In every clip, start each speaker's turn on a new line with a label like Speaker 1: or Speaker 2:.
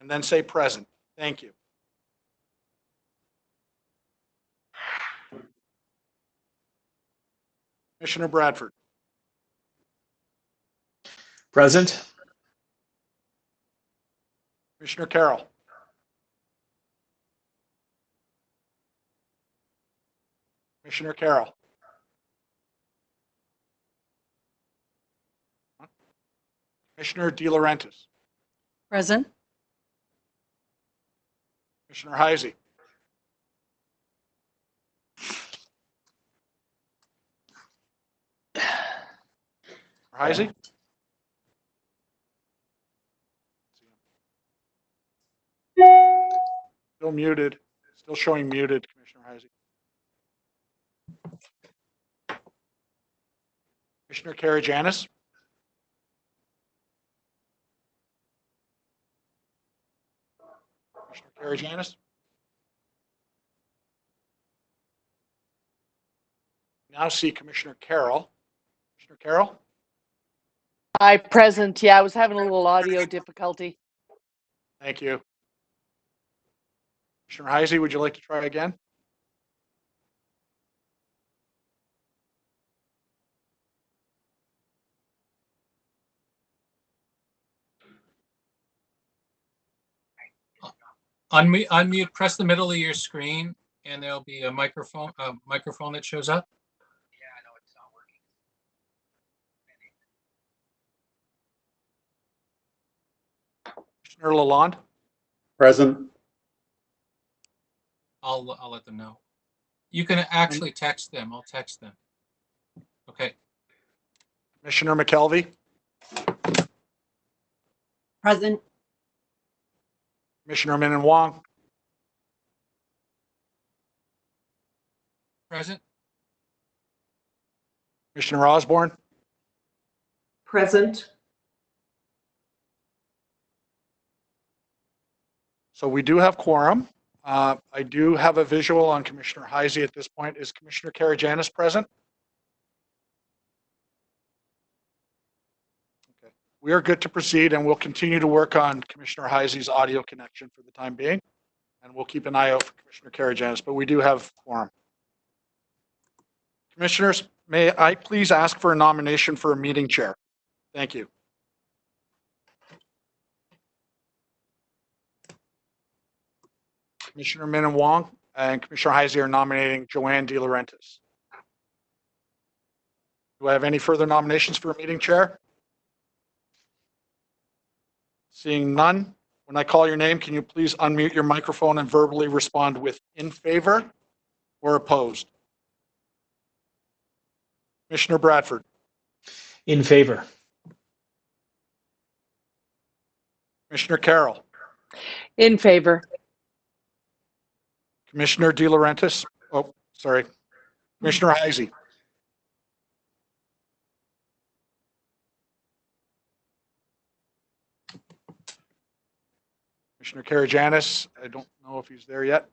Speaker 1: and then say present. Thank you. Commissioner Bradford.
Speaker 2: Present.
Speaker 1: Commissioner Carroll. Commissioner Carroll. Commissioner De Laurentiis.
Speaker 3: Present.
Speaker 1: Commissioner Heisey. Heisey? Still muted. Still showing muted, Commissioner Heisey. Commissioner Karygiannis. Commissioner Karygiannis. Now see Commissioner Carroll. Commissioner Carroll.
Speaker 4: Hi, present. Yeah, I was having a little audio difficulty.
Speaker 1: Thank you. Commissioner Heisey, would you like to try again?
Speaker 5: Unmute, press the middle of your screen, and there'll be a microphone that shows up.
Speaker 6: Yeah, I know it's not working.
Speaker 1: Commissioner Lalonde.
Speaker 2: Present.
Speaker 5: I'll let them know. You can actually text them. I'll text them. Okay.
Speaker 1: Commissioner McKelvey.
Speaker 3: Present.
Speaker 1: Commissioner Min Wong.
Speaker 5: Present.
Speaker 1: Commissioner Osborne.
Speaker 3: Present.
Speaker 1: So we do have quorum. I do have a visual on Commissioner Heisey at this point. Is Commissioner Karygiannis present? Okay. We are good to proceed, and we'll continue to work on Commissioner Heisey's audio connection for the time being, and we'll keep an eye out for Commissioner Karygiannis, but we do have quorum. Commissioners, may I please ask for a nomination for a meeting chair? Thank you. Commissioner Min Wong and Commissioner Heisey are nominating Joanne De Laurentiis. Do I have any further nominations for a meeting chair? Seeing none, when I call your name, can you please unmute your microphone and verbally respond with in favor or opposed? Commissioner Bradford.
Speaker 2: In favor.
Speaker 1: Commissioner Carroll.
Speaker 4: In favor.
Speaker 1: Commissioner De Laurentiis. Oh, sorry. Commissioner Heisey. Commissioner Karygiannis, I don't know if he's there yet.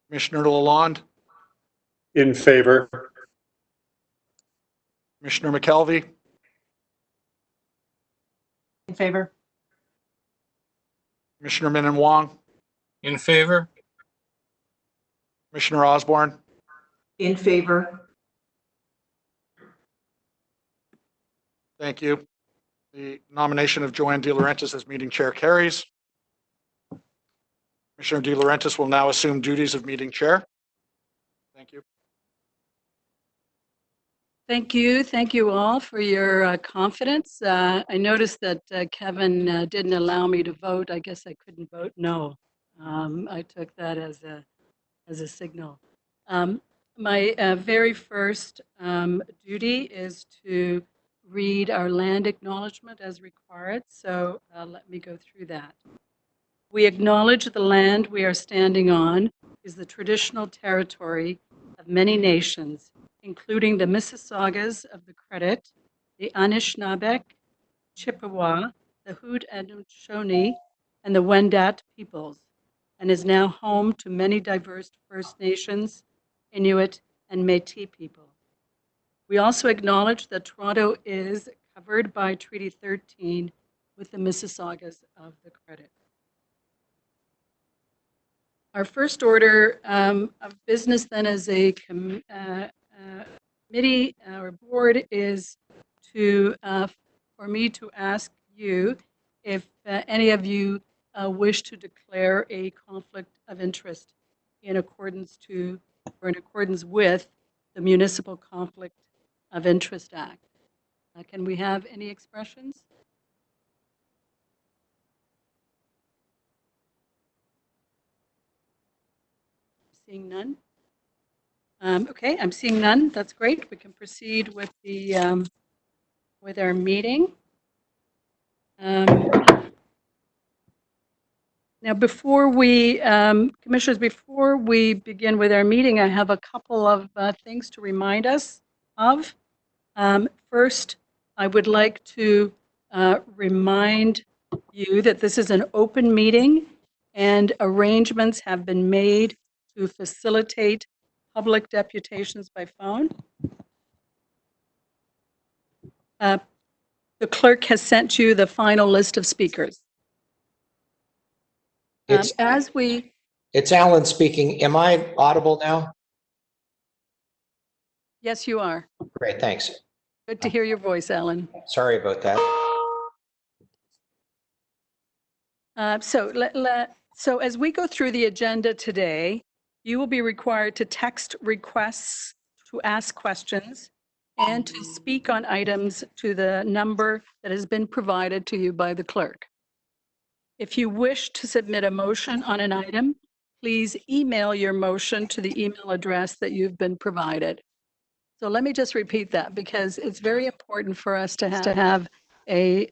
Speaker 1: Commissioner Lalonde.
Speaker 2: In favor.
Speaker 1: Commissioner McKelvey.
Speaker 3: In favor.
Speaker 1: Commissioner Min Wong.
Speaker 5: In favor.
Speaker 1: Commissioner Osborne.
Speaker 3: In favor.
Speaker 1: Thank you. The nomination of Joanne De Laurentiis as meeting chair carries. Commissioner De Laurentiis will now assume duties of meeting chair. Thank you.
Speaker 3: Thank you. Thank you all for your confidence. I noticed that Kevin didn't allow me to vote. I guess I couldn't vote no. I took that as a signal. My very first duty is to read our land acknowledgement as required, so let me go through that. We acknowledge the land we are standing on is the traditional territory of many nations, including the Mississaugas of the Credit, the Anishinaabeg, Chippewa, the Haudenosaunee, and the Wendat peoples, and is now home to many diverse First Nations, Inuit, and Métis people. We also acknowledge that Toronto is covered by Treaty 13 with the Mississaugas of the credit. Our first order of business then as a committee or board is to for me to ask you if any of you wish to declare a conflict of interest in accordance to or in accordance with the Municipal Conflict of Interest Act. Can we have any expressions? Seeing none. Okay, I'm seeing none. That's great. We can proceed with the with our meeting. Now, before we, Commissioners, before we begin with our meeting, I have a couple of things to remind us of. First, I would like to remind you that this is an open meeting and arrangements have been made to facilitate public deputations by phone. The clerk has sent you the final list of speakers.
Speaker 7: It's Alan speaking. Am I audible now?
Speaker 3: Yes, you are.
Speaker 7: Great, thanks.
Speaker 3: Good to hear your voice, Alan.
Speaker 7: Sorry about that.
Speaker 3: So as we go through the agenda today, you will be required to text requests to ask questions and to speak on items to the number that has been provided to you by the clerk. If you wish to submit a motion on an item, please email your motion to the email address that you've been provided. So let me just repeat that because it's very important for us to have a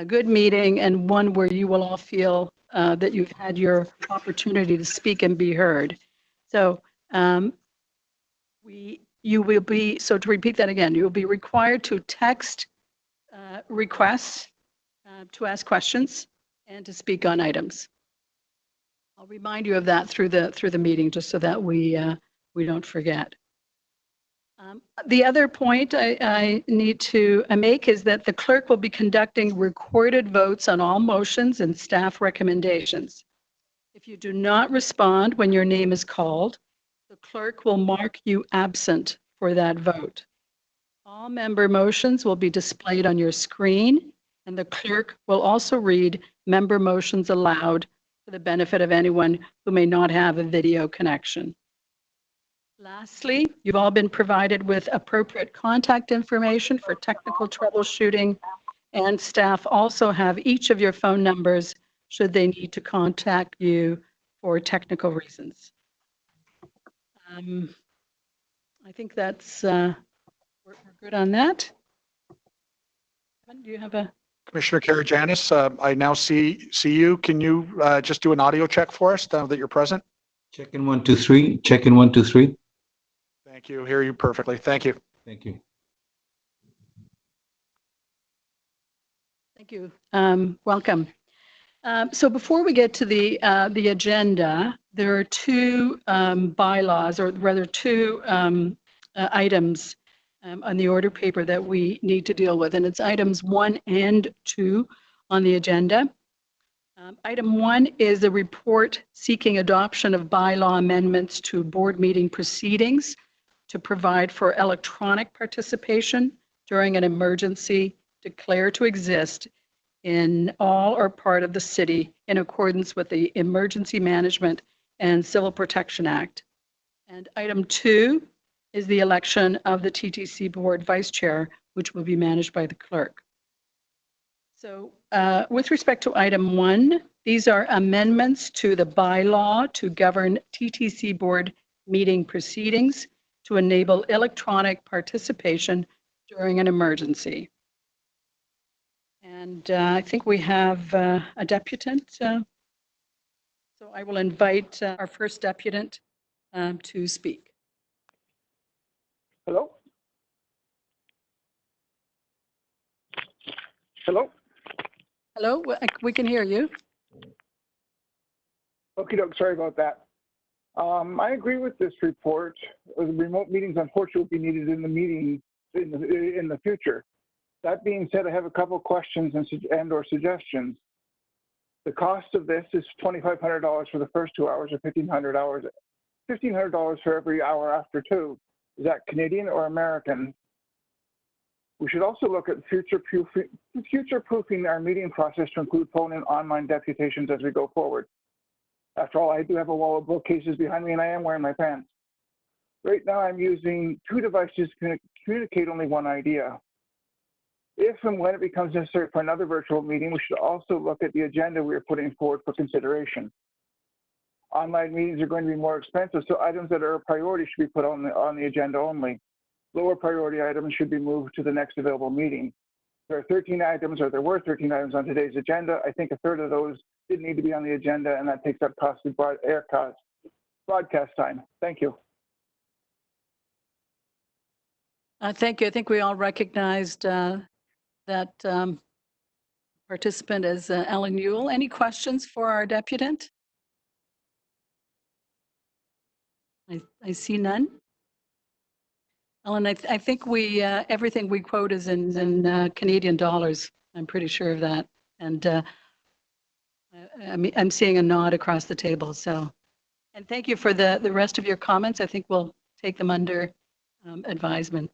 Speaker 3: good meeting and one where you will all feel that you've had your opportunity to speak and be heard. So you will be, so to repeat that again, you will be required to text requests to ask questions and to speak on items. I'll remind you of that through the meeting just so that we don't forget. The other point I need to make is that the clerk will be conducting recorded votes on all motions and staff recommendations. If you do not respond when your name is called, the clerk will mark you absent for that vote. All member motions will be displayed on your screen, and the clerk will also read member motions aloud for the benefit of anyone who may not have a video connection. Lastly, you've all been provided with appropriate contact information for technical troubleshooting, and staff also have each of your phone numbers should they need to contact you for technical reasons. I think that's, we're good on that. Do you have a?
Speaker 1: Commissioner Karygiannis, I now see you. Can you just do an audio check for us now that you're present?
Speaker 8: Check in 1, 2, 3. Check in 1, 2, 3.
Speaker 1: Thank you. Hear you perfectly. Thank you.
Speaker 8: Thank you.
Speaker 3: Thank you. Welcome. So before we get to the agenda, there are two bylaws, or rather two items on the order paper that we need to deal with, and it's items 1 and 2 on the agenda. Item 1 is a report seeking adoption of bylaw amendments to board meeting proceedings to provide for electronic participation during an emergency declared to exist in all or part of the city in accordance with the Emergency Management and Civil Protection Act. And item 2 is the election of the TTC Board Vice Chair, which will be managed by the clerk. So with respect to item 1, these are amendments to the bylaw to govern TTC Board meeting proceedings to enable electronic participation during an emergency. And I think we have a deputant. So I will invite our first deputant to speak.
Speaker 9: Hello? Hello?
Speaker 3: Hello, we can hear you.
Speaker 9: Okay, sorry about that. I agree with this report. The remote meetings, unfortunately, will be needed in the meeting in the future. That being said, I have a couple questions and or suggestions. The cost of this is $2,500 for the first 2 hours or $1,500 for every hour after 2. Is that Canadian or American? We should also look at future-proofing our meeting process to include phone and online deputations as we go forward. After all, I do have a wall of bookcases behind me and I am wearing my pants. Right now, I'm using 2 devices to communicate only one idea. If and when it becomes necessary for another virtual meeting, we should also look at the agenda we are putting forward for consideration. Online meetings are going to be more expensive, so items that are a priority should be put on the agenda only. Lower priority items should be moved to the next available meeting. There were 13 items on today's agenda. I think a third of those did need to be on the agenda, and that takes up costly broadcast time. Thank you.
Speaker 3: Thank you. I think we all recognized that participant as Ellen Ewell. Any questions for our deputant? I see none. Ellen, I think we everything we quote is in Canadian dollars. I'm pretty sure of that. And I'm seeing a nod across the table. So, and thank you for the rest of your comments. I think we'll take them under advisement.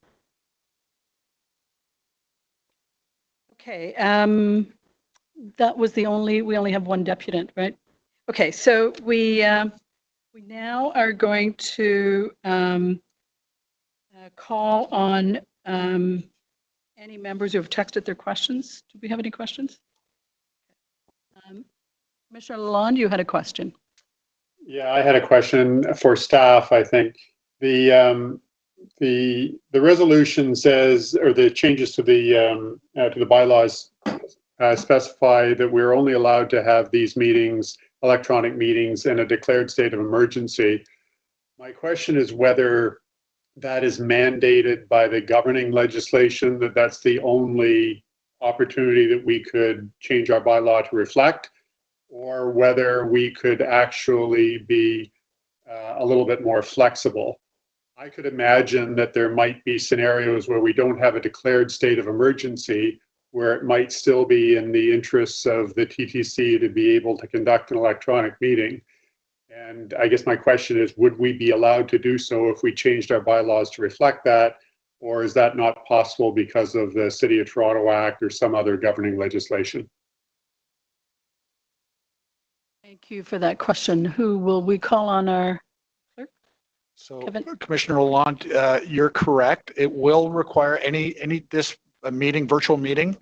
Speaker 3: Okay, that was we only have one deputant, right? Okay, so we now are going to call on any members who have texted their questions. Do we have any questions? Commissioner Lalonde, you had a question.
Speaker 2: Yeah, I had a question for staff. I think the resolution says, or the changes to the bylaws specify that we're only allowed to have these meetings, electronic meetings, in a declared state of emergency. My question is whether that is mandated by the governing legislation, that that's the only opportunity that we could change our bylaw to reflect, or whether we could actually be a little bit more flexible. I could imagine that there might be scenarios where we don't have a declared state of emergency, where it might still be in the interests of the TTC to be able to conduct an electronic meeting. And I guess my question is, would we be allowed to do so if we changed our bylaws to reflect that? Or is that not possible because of the City of Toronto Act or some other governing legislation?
Speaker 3: Thank you for that question. Who will we call on our clerk?
Speaker 1: So
Speaker 3: Kevin?
Speaker 1: Commissioner Lalonde, you're correct. It will require this virtual meeting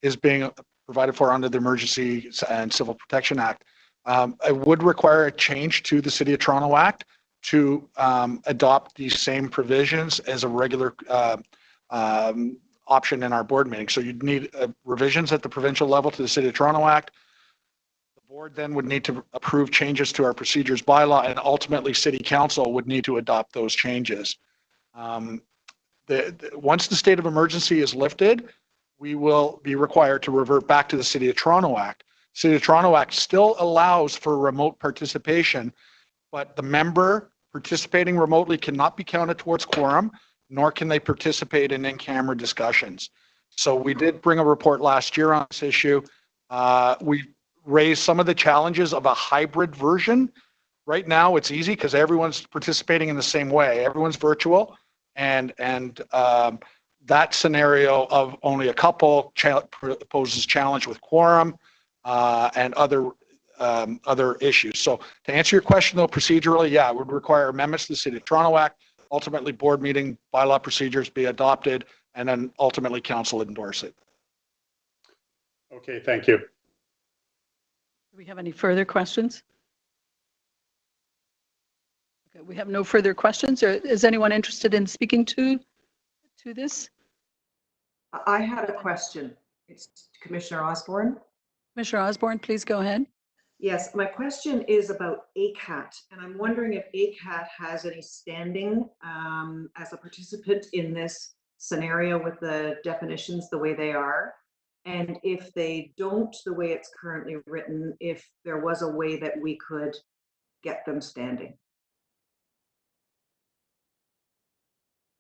Speaker 1: is being provided for under the Emergency and Civil Protection Act. It would require a change to the City of Toronto Act to adopt these same provisions as a regular option in our board meeting. So you'd need revisions at the provincial level to the City of Toronto Act. The board then would need to approve changes to our procedures bylaw, and ultimately City Council would need to adopt those changes. Once the state of emergency is lifted, we will be required to revert back to the City of Toronto Act. City of Toronto Act still allows for remote participation, but the member participating remotely cannot be counted towards quorum, nor can they participate in in-camera discussions. So we did bring a report last year on this issue. We raised some of the challenges of a hybrid version. Right now it's easy because everyone's participating in the same way. Everyone's virtual, and that scenario of only a couple poses challenge with quorum and other issues. So to answer your question though, procedurally, yeah, it would require amendments to the City of Toronto Act, ultimately board meeting bylaw procedures be adopted, and then ultimately council endorse it.
Speaker 2: Okay, thank you.
Speaker 3: Do we have any further questions? Okay, we have no further questions. Or is anyone interested in speaking to this?
Speaker 10: I had a question. It's Commissioner Osborne.
Speaker 3: Commissioner Osborne, please go ahead.
Speaker 10: Yes, my question is about ACAT, and I'm wondering if ACAT has any standing as a participant in this scenario with the definitions the way they are. And if they don't, the way it's currently written, if there was a way that we could get them standing.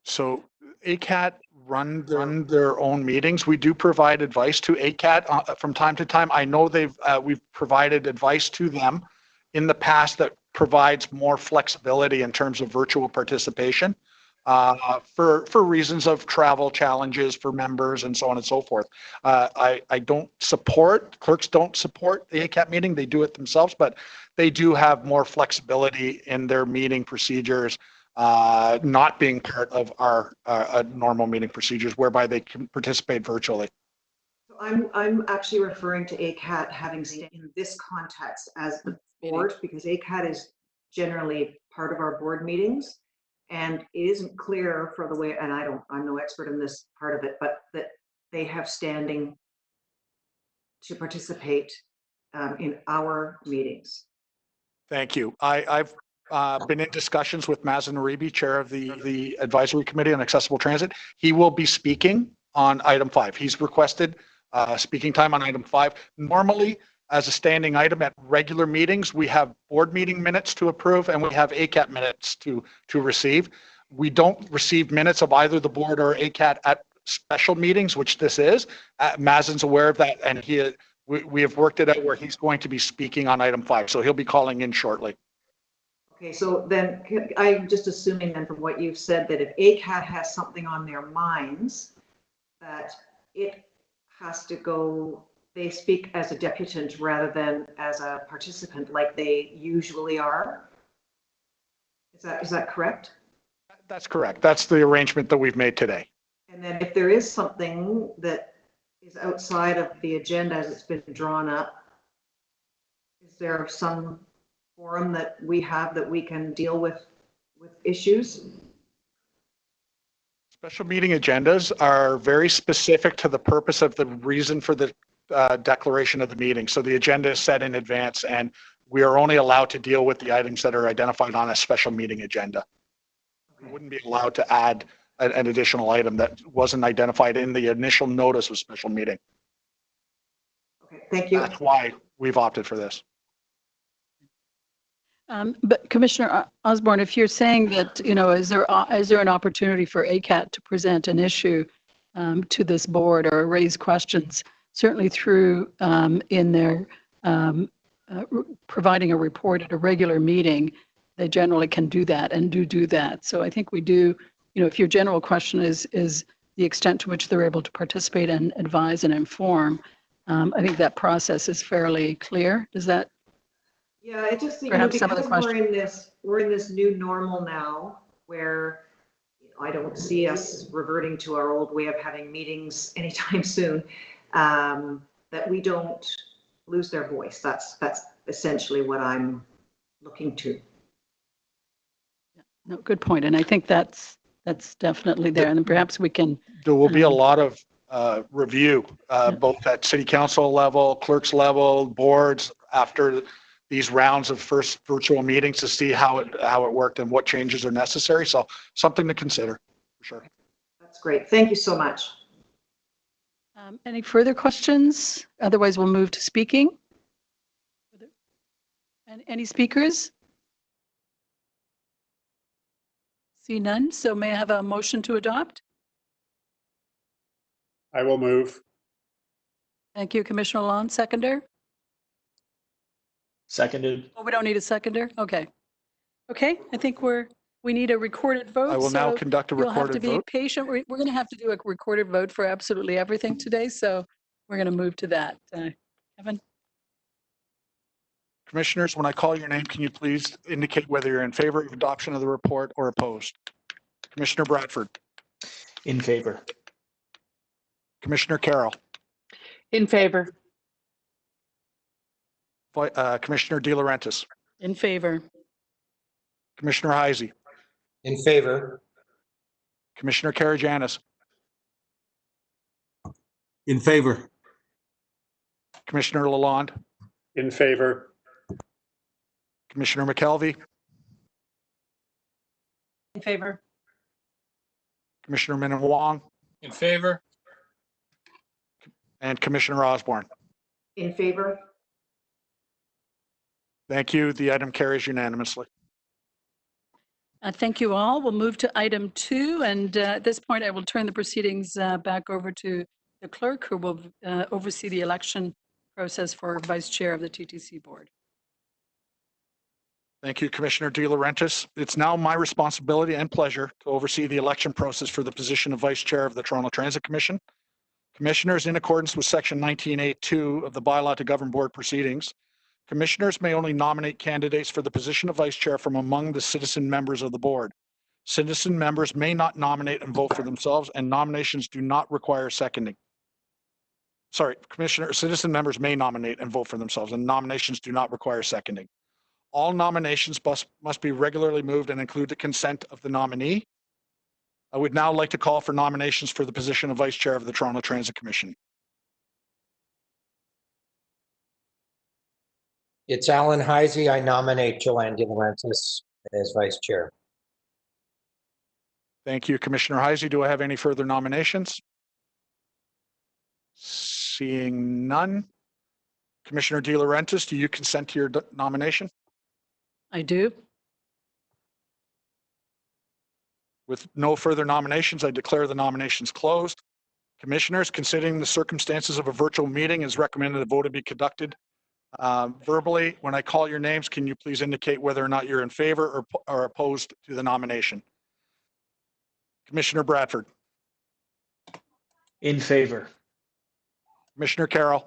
Speaker 1: So ACAT run their own meetings. We do provide advice to ACAT from time to time. I know we've provided advice to them in the past that provides more flexibility in terms of virtual participation for reasons of travel challenges for members and so on and so forth. I don't support, clerks don't support the ACAT meeting. They do it themselves, but they do have more flexibility in their meeting procedures, not being part of our normal meeting procedures whereby they can participate virtually.
Speaker 10: So I'm actually referring to ACAT having stayed in this context as the board, because ACAT is generally part of our board meetings. And it isn't clear for the way, and I'm no expert in this part of it, but that they have standing to participate in our meetings.
Speaker 1: Thank you. I've been in discussions with Mazen Aribi, chair of the advisory committee on accessible transit. He will be speaking on item 5. He's requested speaking time on item 5. Normally, as a standing item at regular meetings, we have board meeting minutes to approve and we have ACAT minutes to receive. We don't receive minutes of either the board or ACAT at special meetings, which this is. Mazen's aware of that, and we have worked it out where he's going to be speaking on item 5. So he'll be calling in shortly.
Speaker 10: Okay, so then I'm just assuming then from what you've said that if ACAT has something on their minds, that it has to go, they speak as a deputant rather than as a participant like they usually are. Is that correct?
Speaker 1: That's correct. That's the arrangement that we've made today.
Speaker 10: And then if there is something that is outside of the agenda as it's been drawn up, is there some forum that we have that we can deal with issues?
Speaker 1: Special meeting agendas are very specific to the purpose of the reason for the declaration of the meeting. So the agenda is set in advance and we are only allowed to deal with the items that are identified on a special meeting agenda.
Speaker 10: Okay.
Speaker 1: We wouldn't be allowed to add an additional item that wasn't identified in the initial notice of special meeting.
Speaker 10: Okay, thank you.
Speaker 1: That's why we've opted for this.
Speaker 3: But Commissioner Osborne, if you're saying that, is there an opportunity for ACAT to present an issue to this board or raise questions, certainly through in their providing a report at a regular meeting, they generally can do that and do that. So I think we do, if your general question is the extent to which they're able to participate and advise and inform, I think that process is fairly clear. Does that?
Speaker 10: Yeah, it just,
Speaker 3: Perhaps some of the
Speaker 10: because we're in this new normal now where I don't see us reverting to our old way of having meetings anytime soon, that we don't lose their voice. That's essentially what I'm looking to.
Speaker 3: No, good point. And I think that's definitely there. And perhaps we can.
Speaker 1: There will be a lot of review, both at city council level, clerks level, boards, after these rounds of first virtual meetings to see how it worked and what changes are necessary. So something to consider, for sure.
Speaker 10: That's great. Thank you so much.
Speaker 3: Any further questions? Otherwise, we'll move to speaking. And any speakers? See none. So may I have a motion to adopt?
Speaker 2: I will move.
Speaker 3: Thank you, Commissioner Lalonde. Seconder?
Speaker 7: Seconded.
Speaker 3: Oh, we don't need a seconder? Okay. Okay, I think we need a recorded vote.
Speaker 1: I will now
Speaker 3: so
Speaker 1: conduct a
Speaker 3: you'll have to
Speaker 1: recorded
Speaker 3: be
Speaker 1: vote.
Speaker 3: patient. We're going to have to do a recorded vote for absolutely everything today. So we're going to move to that. Kevin?
Speaker 1: Commissioners, when I call your name, can you please indicate whether you're in favor of adoption of the report or opposed? Commissioner Bradford,
Speaker 7: In favor.
Speaker 1: Commissioner Carroll,
Speaker 4: In favor.
Speaker 1: Commissioner De Laurentiis,
Speaker 3: In favor.
Speaker 1: Commissioner Heisey,
Speaker 7: In favor.
Speaker 1: Commissioner Karagianis,
Speaker 8: In favor.
Speaker 1: Commissioner Lalonde,
Speaker 2: In favor.
Speaker 1: Commissioner McKelvey,
Speaker 3: In favor.
Speaker 1: Commissioner Minnan Wong,
Speaker 5: In favor?
Speaker 1: and Commissioner Osborne.
Speaker 10: In favor?
Speaker 1: Thank you. The item carries unanimously.
Speaker 3: Thank you all. We'll move to item 2, and at this point, I will turn the proceedings back over to the clerk, who will oversee the election process for vice chair of the TTC board.
Speaker 1: Thank you, Commissioner De Laurentiis. It's now my responsibility and pleasure to oversee the election process for the position of Vice Chair of the Toronto Transit Commission. Commissioners, in accordance with Section 19A2 of the Bylaw to Govern Board Proceedings, commissioners may only nominate candidates for the position of Vice Chair from among the citizen members of the board. Citizen members may not nominate and vote for themselves, and nominations do not require seconding. Citizen members may nominate and vote for themselves, and nominations do not require seconding. All nominations must be regularly moved and include the consent of the nominee. I would now like to call for nominations for the position of Vice Chair of the Toronto Transit Commission.
Speaker 7: It's Alan Heisey. I nominate Joanne De Laurentiis as vice chair.
Speaker 1: Thank you, Commissioner Heisey. Do I have any further nominations? Seeing none. Commissioner De Laurentiis, do you consent to your nomination?
Speaker 3: I do.
Speaker 1: With no further nominations, I declare the nominations closed. Commissioners, considering the circumstances of a virtual meeting, it's recommended the vote be conducted verbally. When I call your names, can you please indicate whether or not you're in favor or opposed to the nomination? Commissioner Bradford.
Speaker 11: In favor.
Speaker 1: Commissioner Carroll.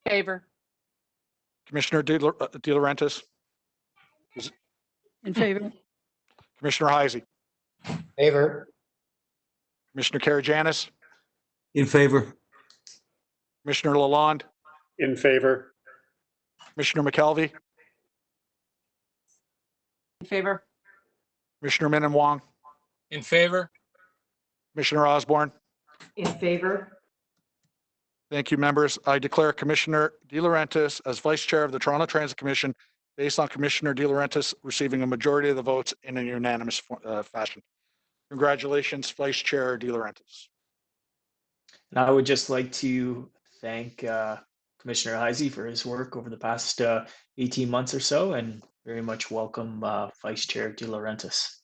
Speaker 4: Favor.
Speaker 1: Commissioner De Laurentiis.
Speaker 3: In favor.
Speaker 1: Commissioner Heisey.
Speaker 7: Favor.
Speaker 1: Commissioner Karygiannis.
Speaker 8: In favor.
Speaker 1: Commissioner Lalonde.
Speaker 2: In favor.
Speaker 1: Commissioner McKelvey.
Speaker 4: In favor.
Speaker 1: Commissioner Min Wong.
Speaker 5: In favor?
Speaker 1: Commissioner Osborne.
Speaker 10: In favor?
Speaker 1: Thank you, members. I declare Commissioner De Laurentiis as Vice Chair of the Toronto Transit Commission based on Commissioner De Laurentiis receiving a majority of the votes in a unanimous fashion. Congratulations, Vice Chair De Laurentiis.
Speaker 11: And I would just like to thank Commissioner Heisey for his work over the past 18 months or so, and very much welcome Vice Chair De Laurentiis.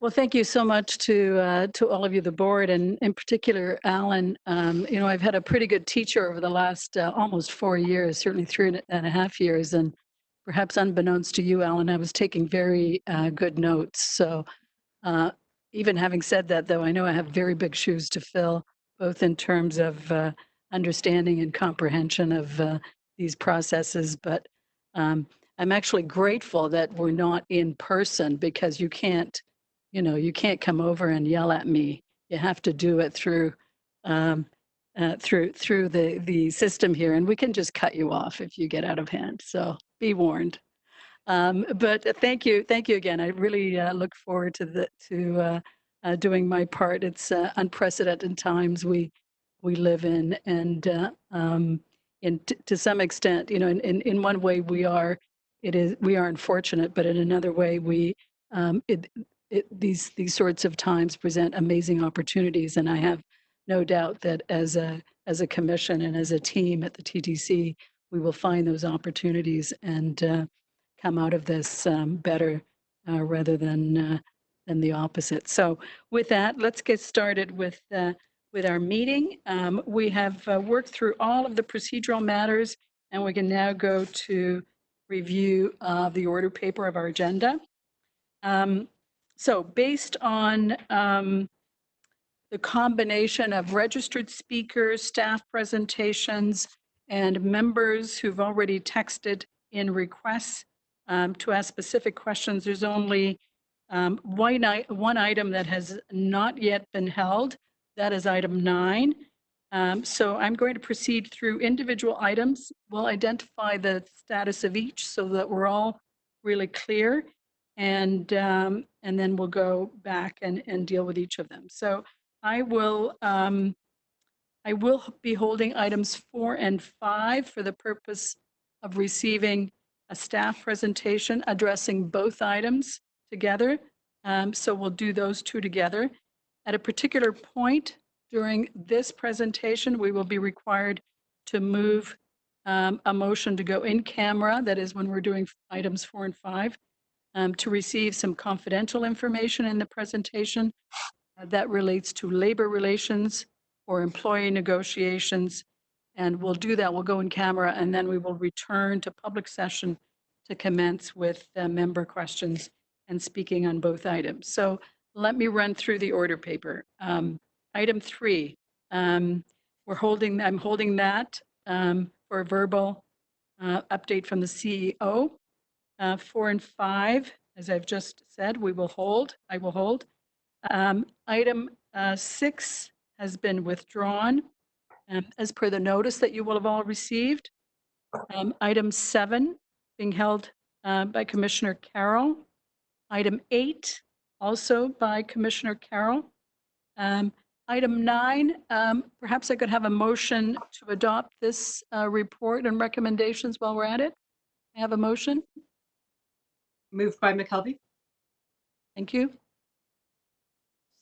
Speaker 3: Well, thank you so much to all of you, the board, and in particular, Alan. I've had a pretty good teacher over the last almost 4 years, certainly 3.5 years, and perhaps unbeknownst to you, Alan, I was taking very good notes. So even having said that, though, I know I have very big shoes to fill, both in terms of understanding and comprehension of these processes. But I'm actually grateful that we're not in person, because you can't come over and yell at me. You have to do it through the system here, and we can just cut you off if you get out of hand. So be warned. But thank you again. I really look forward to doing my part. It's unprecedented times we live in, and to some extent, in one way we are unfortunate, but in another way these sorts of times present amazing opportunities, and I have no doubt that as a commission and as a team at the TTC, we will find those opportunities and come out of this better rather than the opposite. So with that, let's get started with our meeting. We have worked through all of the procedural matters, and we can now go to review the order paper of our agenda. So based on the combination of registered speakers, staff presentations, and members who've already texted in requests to ask specific questions, there's only one item that has not yet been held. That is item 9. So I'm going to proceed through individual items. We'll identify the status of each so that we're all really clear. And then we'll go back and deal with each of them. So I will be holding items 4 and 5 for the purpose of receiving a staff presentation addressing both items together. So we'll do those two together. At a particular point during this presentation, we will be required to move a motion to go in camera, that is when we're doing items 4 and 5, to receive some confidential information in the presentation that relates to labor relations or employee negotiations. And we'll do that. We'll go in camera and then we will return to public session to commence with member questions and speaking on both items. So let me run through the order paper. Item 3, I'm holding that for a verbal update from the CEO. 4 and 5, as I've just said, I will hold. Item 6 has been withdrawn as per the notice that you will have all received. Item 7 being held by Commissioner Carroll. Item 8 also by Commissioner Carroll. Item 9, perhaps I could have a motion to adopt this report and recommendations while we're at it. I have a motion.
Speaker 12: Moved by McKelvey.
Speaker 3: Thank you.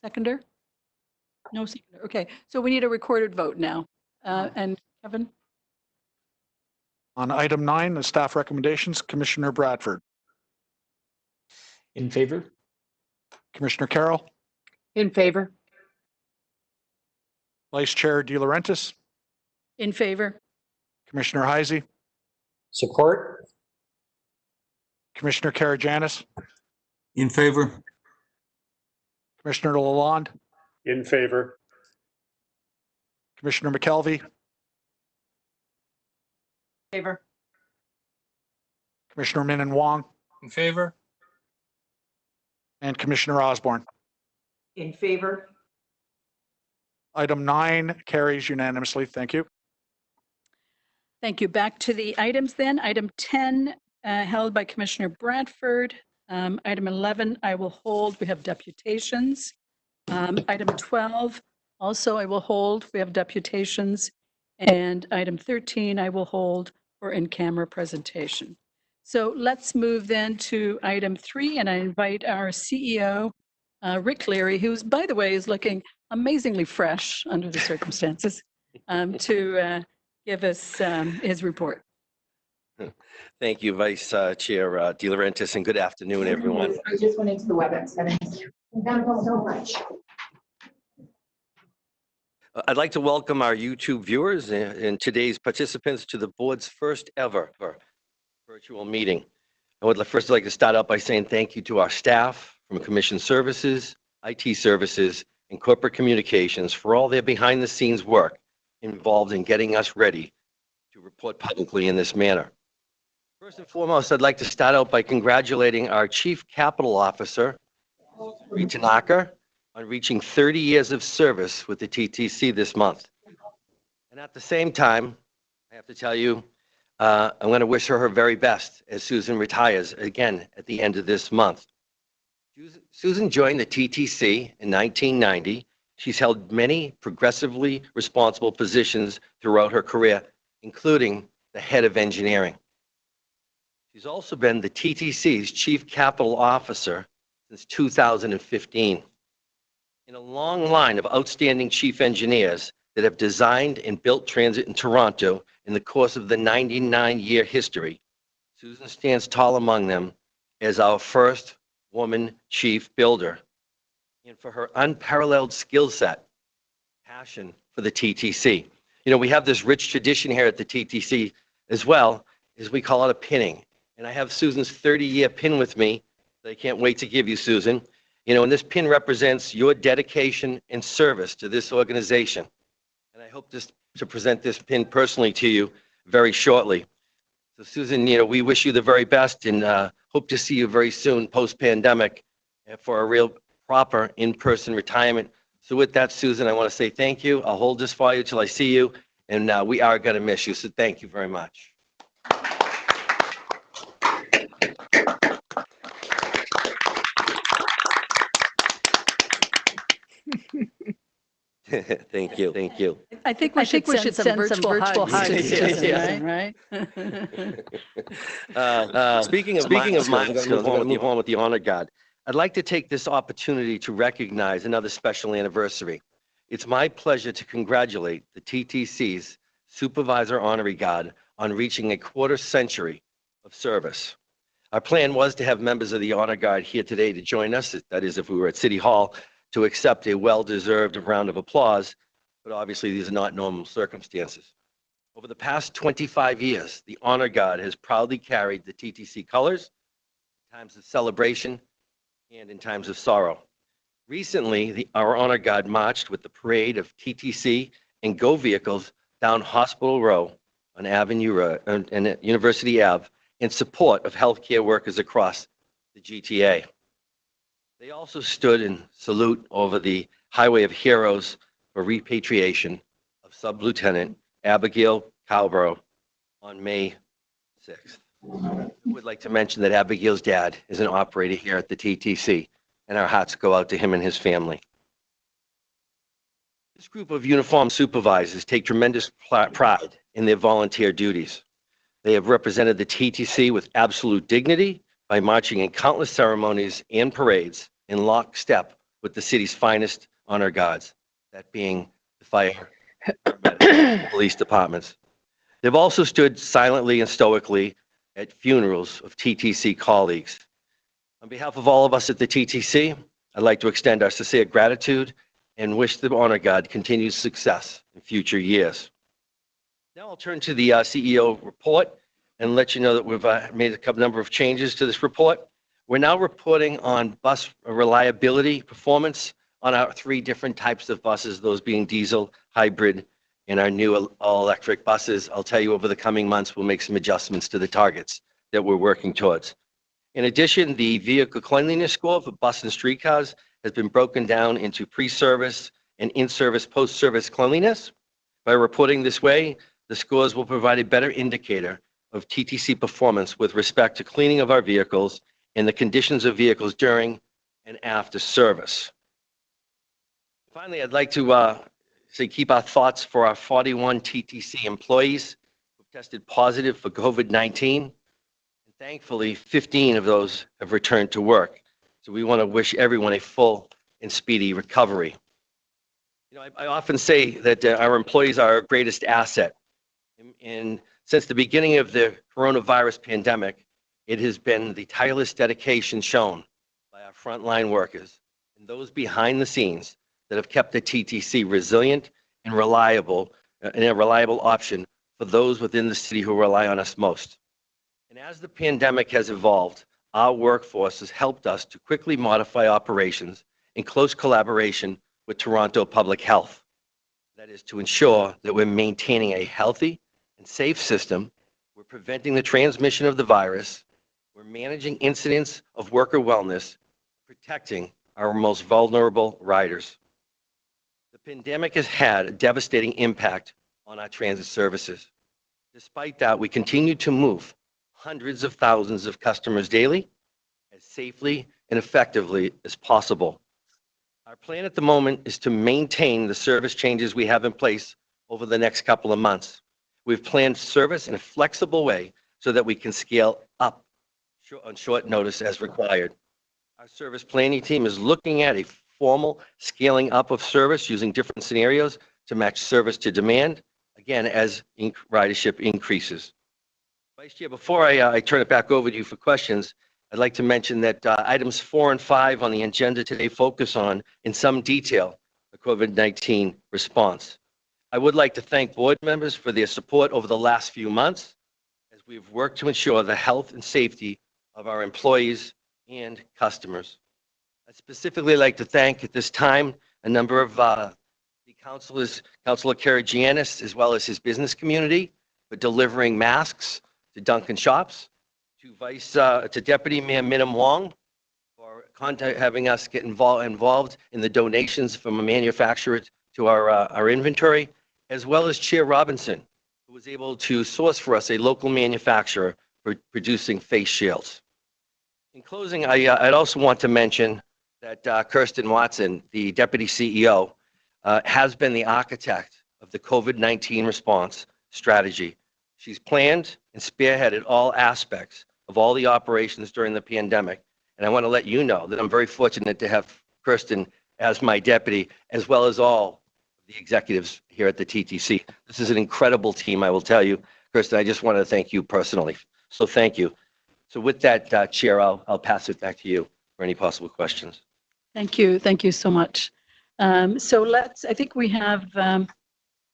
Speaker 3: Seconder? No seconder. Okay, so we need a recorded vote now. And Kevin?
Speaker 1: On item 9, the staff recommendations, Commissioner Bradford,
Speaker 11: In favor?
Speaker 1: Commissioner Carroll,
Speaker 4: In favor?
Speaker 1: Vice Chair De Laurentiis,
Speaker 3: In favor?
Speaker 1: Commissioner Heisey,
Speaker 7: Support?
Speaker 1: Commissioner Karajanis,
Speaker 8: In favor?
Speaker 1: Commissioner Lalonde,
Speaker 2: In favor?
Speaker 1: Commissioner McKelvey,
Speaker 12: Favor.
Speaker 1: Commissioner Min and Wong,
Speaker 5: In favor?
Speaker 1: and Commissioner Osborne.
Speaker 10: In favor?
Speaker 1: Item 9 carries unanimously. Thank you.
Speaker 3: Thank you. Back to the items then. Item 10 held by Commissioner Bradford. Item 11 I will hold. We have deputations. Item 12 also I will hold. We have deputations. And item 13 I will hold for in-camera presentation. So let's move then to item 3, and I invite our CEO, Rick Leary, who's, by the way, is looking amazingly fresh under the circumstances, to give us his report.
Speaker 13: Thank you, Vice Chair De Laurentiis, and good afternoon, everyone.
Speaker 14: I just went into the WebEx settings. Thank you so much.
Speaker 13: I'd like to welcome our YouTube viewers and today's participants to the board's first ever virtual meeting. I would first like to start out by saying thank you to our staff from Commission Services, IT Services, and Corporate Communications for all their behind-the-scenes work involved in getting us ready to report publicly in this manner. First and foremost, I'd like to start out by congratulating our Chief Capital Officer, Ree Tanaka, on reaching 30 years of service with the TTC this month. And at the same time, I have to tell you, I'm going to wish her her very best as Susan retires again at the end of this month. Susan joined the TTC in 1990. She's held many progressively responsible positions throughout her career, including the head of engineering. She's also been the TTC's Chief Capital Officer since 2015. In a long line of outstanding chief engineers that have designed and built transit in Toronto in the course of the 99-year history, Susan stands tall among them as our first woman chief builder, and for her unparalleled skill set, passion for the TTC. You know, we have this rich tradition here at the TTC as well, as we call it a pinning. And I have Susan's 30-year pin with me that I can't wait to give you, Susan. You know, and this pin represents your dedication and service to this organization. And I hope to present this pin personally to you very shortly. So Susan, you know, we wish you the very best and hope to see you very soon post-pandemic for a real proper in-person retirement. So with that, Susan, I want to say thank you. I'll hold this for you till I see you. And we are going to miss you. So thank you very much. Thank you. Thank you.
Speaker 3: I think we should send some virtual hugs to Susan, right?
Speaker 13: Speaking of milestones, I'm going to move on with the honor guard. I'd like to take this opportunity to recognize another special anniversary. It's my pleasure to congratulate the TTC's Supervisor Honorary Guard on reaching a quarter century of service. Our plan was to have members of the Honor Guard here today to join us, that is, if we were at City Hall, to accept a well-deserved round of applause, but obviously these are not normal circumstances. Over the past 25 years, the Honor Guard has proudly carried the TTC colors in times of celebration and in times of sorrow. Recently, our Honor Guard marched with the parade of TTC and GO vehicles down Hospital Row on and University Ave in support of healthcare workers across the GTA. They also stood in salute over the Highway of Heroes for repatriation of Sub-Lieutenant Abigail Cowborough on May 6th. I would like to mention that Abigail's dad is an operator here at the TTC, and our hearts go out to him and his family. This group of uniformed supervisors take tremendous pride in their volunteer duties. They have represented the TTC with absolute dignity by marching in countless ceremonies and parades in lockstep with the city's finest honor guards, that being the fire, police departments. They've also stood silently and stoically at funerals of TTC colleagues. On behalf of all of us at the TTC, I'd like to extend our sincere gratitude and wish the Honor Guard continued success in future years. Now I'll turn to the CEO report and let you know that we've made a number of changes to this report. We're now reporting on bus reliability performance on our 3 different types of buses, those being diesel, hybrid, and our new all-electric buses. I'll tell you over the coming months, we'll make some adjustments to the targets that we're working towards. In addition, the vehicle cleanliness score for bus and streetcars has been broken down into pre-service and in-service, post-service cleanliness. By reporting this way, the scores will provide a better indicator of TTC performance with respect to cleaning of our vehicles and the conditions of vehicles during and after service. Finally, I'd like to keep our thoughts for our 41 TTC employees who tested positive for COVID-19. And thankfully, 15 of those have returned to work. So we want to wish everyone a full and speedy recovery. You know, I often say that our employees are our greatest asset. And since the beginning of the coronavirus pandemic, it has been the tireless dedication shown by our frontline workers and those behind the scenes that have kept the TTC resilient and reliable, and a reliable option for those within the city who rely on us most. And as the pandemic has evolved, our workforce has helped us to quickly modify operations in close collaboration with Toronto Public Health. That is to ensure that we're maintaining a healthy and safe system, we're preventing the transmission of the virus, we're managing incidents of worker wellness, protecting our most vulnerable riders. The pandemic has had a devastating impact on our transit services. Despite that, we continue to move hundreds of thousands of customers daily as safely and effectively as possible. Our plan at the moment is to maintain the service changes we have in place over the next couple of months. We've planned service in a flexible way so that we can scale up on short notice as required. Our service planning team is looking at a formal scaling up of service using different scenarios to match service to demand, again, as ridership increases. Vice Chair, before I turn it back over to you for questions, I'd like to mention that items 4 and 5 on the agenda today focus on, in some detail, the COVID-19 response. I would like to thank board members for their support over the last few months as we've worked to ensure the health and safety of our employees and customers. I'd specifically like to thank at this time a number of the councilors, Councilor Karygiannis, as well as his business community, for delivering masks to Dunkin' Shops, to Deputy Mayor Minim Wong for having us get involved in the donations from a manufacturer to our inventory, as well as Chair Robinson, who was able to source for us a local manufacturer for producing face shields. In closing, I'd also want to mention that Kirsten Watson, the Deputy CEO, has been the architect of the COVID-19 response strategy. She's planned and spearheaded all aspects of all the operations during the pandemic. And I want to let you know that I'm very fortunate to have Kirsten as my deputy, as well as all the executives here at the TTC. This is an incredible team, I will tell you. Kirsten, I just wanted to thank you personally. So thank you. So with that, Chair, I'll pass it back to you for any possible questions.
Speaker 3: Thank you. Thank you so much. So I think we have a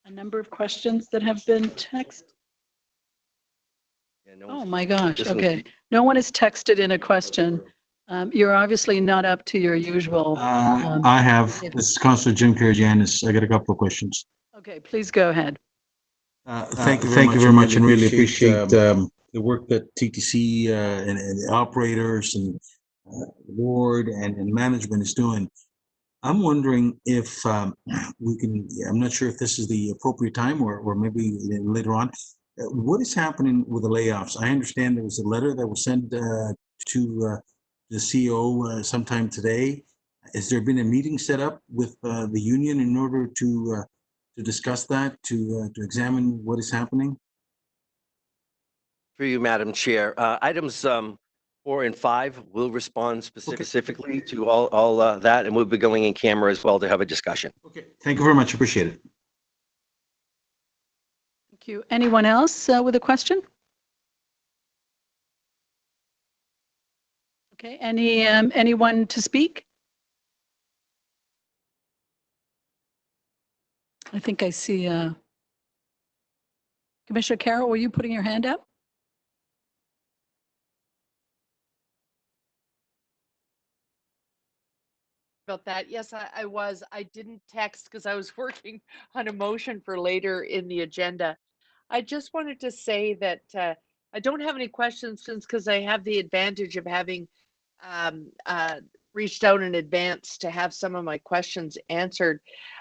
Speaker 3: number of questions that have been texted.
Speaker 13: Yeah, no
Speaker 3: Oh
Speaker 13: one's-
Speaker 3: my gosh,
Speaker 13: this one-
Speaker 3: okay. No one has texted in a question. You're obviously not up to your usual.
Speaker 8: I have, this is Councilor Jim Karygiannis. I got a couple of questions.
Speaker 3: Okay, please go ahead.
Speaker 8: Thank you very much and really appreciate the work that TTC and the operators and the board and management is doing. I'm wondering if we can, I'm not sure if this is the appropriate time or maybe later on. What is happening with the layoffs? I understand there was a letter that was sent to the CEO sometime today. Has there been a meeting set up with the union in order to discuss that, to examine what is happening?
Speaker 13: For you, Madam Chair, items 4 and 5 will respond specifically to all that, and we'll be going in camera as well to have a discussion.
Speaker 8: Okay, thank you very much. Appreciate it.
Speaker 3: Thank you. Anyone else with a question? Okay, anyone to speak? I think I see Commissioner Carroll, were you putting your hand up?
Speaker 4: About that. Yes, I was. I didn't text because I was working on a motion for later in the agenda. I just wanted to say that I don't have any questions since because I have the advantage of having reached out in advance to have some of my questions answered.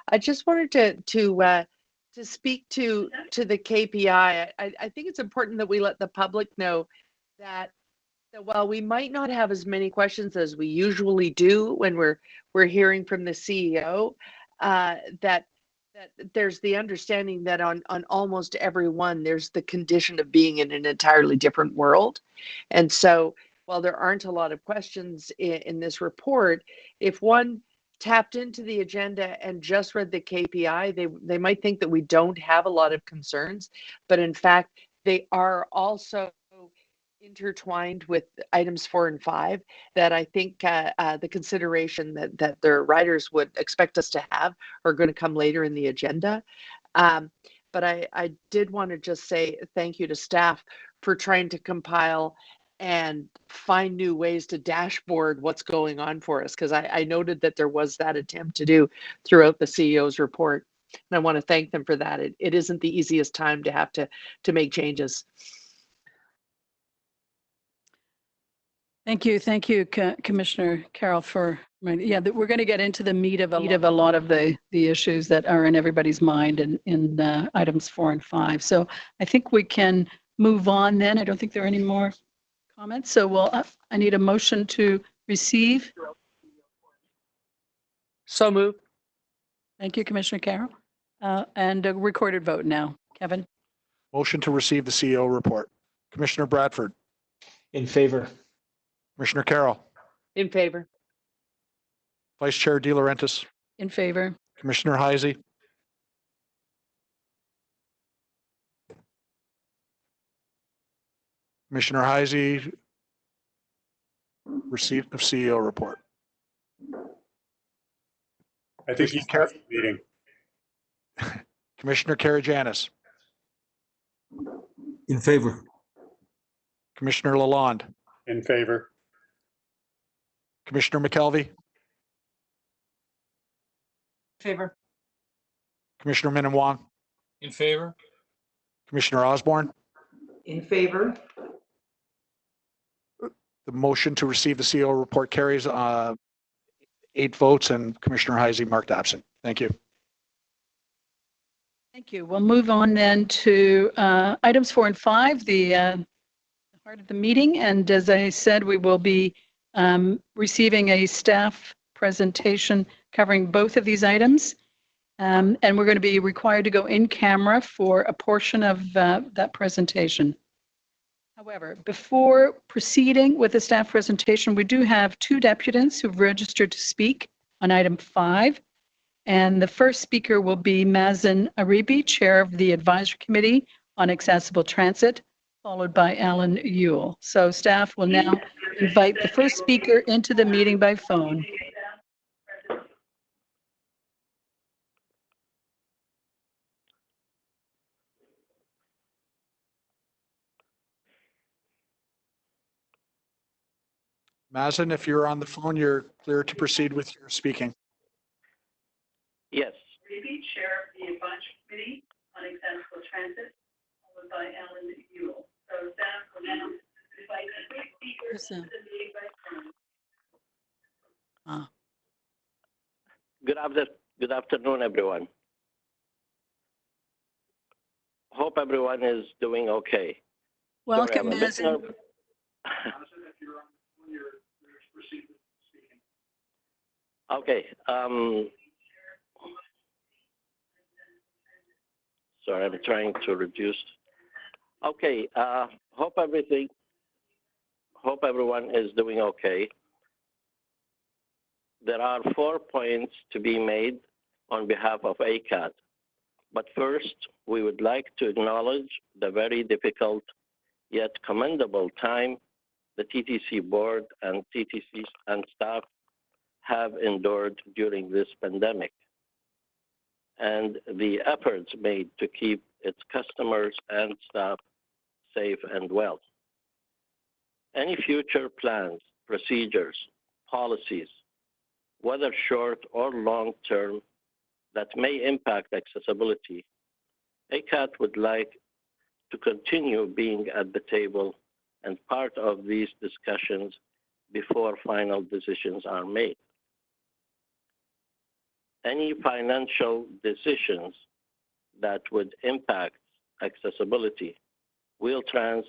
Speaker 4: I just wanted to speak to the KPI. I think it's important that we let the public know that while we might not have as many questions as we usually do when we're hearing from the CEO, that there's the understanding that on almost every one, there's the condition of being in an entirely different world. And so while there aren't a lot of questions in this report, if one tapped into the agenda and just read the KPI, they might think that we don't have a lot of concerns, but in fact, they are also intertwined with items 4 and 5 that I think the consideration that the writers would expect us to have are going to come later in the agenda. But I did want to just say thank you to staff for trying to compile and find new ways to dashboard what's going on for us, because I noted that there was that attempt to do throughout the CEO's report. And I want to thank them for that. It isn't the easiest time to have to make changes.
Speaker 3: Thank you, Commissioner Carroll, for we're going to get into the meat of a lot of the issues that are in everybody's mind in items 4 and 5. So I think we can move on then. I don't think there are any more comments. So I need a motion to receive.
Speaker 4: So moved.
Speaker 3: Thank you, Commissioner Carroll. And a recorded vote now. Kevin?
Speaker 1: Motion to receive the CEO report. Commissioner Bradford.
Speaker 11: In favor.
Speaker 1: Commissioner Carroll.
Speaker 4: In favor.
Speaker 1: Vice Chair De Laurentiis.
Speaker 3: In favor.
Speaker 1: Commissioner Heisey. Commissioner Heisey, receipt of CEO report.
Speaker 2: I think he's carrying the meeting.
Speaker 1: Commissioner Karygiannis.
Speaker 8: In favor.
Speaker 1: Commissioner Lalonde.
Speaker 2: In favor.
Speaker 1: Commissioner McKelvey.
Speaker 12: Favor.
Speaker 1: Commissioner Minnan-Wong.
Speaker 5: In favor?
Speaker 1: Commissioner Osborne.
Speaker 10: In favor.
Speaker 1: The motion to receive the CEO report carries 8 votes, and Commissioner Heisey marked absent. Thank you.
Speaker 3: Thank you. We'll move on then to items 4 and 5, the heart of the meeting. And as I said, we will be receiving a staff presentation covering both of these items. And we're going to be required to go in camera for a portion of that presentation. However, before proceeding with the staff presentation, we do have 2 deputants who've registered to speak on item 5. And the first speaker will be Mazen Aribi, Chair of the Advisory Committee on accessible transit, followed by Alan Yule. So staff will now invite the first speaker into the meeting by phone.
Speaker 1: Mazen, if you're on the phone, you're clear to proceed with your speaking.
Speaker 6: Yes.
Speaker 3: Repeat Chair of the Advisory Committee on Accessible Transit, followed by Alan Yule. So staff will now invite the first speaker into the meeting by phone.
Speaker 6: Good afternoon, everyone. Hope everyone is doing okay.
Speaker 3: Welcome,
Speaker 6: Sorry, I'm a bit
Speaker 3: Mazen.
Speaker 6: nervous. Okay. Sorry, I'm trying to reduce. Okay. Hope everyone is doing okay. There are 4 points to be made on behalf of ACAT. But first, we would like to acknowledge the very difficult yet commendable time the TTC board and TTC and staff have endured during this pandemic, and the efforts made to keep its customers and staff safe and well. Any future plans, procedures, policies, whether short or long-term, that may impact accessibility, ACAT would like to continue being at the table and part of these discussions before final decisions are made. Any financial decisions that would impact accessibility, Wheel-Trans,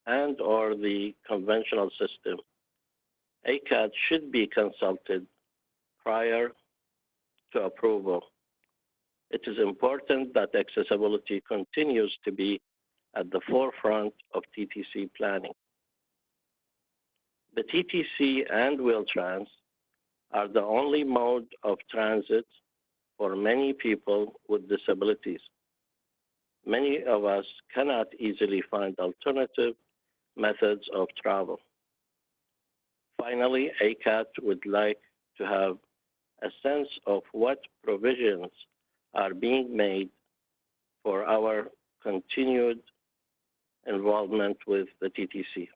Speaker 6: and/or the conventional system, ACAT should be consulted prior to approval. It is important that accessibility continues to be at the forefront of TTC planning. The TTC and Wheel-Trans are the only mode of transit for many people with disabilities. Many of us cannot easily find alternative methods of travel. Finally, ACAT would like to have a sense of what provisions are being made for our continued involvement with the TTC.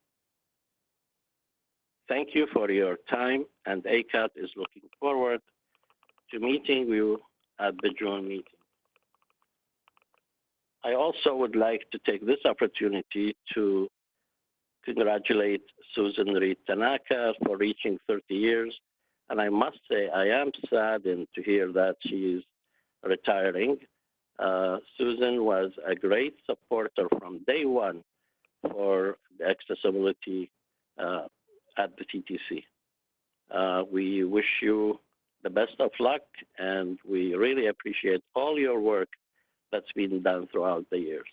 Speaker 6: Thank you for your time, and ACAT is looking forward to meeting you at the June meeting. I also would like to take this opportunity to congratulate Susan Reed Tanaka for reaching 30 years. And I must say, I am saddened to hear that she is retiring. Susan was a great supporter from day one for the accessibility at the TTC. We wish you the best of luck, and we really appreciate all your work that's been done throughout the years.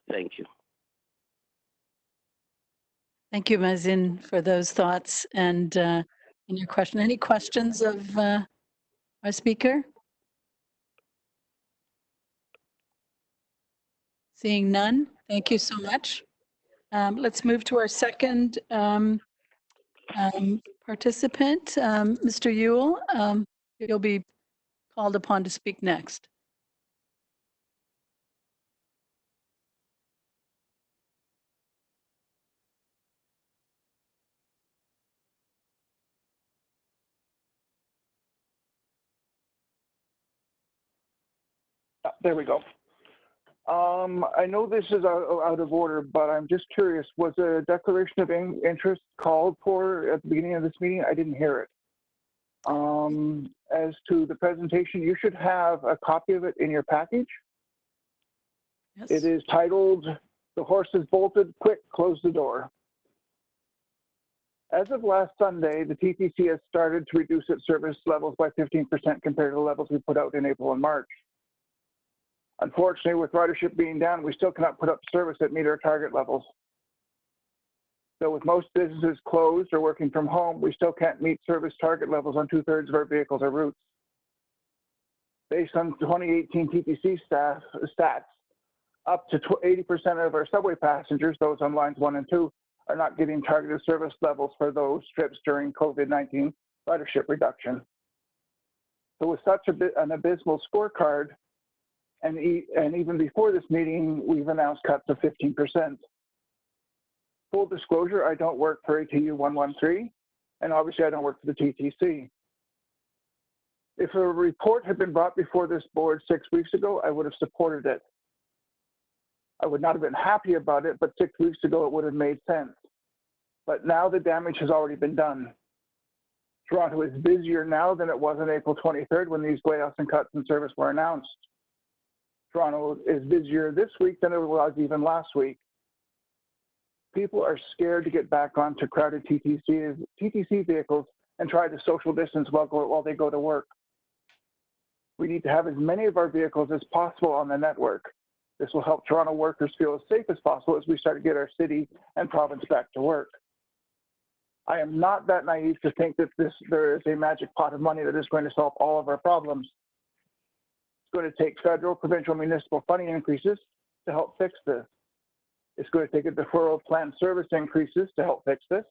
Speaker 6: Thank you.
Speaker 3: Thank you, Mazen, for those thoughts and your question. Any questions of our speaker? Seeing none, thank you so much. Let's move to our second participant, Mr. Yule. You'll be called upon to speak next.
Speaker 9: There we go. I know this is out of order, but I'm just curious, was a declaration of interest called for at the beginning of this meeting? I didn't hear it. As to the presentation, you should have a copy of it in your package.
Speaker 3: Yes.
Speaker 9: It is titled, "The Horse is Bolted, Quick, Close the Door." As of last Sunday, the TTC has started to reduce its service levels by 15% compared to the levels we put out in April and March. Unfortunately, with ridership being down, we still cannot put up service that meet our target levels. So with most businesses closed or working from home, we still can't meet service target levels on 2/3 of our vehicles or routes. Based on 2018 TTC stats, Up to 80% of our subway passengers, those on lines 1 and 2, are not getting targeted service levels for those trips during COVID-19 ridership reduction. So with such an abysmal scorecard, and even before this meeting, we've announced cuts of 15%. Full disclosure, I don't work for ATU 113, and obviously I don't work for the TTC. If a report had been brought before this board 6 weeks ago, I would have supported it. I would not have been happy about it, but 6 weeks ago it would have made sense. But now the damage has already been done. Toronto is busier now than it was on April 23rd when these layoffs and cuts in service were announced. Toronto is busier this week than it was even last week. People are scared to get back onto crowded TTC vehicles and try to social distance while they go to work. We need to have as many of our vehicles as possible on the network. This will help Toronto workers feel as safe as possible as we start to get our city and province back to work. I am not that naive to think that there is a magic pot of money that is going to solve all of our problems. It's going to take federal, provincial, municipal funding increases to help fix this. It's going to take a deferral of planned service increases to help fix this.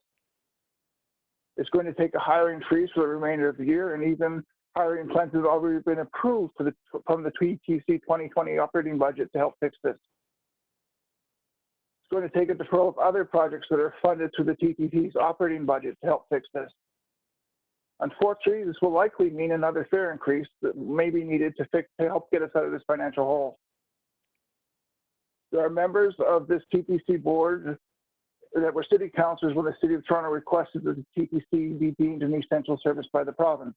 Speaker 9: It's going to take a hiring freeze for the remainder of the year, and even hiring plans that have already been approved from the TTC 2020 operating budget to help fix this. It's going to take a deferral of other projects that are funded through the TTC's operating budget to help fix this. Unfortunately, this will likely mean another fare increase that may be needed to help get us out of this financial hole. There are members of this TTC board that were city councillors when the City of Toronto requested that the TTC be deemed an essential service by the province.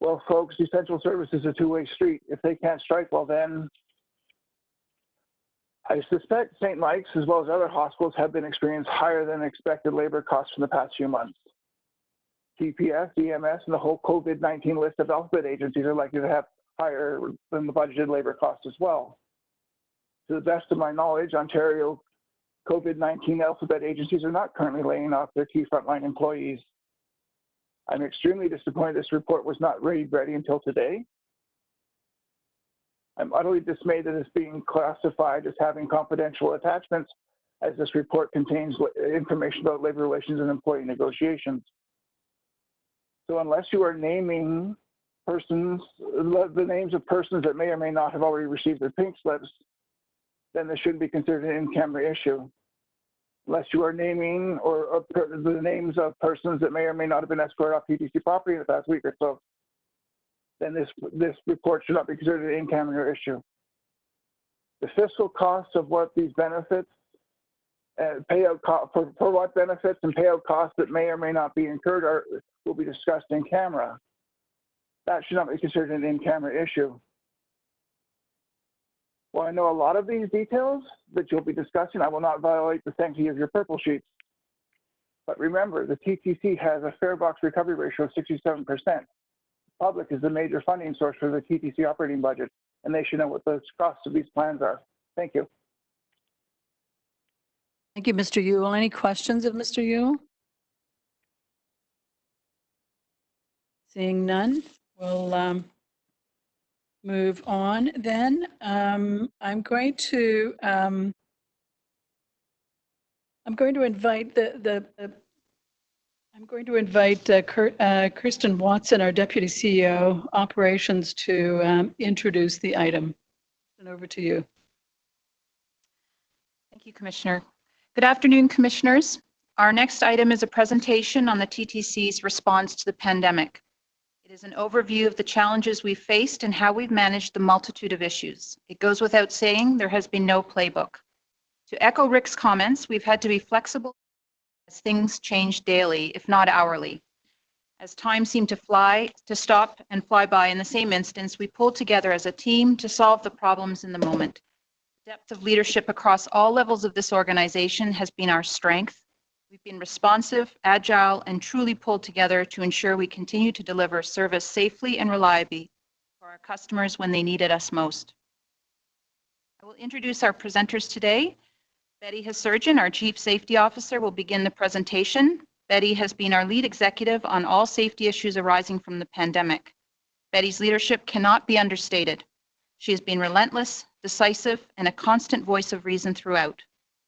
Speaker 9: Well, folks, essential service is a two-way street. If they can't strike, well then, I suspect St. Mike's as well as other hospitals have been experiencing higher than expected labor costs in the past few months. TPS, EMS, and the whole COVID-19 list of alphabet agencies are likely to have higher than the budgeted labor costs as well. To the best of my knowledge, Ontario COVID-19 alphabet agencies are not currently laying off their key frontline employees. I'm extremely disappointed this report was not ready until today. I'm utterly dismayed that it's being classified as having confidential attachments, as this report contains information about labor relations and employee negotiations. So unless you are naming persons, the names of persons that may or may not have already received their pink slips, then this shouldn't be considered an in-camera issue. Unless you are naming the names of persons that may or may not have been escorted off TTC property in the past week or so, then this report should not be considered an in-camera issue. The fiscal costs of what these benefits, for what benefits and payout costs that may or may not be incurred will be discussed in camera. That should not be considered an in-camera issue. Well, I know a lot of these details that you'll be discussing. I will not violate the sanctity of your purple sheets. But remember, the TTC has a fare box recovery ratio of 67%. The public is the major funding source for the TTC operating budget, and they should know what the costs of these plans are. Thank you.
Speaker 3: Thank you, Mr. Ewell. Any questions of Mr. Ewell? Seeing none, we'll move on then. I'm going to invite Kirsten Watson, our Deputy CEO Operations, to introduce the item. And over to you.
Speaker 15: Thank you, Commissioner. Good afternoon, Commissioners. Our next item is a presentation on the TTC's response to the pandemic. It is an overview of the challenges we've faced and how we've managed the multitude of issues. It goes without saying there has been no playbook. To echo Rick's comments, we've had to be flexible as things change daily, if not hourly. As time seemed to stop and fly by in the same instance, we pulled together as a team to solve the problems in the moment. The depth of leadership across all levels of this organization has been our strength. We've been responsive, agile, and truly pulled together to ensure we continue to deliver service safely and reliably for our customers when they needed us most. I will introduce our presenters today. Betty Hasurgeon, our Chief Safety Officer, will begin the presentation. Betty has been our lead executive on all safety issues arising from the pandemic. Betty's leadership cannot be understated. She has been relentless, decisive, and a constant voice of reason throughout.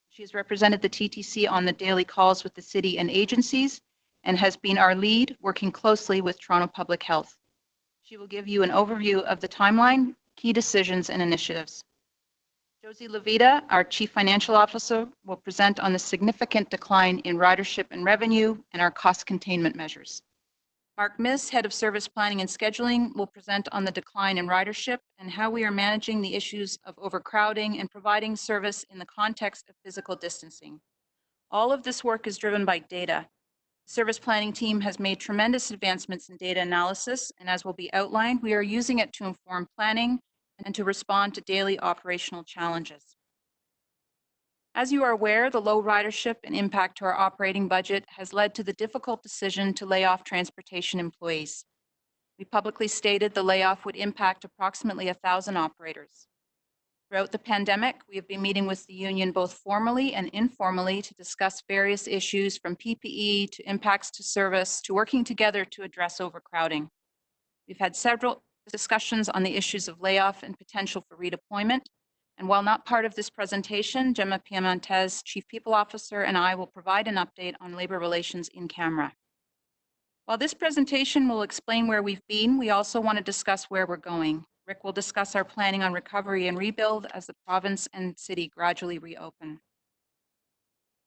Speaker 15: She has represented the TTC on the daily calls with the city and agencies and has been our lead, working closely with Toronto Public Health. She will give you an overview of the timeline, key decisions, and initiatives. Josie Levita, our Chief Financial Officer, will present on the significant decline in ridership and revenue and our cost containment measures. Mark Miss, Head of Service Planning and Scheduling, will present on the decline in ridership and how we are managing the issues of overcrowding and providing service in the context of physical distancing. All of this work is driven by data. The service planning team has made tremendous advancements in data analysis, and as will be outlined, we are using it to inform planning and to respond to daily operational challenges. As you are aware, the low ridership and impact to our operating budget has led to the difficult decision to lay off transportation employees. We publicly stated the layoff would impact approximately 1,000 operators. Throughout the pandemic, we have been meeting with the union both formally and informally to discuss various issues from PPE to impacts to service to working together to address overcrowding. We've had several discussions on the issues of layoff and potential for redeployment. And while not part of this presentation, Gemma Piamontes, Chief People Officer, and I will provide an update on labor relations in camera. While this presentation will explain where we've been, we also want to discuss where we're going. Rick will discuss our planning on recovery and rebuild as the province and city gradually reopen.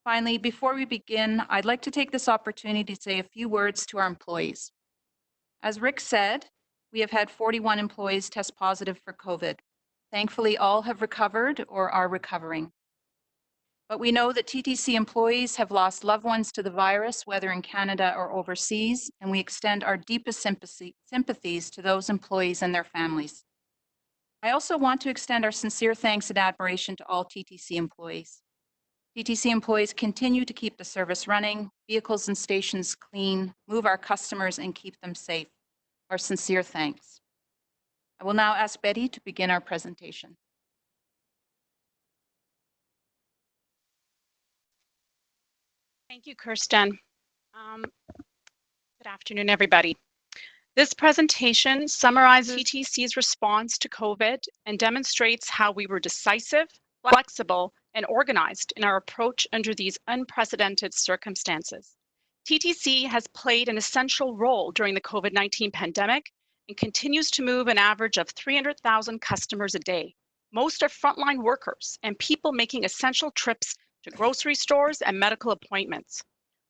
Speaker 15: Finally, before we begin, I'd like to take this opportunity to say a few words to our employees. As Rick said, we have had 41 employees test positive for COVID. Thankfully, all have recovered or are recovering. But we know that TTC employees have lost loved ones to the virus, whether in Canada or overseas, and we extend our deepest sympathies to those employees and their families. I also want to extend our sincere thanks and admiration to all TTC employees. TTC employees continue to keep the service running, vehicles and stations clean, move our customers, and keep them safe. Our sincere thanks. I will now ask Betty to begin our presentation.
Speaker 16: Thank you, Kirsten. Good afternoon, everybody. This presentation summarizes TTC's response to COVID and demonstrates how we were decisive, flexible, and organized in our approach under these unprecedented circumstances. TTC has played an essential role during the COVID-19 pandemic and continues to move an average of 300,000 customers a day. Most are frontline workers and people making essential trips to grocery stores and medical appointments.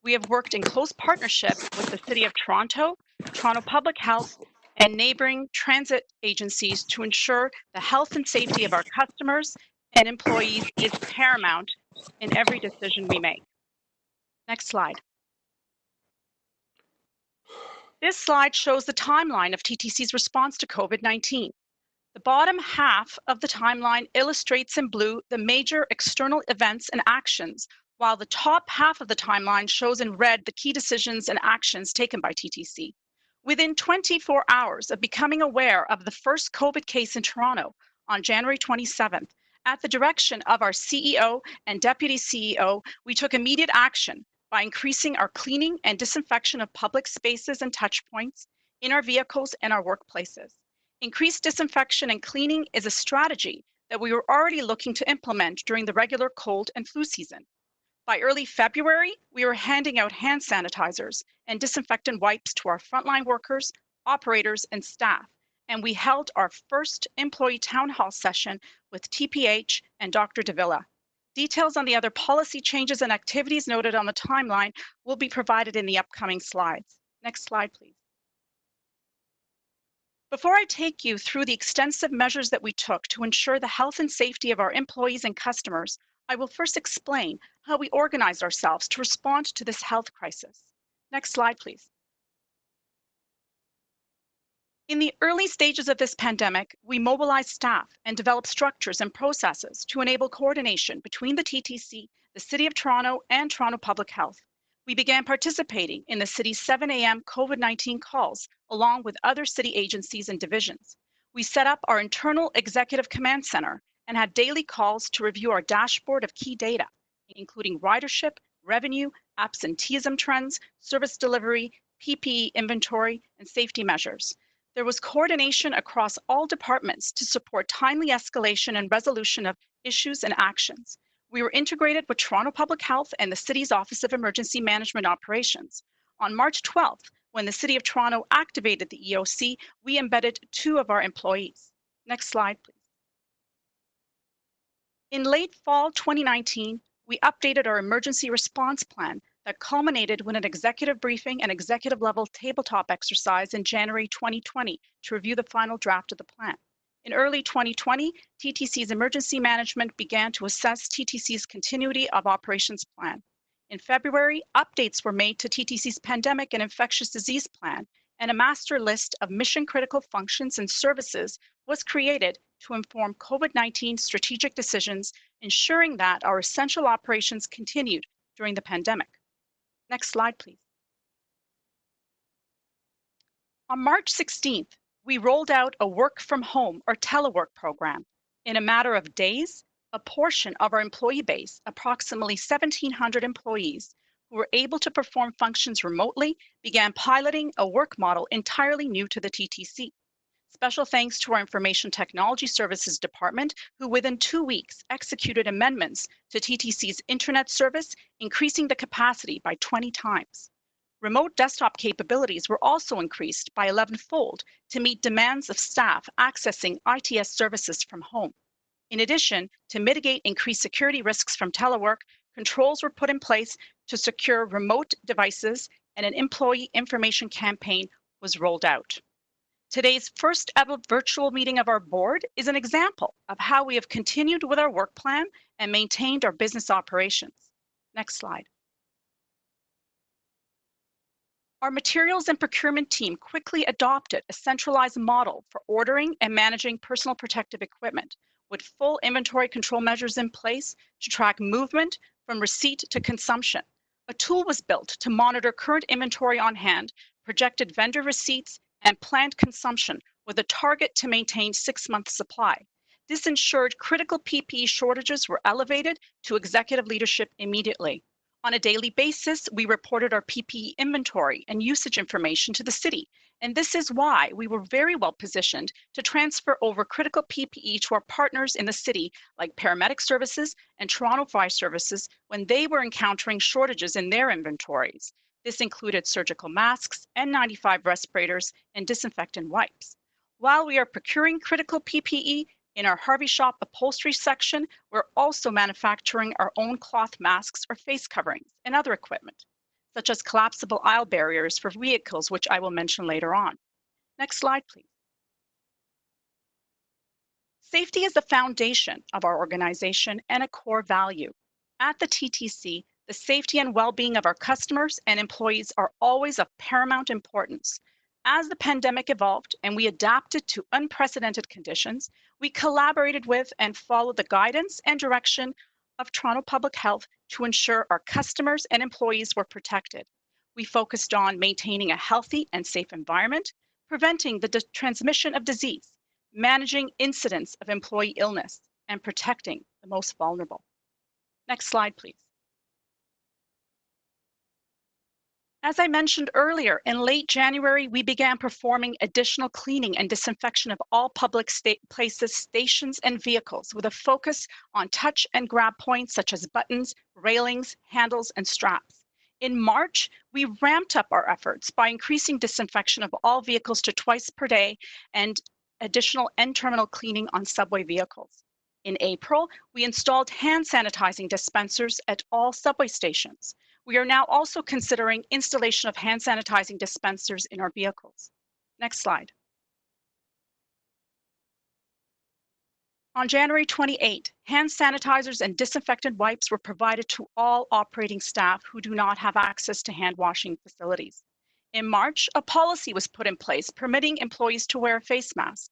Speaker 16: We have worked in close partnership with the City of Toronto, Toronto Public Health, and neighboring transit agencies to ensure the health and safety of our customers and employees is paramount in every decision we make. Next slide. This slide shows the timeline of TTC's response to COVID-19. The bottom half of the timeline illustrates in blue the major external events and actions, while the top half of the timeline shows in red the key decisions and actions taken by TTC. Within 24 hours of becoming aware of the first COVID case in Toronto on January 27th, at the direction of our CEO and Deputy CEO, we took immediate action by increasing our cleaning and disinfection of public spaces and touch points in our vehicles and our workplaces. Increased disinfection and cleaning is a strategy that we were already looking to implement during the regular cold and flu season. By early February, we were handing out hand sanitizers and disinfectant wipes to our frontline workers, operators, and staff, and we held our first employee town hall session with TPH and Dr. Davila. Details on the other policy changes and activities noted on the timeline will be provided in the upcoming slides. Next slide, please. Before I take you through the extensive measures that we took to ensure the health and safety of our employees and customers, I will first explain how we organized ourselves to respond to this health crisis. Next slide, please. In the early stages of this pandemic, we mobilized staff and developed structures and processes to enable coordination between the TTC, the City of Toronto, and Toronto Public Health. We began participating in the city's 7 a.m. COVID-19 calls, along with other city agencies and divisions. We set up our internal executive command center and had daily calls to review our dashboard of key data, including ridership, revenue, absenteeism trends, service delivery, PPE inventory, and safety measures. There was coordination across all departments to support timely escalation and resolution of issues and actions. We were integrated with Toronto Public Health and the city's Office of Emergency Management Operations. On March 12th, when the City of Toronto activated the EOC, we embedded 2 of our employees. Next slide, please. In late fall 2019, we updated our emergency response plan that culminated with an executive briefing and executive level tabletop exercise in January 2020 to review the final draft of the plan. In early 2020, TTC's emergency management began to assess TTC's continuity of operations plan. In February, updates were made to TTC's pandemic and infectious disease plan, and a master list of mission critical functions and services was created to inform COVID-19 strategic decisions, ensuring that our essential operations continued during the pandemic. Next slide, please. On March 16th, we rolled out a work from home or telework program. In a matter of days, a portion of our employee base, approximately 1,700 employees, who were able to perform functions remotely, began piloting a work model entirely new to the TTC. Special thanks to our Information Technology Services Department, who within 2 weeks executed amendments to TTC's internet service, increasing the capacity by 20 times. Remote desktop capabilities were also increased by 11-fold to meet demands of staff accessing ITS services from home. In addition, to mitigate increased security risks from telework, controls were put in place to secure remote devices, and an employee information campaign was rolled out. Today's first ever virtual meeting of our board is an example of how we have continued with our work plan and maintained our business operations. Next slide. Our materials and procurement team quickly adopted a centralized model for ordering and managing personal protective equipment, with full inventory control measures in place to track movement from receipt to consumption. A tool was built to monitor current inventory on hand, projected vendor receipts, and planned consumption with a target to maintain 6-month supply. This ensured critical PPE shortages were elevated to executive leadership immediately. On a daily basis, we reported our PPE inventory and usage information to the city, and this is why we were very well positioned to transfer over critical PPE to our partners in the city, like paramedic services and Toronto Fire Services, when they were encountering shortages in their inventories. This included surgical masks, N95 respirators, and disinfectant wipes. While we are procuring critical PPE, in our Harvey Shop upholstery section, we're also manufacturing our own cloth masks or face coverings and other equipment, such as collapsible aisle barriers for vehicles, which I will mention later on. Next slide, please. Safety is the foundation of our organization and a core value. At the TTC, the safety and well-being of our customers and employees are always of paramount importance. As the pandemic evolved and we adapted to unprecedented conditions, we collaborated with and followed the guidance and direction of Toronto Public Health to ensure our customers and employees were protected. We focused on maintaining a healthy and safe environment, preventing the transmission of disease, managing incidents of employee illness, and protecting the most vulnerable. Next slide, please. As I mentioned earlier, in late January, we began performing additional cleaning and disinfection of all public places, stations, and vehicles with a focus on touch and grab points such as buttons, railings, handles, and straps. In March, we ramped up our efforts by increasing disinfection of all vehicles to twice per day and additional end-terminal cleaning on subway vehicles. In April, we installed hand sanitizing dispensers at all subway stations. We are now also considering installation of hand sanitizing dispensers in our vehicles. Next slide. On January 28, hand sanitizers and disinfectant wipes were provided to all operating staff who do not have access to hand washing facilities. In March, a policy was put in place permitting employees to wear a face mask.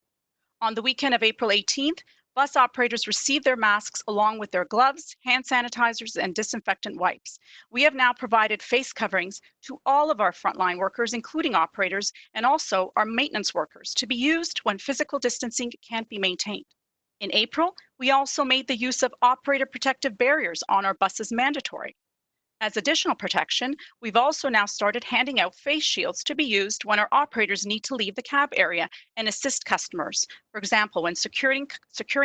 Speaker 16: On the weekend of April 18th, bus operators received their masks along with their gloves, hand sanitizers, and disinfectant wipes. We have now provided face coverings to all of our frontline workers, including operators, and also our maintenance workers, to be used when physical distancing can't be maintained. In April, we also made the use of operator protective barriers on our buses mandatory. As additional protection, we've also now started handing out face shields to be used when our operators need to leave the cab area and assist customers, for example, when securing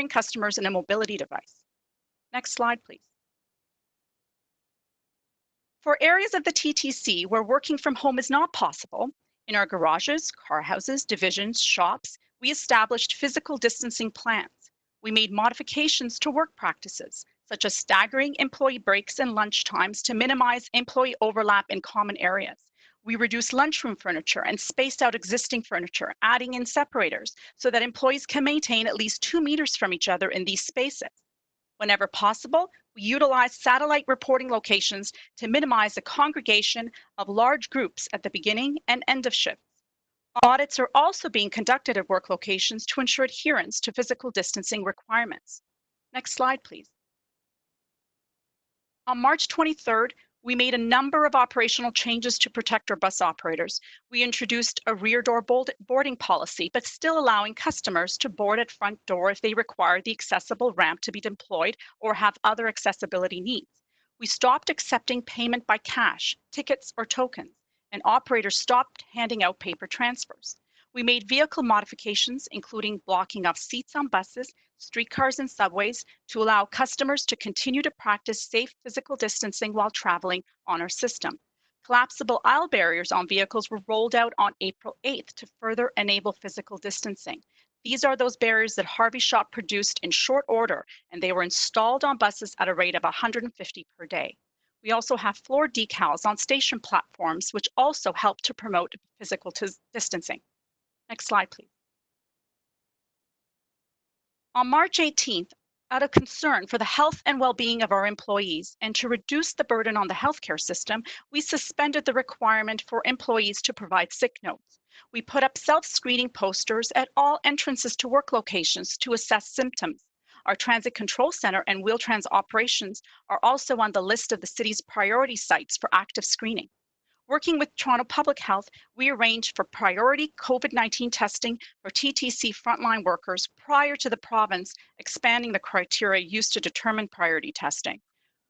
Speaker 16: customers in a mobility device. Next slide, please. For areas of the TTC where working from home is not possible, in our garages, car houses, divisions, shops, we established physical distancing plans. We made modifications to work practices, such as staggering employee breaks and lunch times to minimize employee overlap in common areas. We reduced lunchroom furniture and spaced out existing furniture, adding in separators so that employees can maintain at least 2 meters from each other in these spaces. Whenever possible, we utilize satellite reporting locations to minimize the congregation of large groups at the beginning and end of shifts. Audits are also being conducted at work locations to ensure adherence to physical distancing requirements. Next slide, please. On March 23rd, we made a number of operational changes to protect our bus operators. We introduced a rear door boarding policy, but still allowing customers to board at front door if they require the accessible ramp to be deployed or have other accessibility needs. We stopped accepting payment by cash, tickets, or tokens, and operators stopped handing out paper transfers. We made vehicle modifications, including blocking off seats on buses, streetcars, and subways to allow customers to continue to practice safe physical distancing while traveling on our system. Collapsible aisle barriers on vehicles were rolled out on April 8th to further enable physical distancing. These are those barriers that Harvey Shop produced in short order, and they were installed on buses at a rate of 150 per day. We also have floor decals on station platforms, which also help to promote physical distancing. Next slide, please. On March 18th, out of concern for the health and well-being of our employees and to reduce the burden on the healthcare system, we suspended the requirement for employees to provide sick notes. We put up self-screening posters at all entrances to work locations to assess symptoms. Our transit control center and Wheel-Trans operations are also on the list of the city's priority sites for active screening. Working with Toronto Public Health, we arranged for priority COVID-19 testing for TTC frontline workers prior to the province expanding the criteria used to determine priority testing.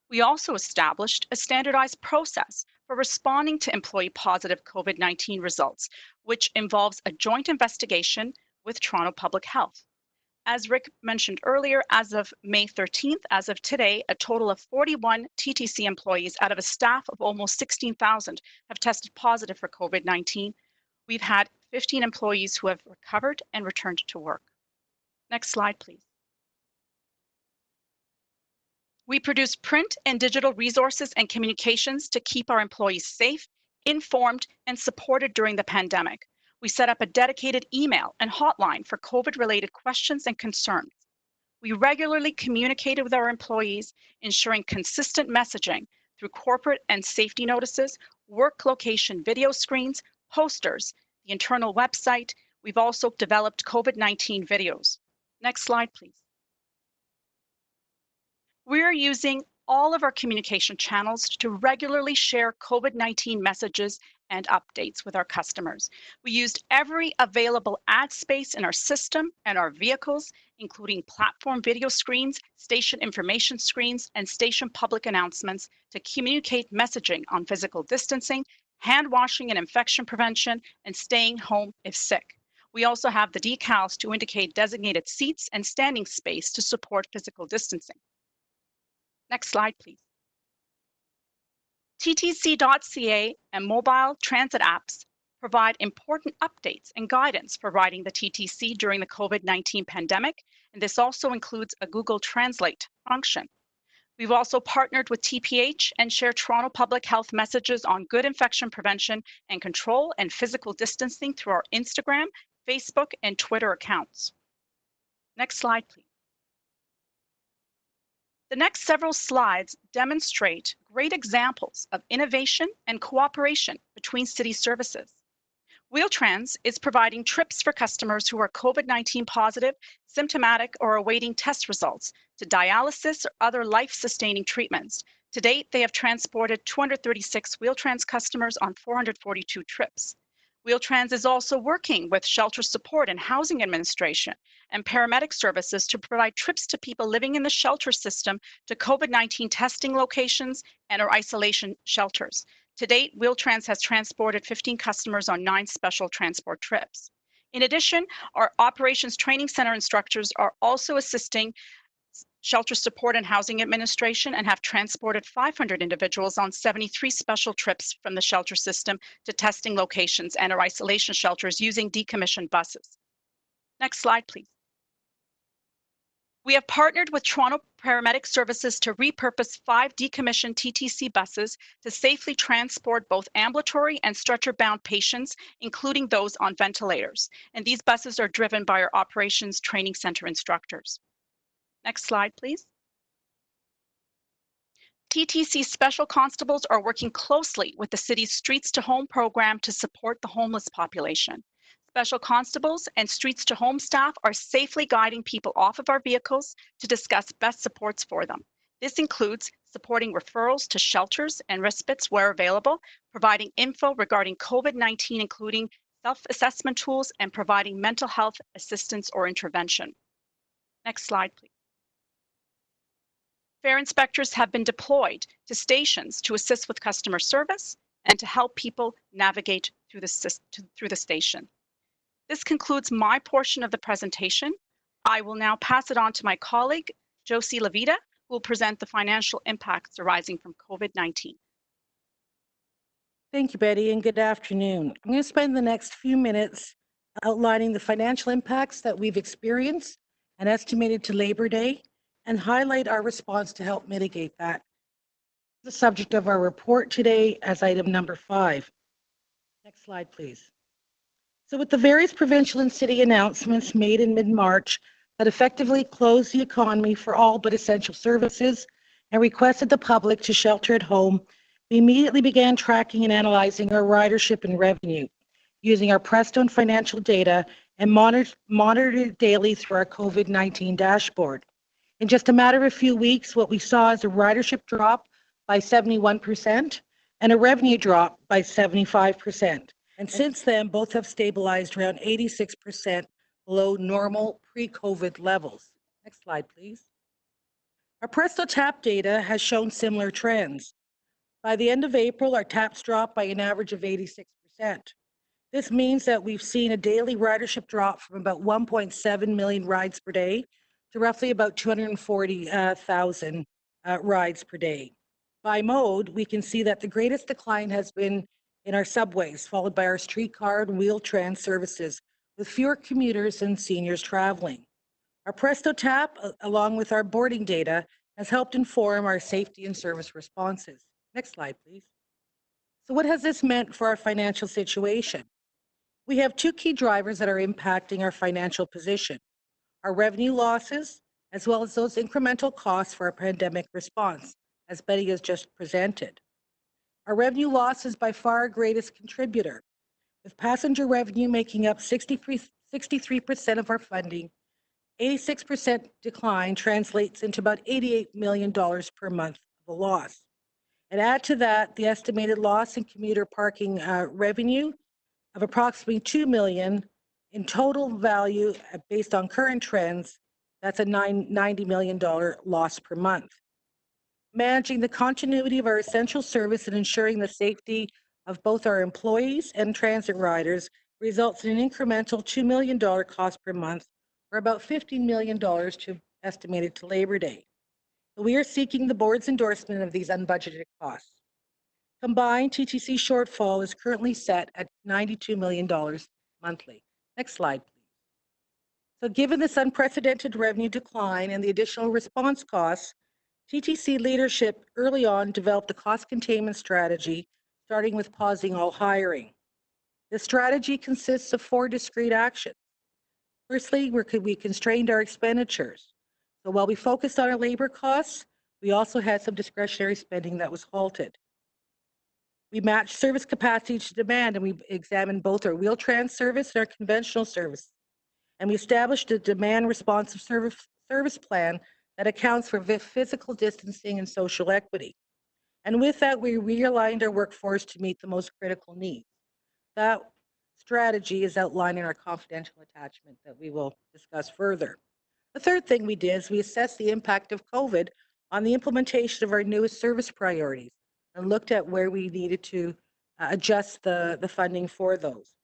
Speaker 16: We also established a standardized process for responding to employee-positive COVID-19 results, which involves a joint investigation with Toronto Public Health. As Rick mentioned earlier, as of May 13th, as of today, a total of 41 TTC employees out of a staff of almost 16,000 have tested positive for COVID-19. We've had 15 employees who have recovered and returned to work. Next slide, please. We produce print and digital resources and communications to keep our employees safe, informed, and supported during the pandemic. We set up a dedicated email and hotline for COVID-related questions and concerns. We regularly communicated with our employees, ensuring consistent messaging through corporate and safety notices, work location video screens, posters, the internal website. We've also developed COVID-19 videos. Next slide, please. We're using all of our communication channels to regularly share COVID-19 messages and updates with our customers. We used every available ad space in our system and our vehicles, including platform video screens, station information screens, and station public announcements to communicate messaging on physical distancing, hand washing and infection prevention, and staying home if sick. We also have the decals to indicate designated seats and standing space to support physical distancing. Next slide, please. TTC.ca and mobile transit apps provide important updates and guidance for riding the TTC during the COVID-19 pandemic, and this also includes a Google Translate function. We've also partnered with TPH and share Toronto Public Health messages on good infection prevention and control and physical distancing through our Instagram, Facebook, and Twitter accounts. Next slide, please. The next several slides demonstrate great examples of innovation and cooperation between city services. Wheel-Trans is providing trips for customers who are COVID-19 positive, symptomatic, or awaiting test results to dialysis or other life-sustaining treatments. To date, they have transported 236 Wheel-Trans customers on 442 trips. Wheel-Trans is also working with Shelter Support and Housing Administration and paramedic services to provide trips to people living in the shelter system to COVID-19 testing locations and or isolation shelters. To date, Wheel-Trans has transported 15 customers on 9 special transport trips. In addition, our operations training center instructors are also assisting Shelter Support and Housing Administration and have transported 500 individuals on 73 special trips from the shelter system to testing locations and or isolation shelters using decommissioned buses. Next slide, please. We have partnered with Toronto Paramedic Services to repurpose 5 decommissioned TTC buses to safely transport both ambulatory and stretcher-bound patients, including those on ventilators. And these buses are driven by our Operations Training Center instructors. Next slide, please. TTC Special Constables are working closely with the city's Streets to Home program to support the homeless population. Special Constables and Streets to Home staff are safely guiding people off of our vehicles to discuss best supports for them. This includes supporting referrals to shelters and respites where available, providing info regarding COVID-19, including self-assessment tools, and providing mental health assistance or intervention. Next slide, please. Fare inspectors have been deployed to stations to assist with customer service and to help people navigate through the station. This concludes my portion of the presentation. I will now pass it on to my colleague, Josie Levita, who will present the financial impacts arising from COVID-19.
Speaker 17: Thank you, Betty, and good afternoon. I'm going to spend the next few minutes outlining the financial impacts that we've experienced and estimated to Labor Day, and highlight our response to help mitigate that. The subject of our report today as item number 5. Next slide, please. So with the various provincial and city announcements made in mid-March that effectively closed the economy for all but essential services and requested the public to shelter at home, we immediately began tracking and analyzing our ridership and revenue using our Prestone financial data and monitored it daily through our COVID-19 dashboard. In just a matter of a few weeks, what we saw is a ridership drop by 71% and a revenue drop by 75%. And since then, both have stabilized around 86% below normal pre-COVID levels. Next slide, please. Our Presto TAP data has shown similar trends. By the end of April, our TAPs dropped by an average of 86%. This means that we've seen a daily ridership drop from about 1.7 million rides per day to roughly about 240,000 rides per day. By mode, we can see that the greatest decline has been in our subways, followed by our streetcar and Wheel-Trans services, with fewer commuters and seniors traveling. Our Presto TAP, along with our boarding data, has helped inform our safety and service responses. Next slide, please. So what has this meant for our financial situation? We have 2 key drivers that are impacting our financial position: our revenue losses, as well as those incremental costs for our pandemic response, as Betty has just presented. Our revenue loss is by far our greatest contributor, with passenger revenue making up 63% of our funding. 86% decline translates into about $88 million per month of a loss. And add to that the estimated loss in commuter parking revenue of approximately $2 million in total value based on current trends. That's a $90 million loss per month. Managing the continuity of our essential service and ensuring the safety of both our employees and transit riders results in an incremental $2 million cost per month, or about $15 million estimated to Labor Day. We are seeking the board's endorsement of these unbudgeted costs. Combined TTC shortfall is currently set at $92 million monthly. Next slide, please. So given this unprecedented revenue decline and the additional response costs, TTC leadership early on developed a cost containment strategy, starting with pausing all hiring. This strategy consists of 4 discrete actions. Firstly, we constrained our expenditures. So while we focused on our labor costs, we also had some discretionary spending that was halted. We matched service capacity to demand, and we examined both our Wheel-Trans service and our conventional service. And we established a demand responsive service plan that accounts for physical distancing and social equity. And with that, we realigned our workforce to meet the most critical needs. strategy is outlined in our confidential attachment that we will discuss further. The third thing we did is we assessed the impact of COVID on the implementation of our newest service priorities and looked at where we needed to adjust the funding for those.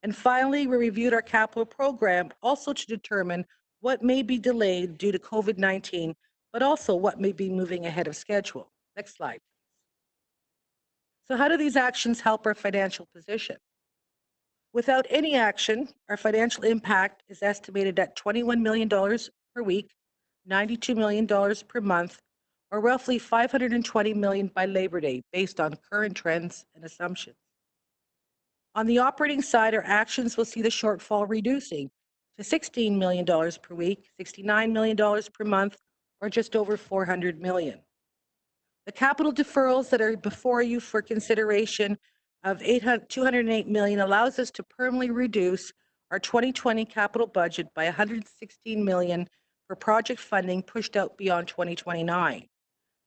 Speaker 17: And finally, we reviewed our capital program also to determine what may be delayed due to COVID-19, but also what may be moving ahead of schedule. Next slide. So how do these actions help our financial position? Without any action, our financial impact is estimated at $21 million per week, $92 million per month, or roughly $520 million by Labor Day, based on current trends and assumptions. On the operating side, our actions will see the shortfall reducing to $16 million per week, $69 million per month, or just over $400 million. The capital deferrals that are before you for consideration of $208 million allows us to permanently reduce our 2020 capital budget by $116 million for project funding pushed out beyond 2029.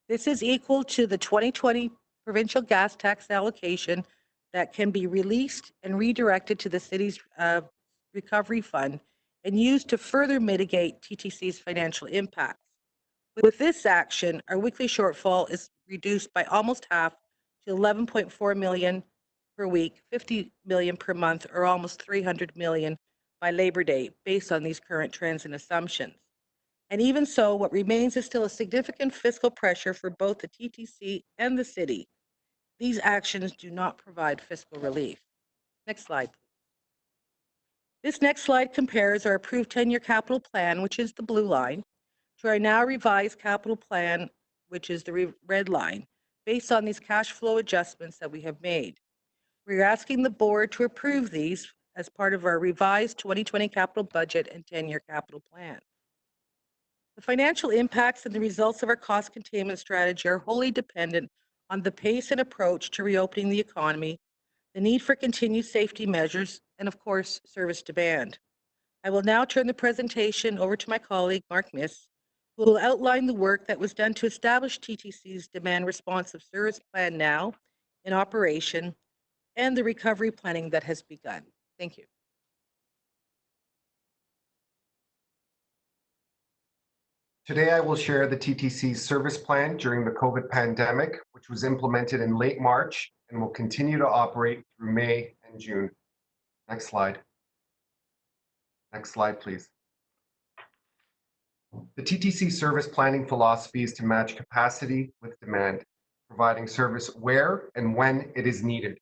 Speaker 17: This is equal to the 2020 provincial gas tax allocation that can be released and redirected to the city's recovery fund and used to further mitigate TTC's financial impacts. With this action, our weekly shortfall is reduced by almost half to $11.4 million per week, $50 million per month, or almost $300 million by Labor Day, based on these current trends and assumptions. And even so, what remains is still a significant fiscal pressure for both the TTC and the city. These actions do not provide fiscal relief. Next slide. This next slide compares our approved 10-year capital plan, which is the blue line, to our now revised capital plan, which is the red line, based on these cash flow adjustments that we have made. We're asking the board to approve these as part of our revised 2020 capital budget and 10-year capital plan. The financial impacts and the results of our cost containment strategy are wholly dependent on the pace and approach to reopening the economy, the need for continued safety measures, and of course, service demand. I will now turn the presentation over to my colleague, Mark Miss, who will outline the work that was done to establish TTC's demand responsive service plan now in operation and the recovery planning that has begun. Thank you.
Speaker 18: Today, I will share the TTC's service plan during the COVID pandemic, which was implemented in late March and will continue to operate through May and June. Next slide. Next slide, please. The TTC service planning philosophy is to match capacity with demand, providing service where and when it is needed.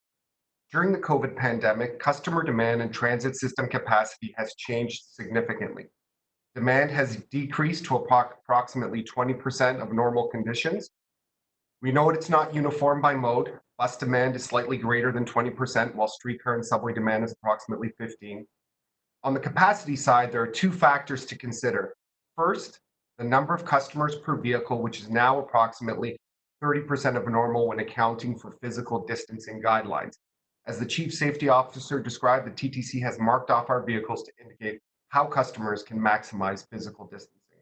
Speaker 18: During the COVID pandemic, customer demand and transit system capacity has changed significantly. Demand has decreased to approximately 20% of normal conditions. We know it's not uniform by mode. Bus demand is slightly greater than 20%, while streetcar and subway demand is approximately 15%. On the capacity side, there are two factors to consider. First, the number of customers per vehicle, which is now approximately 30% of normal when accounting for physical distancing guidelines. As the Chief Safety Officer described, the TTC has marked off our vehicles to indicate how customers can maximize physical distancing.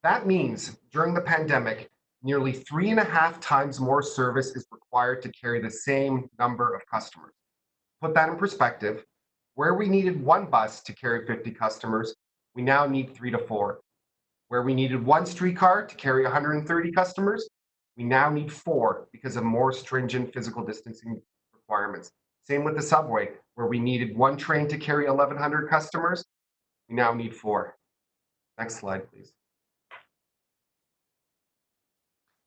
Speaker 18: That means during the pandemic, nearly 3.5 times more service is required to carry the same number of customers. Put that in perspective, where we needed one bus to carry 50 customers, we now need 3 to 4. Where we needed one streetcar to carry 130 customers, we now need 4 because of more stringent physical distancing requirements. Same with the subway, where we needed one train to carry 1,100 customers, we now need 4. Next slide, please.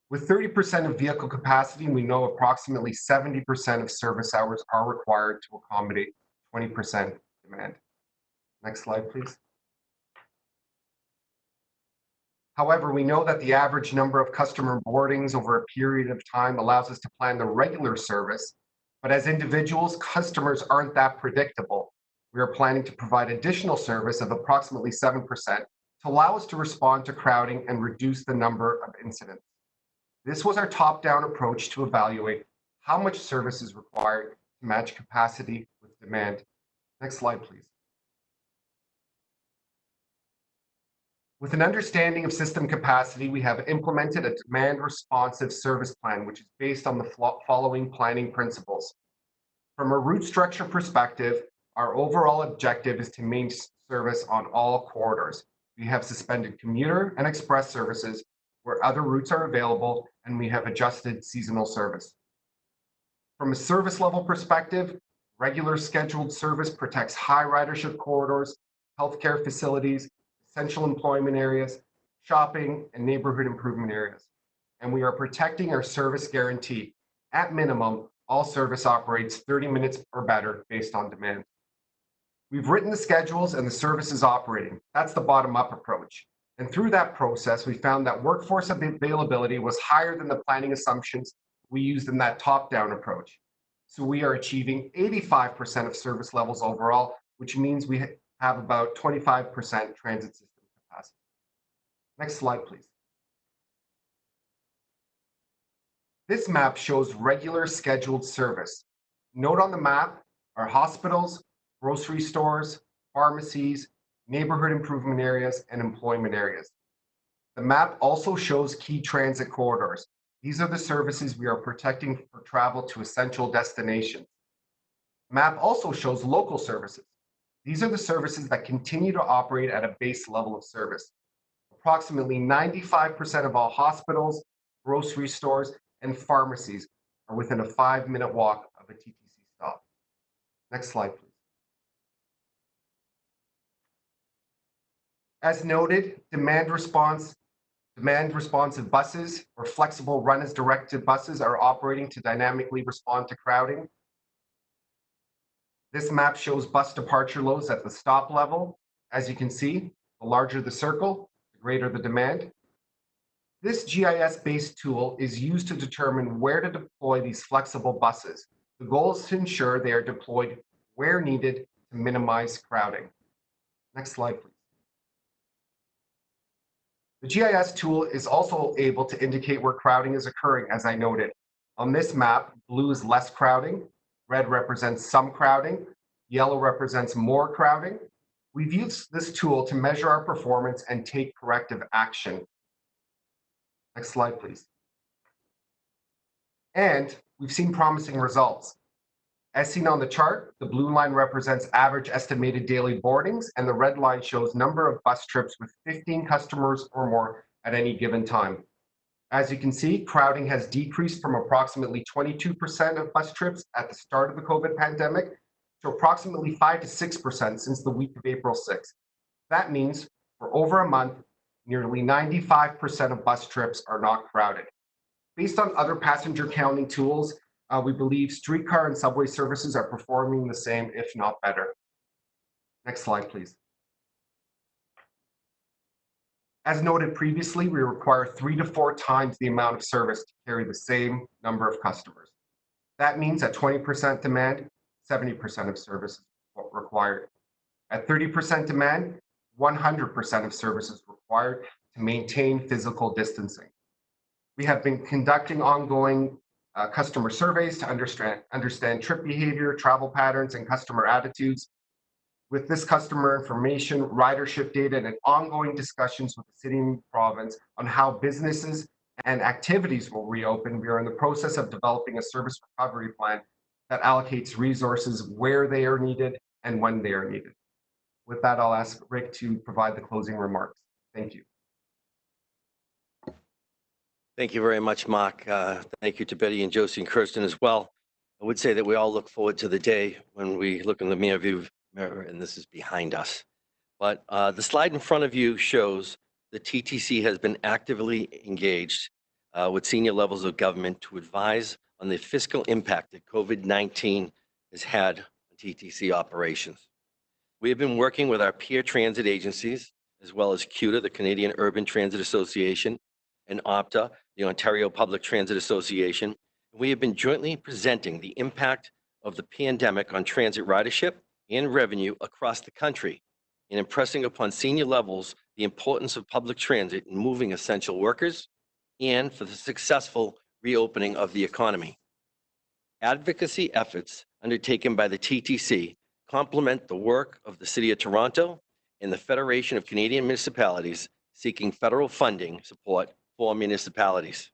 Speaker 18: With 30% of vehicle capacity, we know approximately 70% of service hours are required to accommodate 20% demand. Next slide, please. However, we know that the average number of customer boardings over a period of time allows us to plan the regular service, but as individuals, customers aren't that predictable. We are planning to provide additional service of approximately 7% to allow us to respond to crowding and reduce the number of incidents. This was our top-down approach to evaluate how much service is required to match capacity with demand. Next slide, please. With an understanding of system capacity, we have implemented a demand-responsive service plan, which is based on the following planning principles. From a route structure perspective, our overall objective is to maintain service on all corridors. We have suspended commuter and express services where other routes are available, and we have adjusted seasonal service. From a service level perspective, regular scheduled service protects high ridership corridors, healthcare facilities, essential employment areas, shopping, and neighborhood improvement areas. And we are protecting our service guarantee. At minimum, all service operates 30 minutes or better based on demand. We've written the schedules and the service is operating. That's the bottom-up approach. And through that process, we found that workforce availability was higher than the planning assumptions we used in that top-down approach. So we are achieving 85% of service levels overall, which means we have about 25% transit system capacity. Next slide, please. This map shows regular scheduled service. Note on the map are hospitals, grocery stores, pharmacies, neighborhood improvement areas, and employment areas. The map also shows key transit corridors. These are the services we are protecting for travel to essential destinations. The map also shows local services. These are the services that continue to operate at a base level of service. Approximately 95% of all hospitals, grocery stores, and pharmacies are within a 5-minute walk of a TTC stop. Next slide, please. As noted, demand responsive buses or flexible run as directed buses are operating to dynamically respond to crowding. This map shows bus departure loads at the stop level. As you can see, the larger the circle, the greater the demand. This GIS-based tool is used to determine where to deploy these flexible buses. The goal is to ensure they are deployed where needed to minimize crowding. Next slide, please. The GIS tool is also able to indicate where crowding is occurring, as I noted. On this map, blue is less crowding, red represents some crowding, yellow represents more crowding. We've used this tool to measure our performance and take corrective action. Next slide, please. And we've seen promising results. As seen on the chart, the blue line represents average estimated daily boardings, and the red line shows number of bus trips with 15 customers or more at any given time. As you can see, crowding has decreased from approximately 22% of bus trips at the start of the COVID pandemic to approximately 5 to 6% since the week of April 6th. That means for over a month, nearly 95% of bus trips are not crowded. Based on other passenger counting tools, we believe streetcar and subway services are performing the same, if not better. Next slide, please. As noted previously, we require 3 to 4 times the amount of service to carry the same number of customers. That means at 20% demand, 70% of service is required. At 30% demand, 100% of service is required to maintain physical distancing. We have been conducting ongoing customer surveys to understand trip behavior, travel patterns, and customer attitudes. With this customer information, ridership data, and ongoing discussions with the city and province on how businesses and activities will reopen, we are in the process of developing a service recovery plan that allocates resources where they are needed and when they are needed. With that, I'll ask Rick to provide the closing remarks. Thank you.
Speaker 13: Thank you very much, Mark. Thank you to Betty and Josie and Kirsten as well. I would say that we all look forward to the day when we look in the mirror and this is behind us. But the slide in front of you shows the TTC has been actively engaged with senior levels of government to advise on the fiscal impact that COVID-19 has had on TTC operations. We have been working with our peer transit agencies, as well as CUTA, the Canadian Urban Transit Association, and OPTA, the Ontario Public Transit Association. We have been jointly presenting the impact of the pandemic on transit ridership and revenue across the country, and impressing upon senior levels the importance of public transit in moving essential workers and for the successful reopening of the economy. Advocacy efforts undertaken by the TTC complement the work of the City of Toronto and the Federation of Canadian Municipalities seeking federal funding support for municipalities.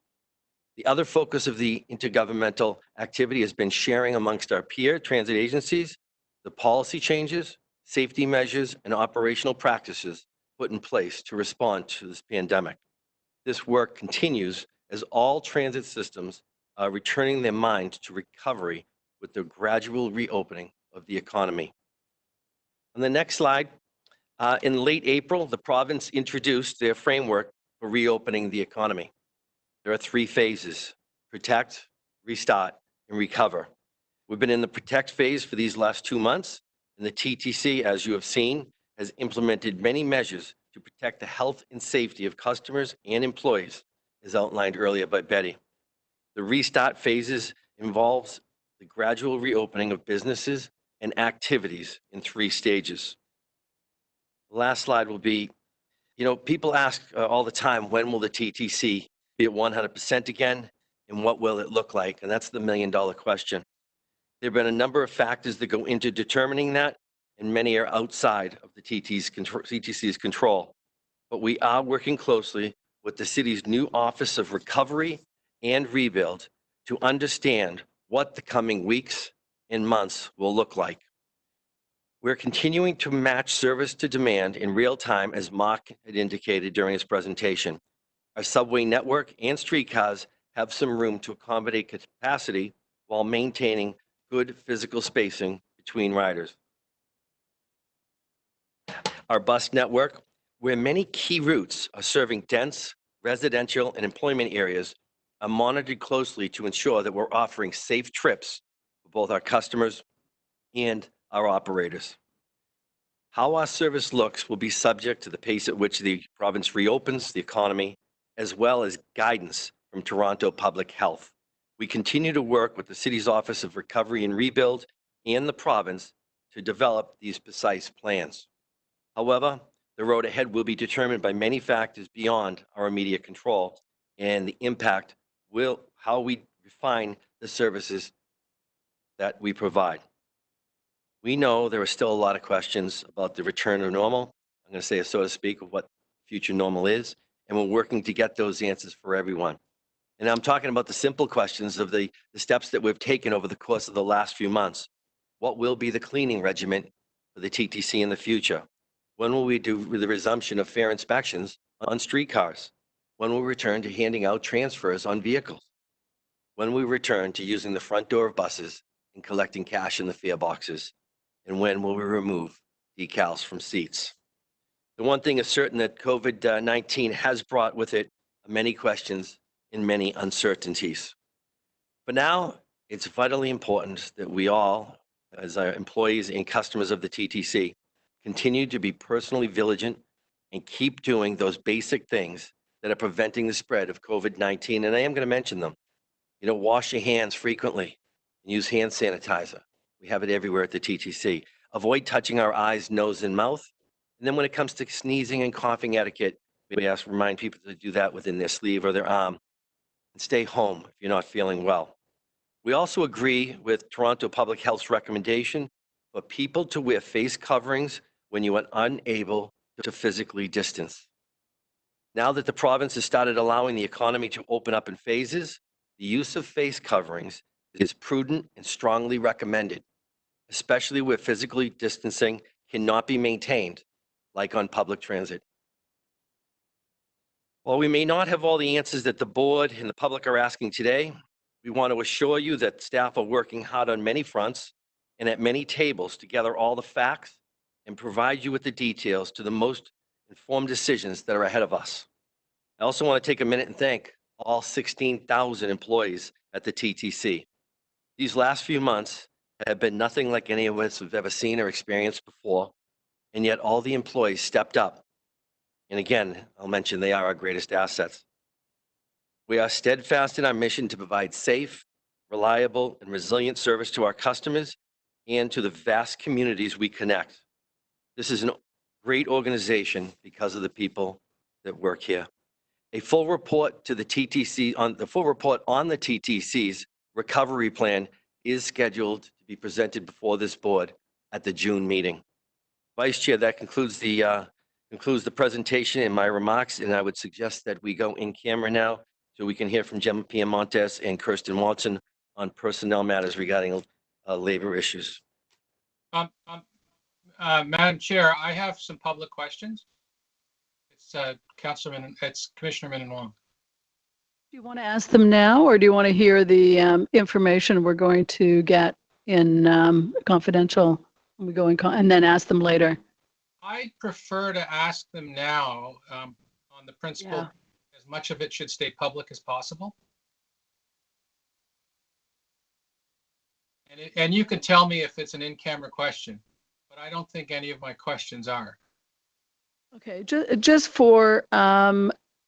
Speaker 13: The other focus of the intergovernmental activity has been sharing amongst our peer transit agencies the policy changes, safety measures, and operational practices put in place to respond to this pandemic. This work continues as all transit systems are returning their mind to recovery with the gradual reopening of the economy. On the next slide, in late April, the province introduced their framework for reopening the economy. There are 3 phases: protect, restart, and recover. We've been in the protect phase for these last 2 months, and the TTC, as you have seen, has implemented many measures to protect the health and safety of customers and employees, as outlined earlier by Betty. The restart phases involves the gradual reopening of businesses and activities in 3 stages. The last slide will be, people ask all the time, when will the TTC be at 100% again, and what will it look like? And that's the million-dollar question. There have been a number of factors that go into determining that, and many are outside of the TTC's control. But we are working closely with the city's new Office of Recovery and Rebuild to understand what the coming weeks and months will look like. We're continuing to match service to demand in real time, as Mark had indicated during his presentation. Our subway network and streetcars have some room to accommodate capacity while maintaining good physical spacing between riders. Our bus network, where many key routes are serving dense residential and employment areas, are monitored closely to ensure that we're offering safe trips for both our customers and our operators. How our service looks will be subject to the pace at which the province reopens the economy, as well as guidance from Toronto Public Health. We continue to work with the city's Office of Recovery and Rebuild and the province to develop these precise plans. However, the road ahead will be determined by many factors beyond our immediate control, and the impact will how we refine the services that we provide. We know there are still a lot of questions about the return of normal. I'm going to say, so to speak, of what future normal is, and we're working to get those answers for everyone. And I'm talking about the simple questions of the steps that we've taken over the course of the last few months. What will be the cleaning regimen for the TTC in the future? When will we do the resumption of fare inspections on streetcars? When will we return to handing out transfers on vehicles? When will we return to using the front door of buses and collecting cash in the fare boxes? And when will we remove decals from seats? The one thing is certain that COVID-19 has brought with it many questions and many uncertainties. But now it's vitally important that we all, as our employees and customers of the TTC, continue to be personally vigilant and keep doing those basic things that are preventing the spread of COVID-19. And I am going to mention them. Wash your hands frequently and use hand sanitizer. We have it everywhere at the TTC. Avoid touching our eyes, nose, and mouth. And then when it comes to sneezing and coughing etiquette, we remind people to do that within their sleeve or their arm. And stay home if you're not feeling well. We also agree with Toronto Public Health's recommendation for people to wear face coverings when you are unable to physically distance. Now that the province has started allowing the economy to open up in phases, the use of face coverings is prudent and strongly recommended, especially where physically distancing cannot be maintained, like on public transit. While we may not have all the answers that the board and the public are asking today, we want to assure you that staff are working hard on many fronts and at many tables to gather all the facts and provide you with the details to the most informed decisions that are ahead of us. I also want to take a minute and thank all 16,000 employees at the TTC. These last few months have been nothing like any of us have ever seen or experienced before, and yet all the employees stepped up. And again, I'll mention they are our greatest assets. We are steadfast in our mission to provide safe, reliable, and resilient service to our customers and to the vast communities we connect. This is a great organization because of the people that work here. A full report to the TTC on the TTC's recovery plan is scheduled to be presented before this board at the June meeting. Vice Chair, that concludes the presentation and my remarks, and I would suggest that we go in camera now so we can hear from Gemma Piemontes and Kirsten Watson on personnel matters regarding labor issues.
Speaker 5: Madam Chair, I have some public questions. It's it's Commissioner Minnan-Wong.
Speaker 3: Do you want to ask them now, or do you want to hear the information we're going to get in confidential when we go in, and then ask them later?
Speaker 5: I'd prefer to ask them now on the principle as much of it should stay public as possible. And you can tell me if it's an in-camera question, but I don't think any of my questions are.
Speaker 3: Okay, just for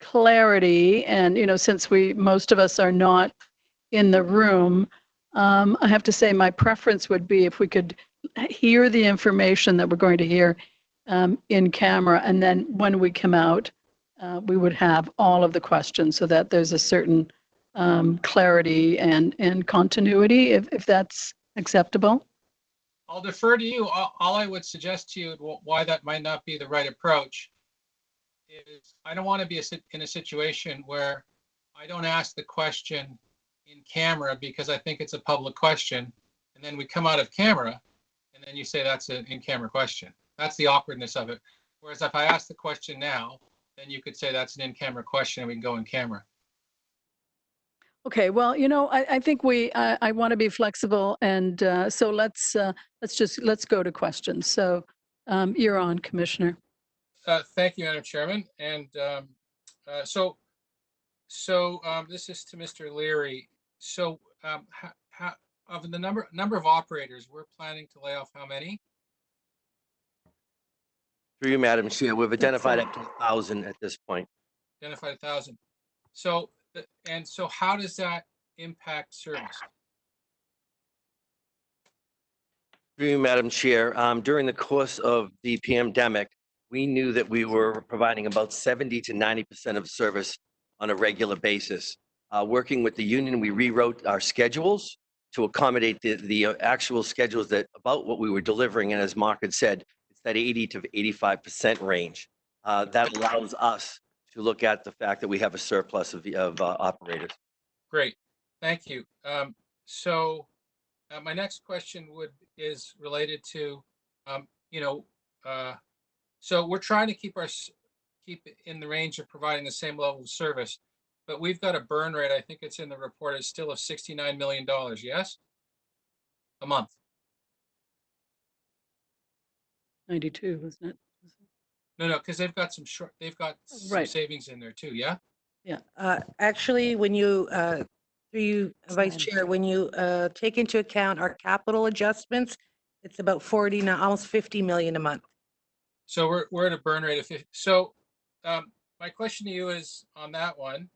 Speaker 3: clarity, and since most of us are not in the room, I have to say my preference would be if we could hear the information that we're going to hear in camera, and then when we come out, we would have all of the questions so that there's a certain clarity and continuity, if that's acceptable.
Speaker 5: I'll defer to you. All I would suggest to you why that might not be the right approach is I don't want to be in a situation where I don't ask the question in camera because I think it's a public question, and then we come out of camera and then you say that's an in-camera question. That's the awkwardness of it. Whereas if I ask the question now, then you could say that's an in-camera question and we can go in camera.
Speaker 3: Okay, well, I think I want to be flexible, and so let's go to questions. So you're on, Commissioner.
Speaker 5: Thank you, Madam Chairman. And so this is to Mr. Leary. So how, of the number of operators, we're planning to lay off how many?
Speaker 13: Through you, Madam Chair, we've identified up to 1,000 at this point.
Speaker 5: Identified 1,000. So how does that impact service?
Speaker 13: Through you, Madam Chair, during the course of the pandemic, we knew that we were providing about 70 to 90% of service on a regular basis. Working with the union, we rewrote our schedules to accommodate the actual schedules that about what we were delivering. And as Mark had said, it's that 80 to 85% range. That allows us to look at the fact that we have a surplus of operators. Great, thank you. My next question is related to, so we're trying to keep in the range of providing the same level of service, but we've got a burn rate, I think it's in the report, is still of $69 million, yes? A month.
Speaker 3: 92, wasn't it?
Speaker 5: No, because they've got some some savings in there too, yeah?
Speaker 17: Yeah, actually, when you, through you, Vice Chair, when you take into account our capital adjustments, it's about 40, now almost 50 million a month.
Speaker 5: So we're at a burn rate of 50. So my question to you is on that one,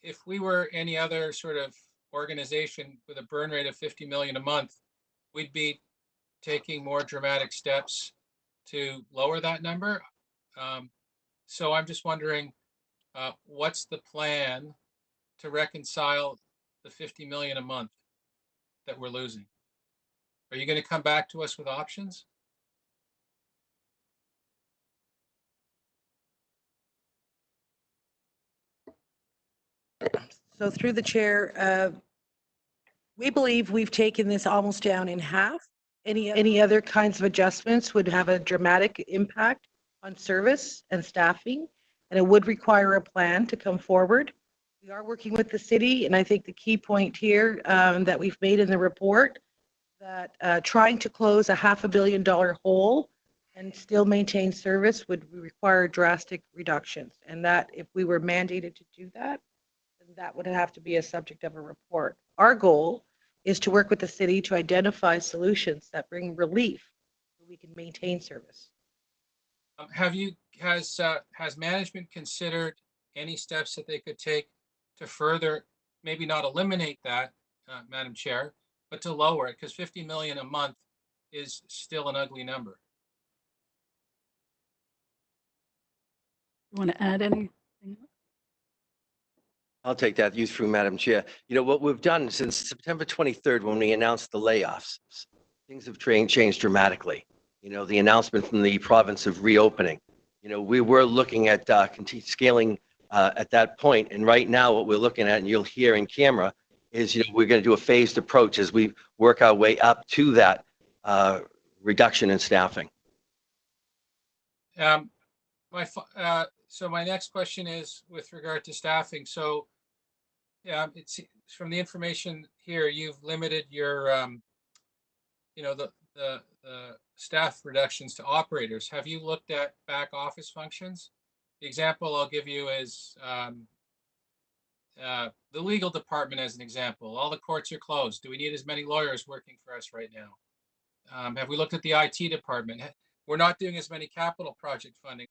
Speaker 5: if we were any other sort of organization with a burn rate of 50 million a month, we'd be taking more dramatic steps to lower that number. So I'm just wondering, what's the plan to reconcile the 50 million a month that we're losing? Are you going to come back to us with options?
Speaker 17: So through the chair, we believe we've taken this almost down in half. Any other kinds of adjustments would have a dramatic impact on service and staffing, and it would require a plan to come forward. We are working with the city, and I think the key point here that we've made in the report, that trying to close a $500 million hole and still maintain service would require drastic reductions, and that if we were mandated to do that, then that would have to be a subject of a report. Our goal is to work with the city to identify solutions that bring relief so we can maintain service.
Speaker 5: Has management considered any steps that they could take to further, maybe not eliminate that, Madam Chair, but to lower it? Because 50 million a month is still an ugly number.
Speaker 3: You want to add anything?
Speaker 13: I'll take that you through, Madam Chair. What we've done since September 23rd, when we announced the layoffs, things have changed dramatically. The announcement from the province of reopening, we were looking at scaling at that point. And right now, what we're looking at, and you'll hear in camera, is we're going to do a phased approach as we work our way up to that reduction in staffing.
Speaker 5: So my next question is with regard to staffing. So, yeah, it's from the information here, you've limited your, the staff reductions to operators. Have you looked at back office functions? The example I'll give you is the legal department as an example. All the courts are closed. Do we need as many lawyers working for us right now? Have we looked at the IT department? We're not doing as many capital project funding.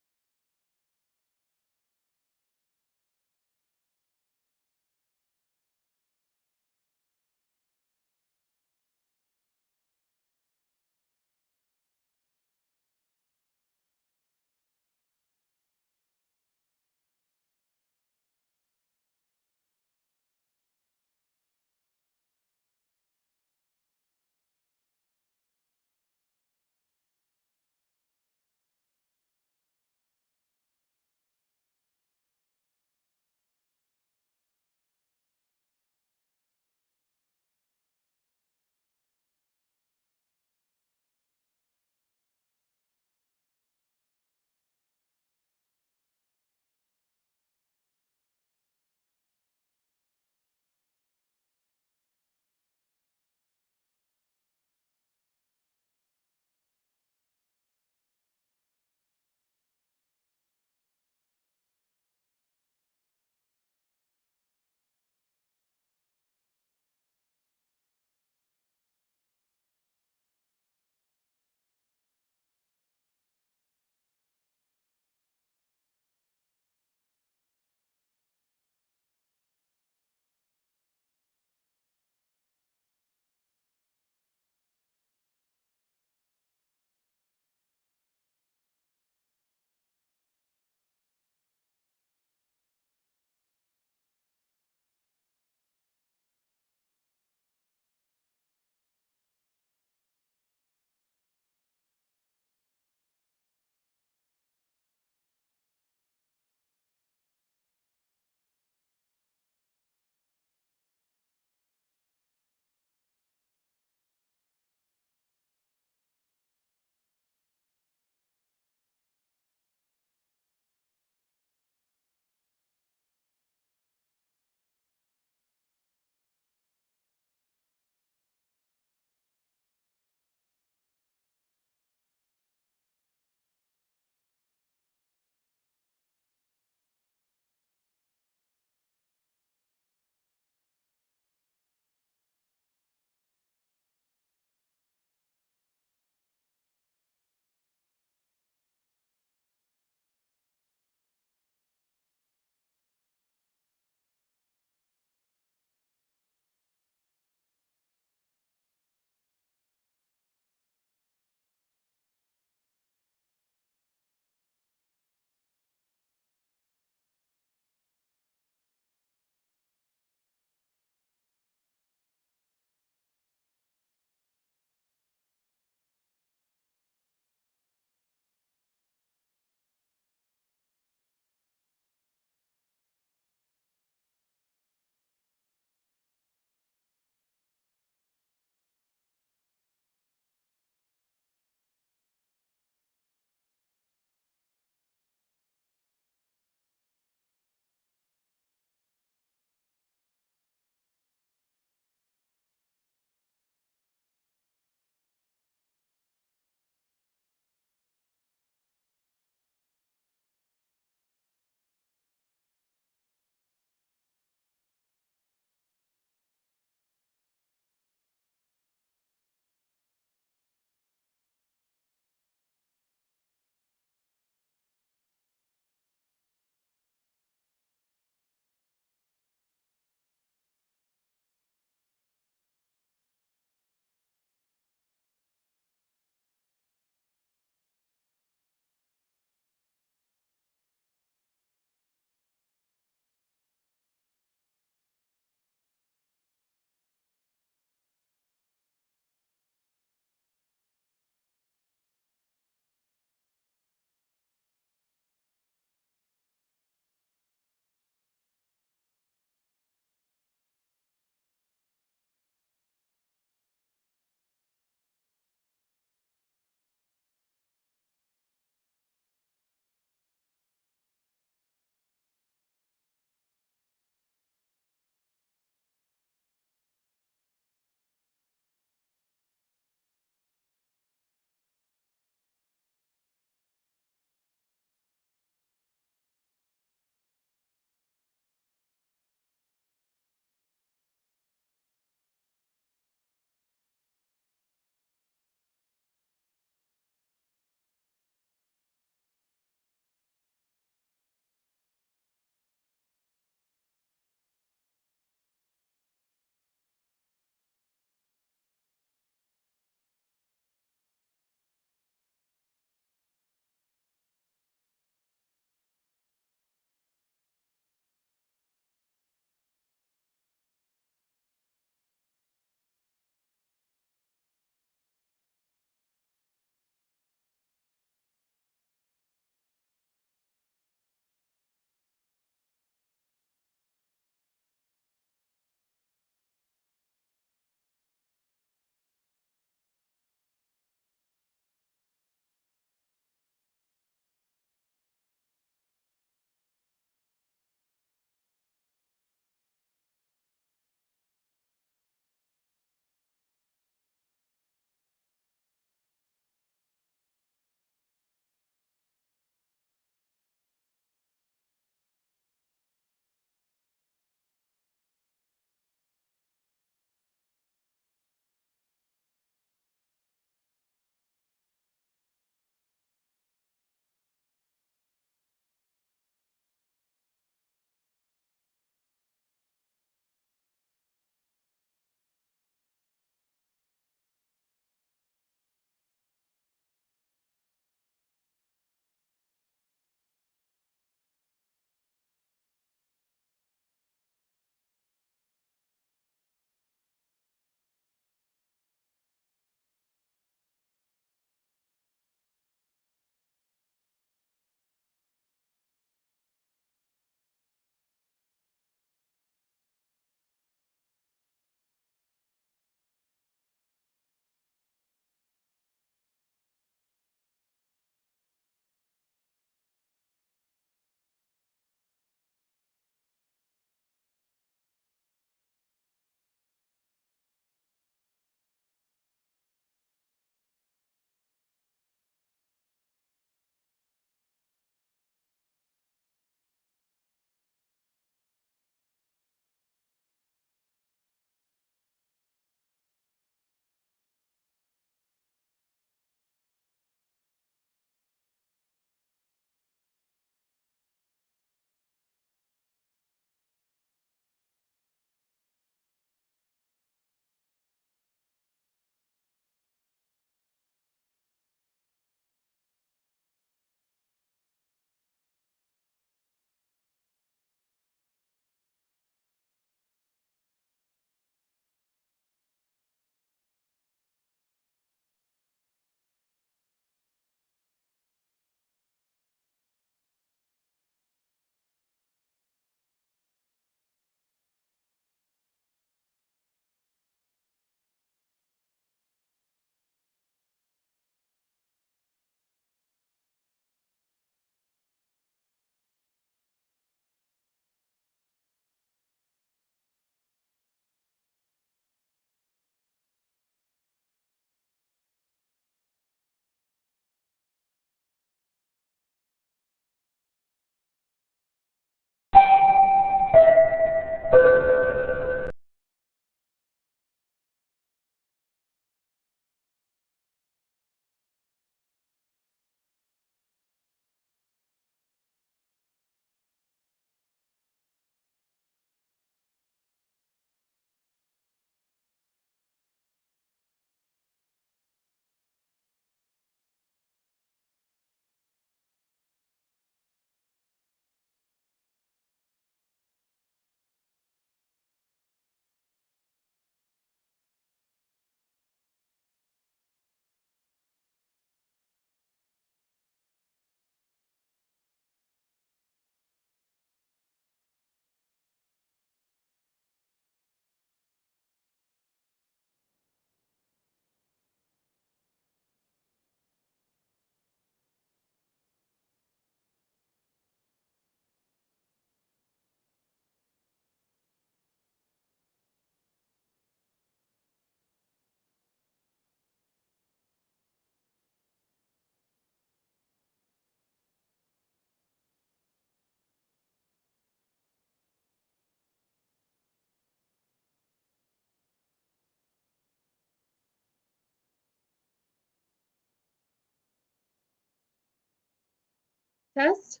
Speaker 19: Test?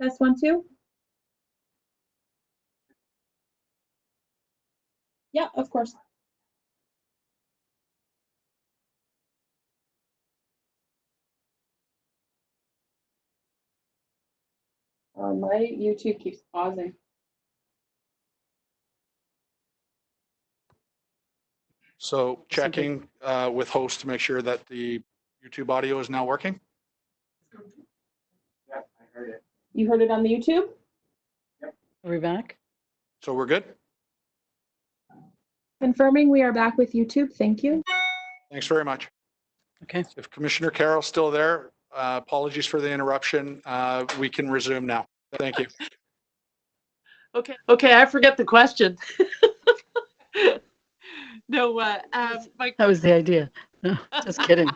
Speaker 19: Test 1, 2? Yeah, of course. My YouTube keeps pausing.
Speaker 1: So checking with host to make sure that the YouTube audio is now working.
Speaker 9: Yeah, I heard it.
Speaker 19: You heard it on the YouTube?
Speaker 3: Are we back?
Speaker 1: So we're good?
Speaker 19: Confirming we are back with YouTube. Thank you.
Speaker 1: Thanks very much.
Speaker 3: Okay.
Speaker 1: If Commissioner Carroll's still there, apologies for the interruption. We can resume now. Thank you.
Speaker 4: Okay, I forget the question. No, my
Speaker 3: That was the idea. No, just kidding.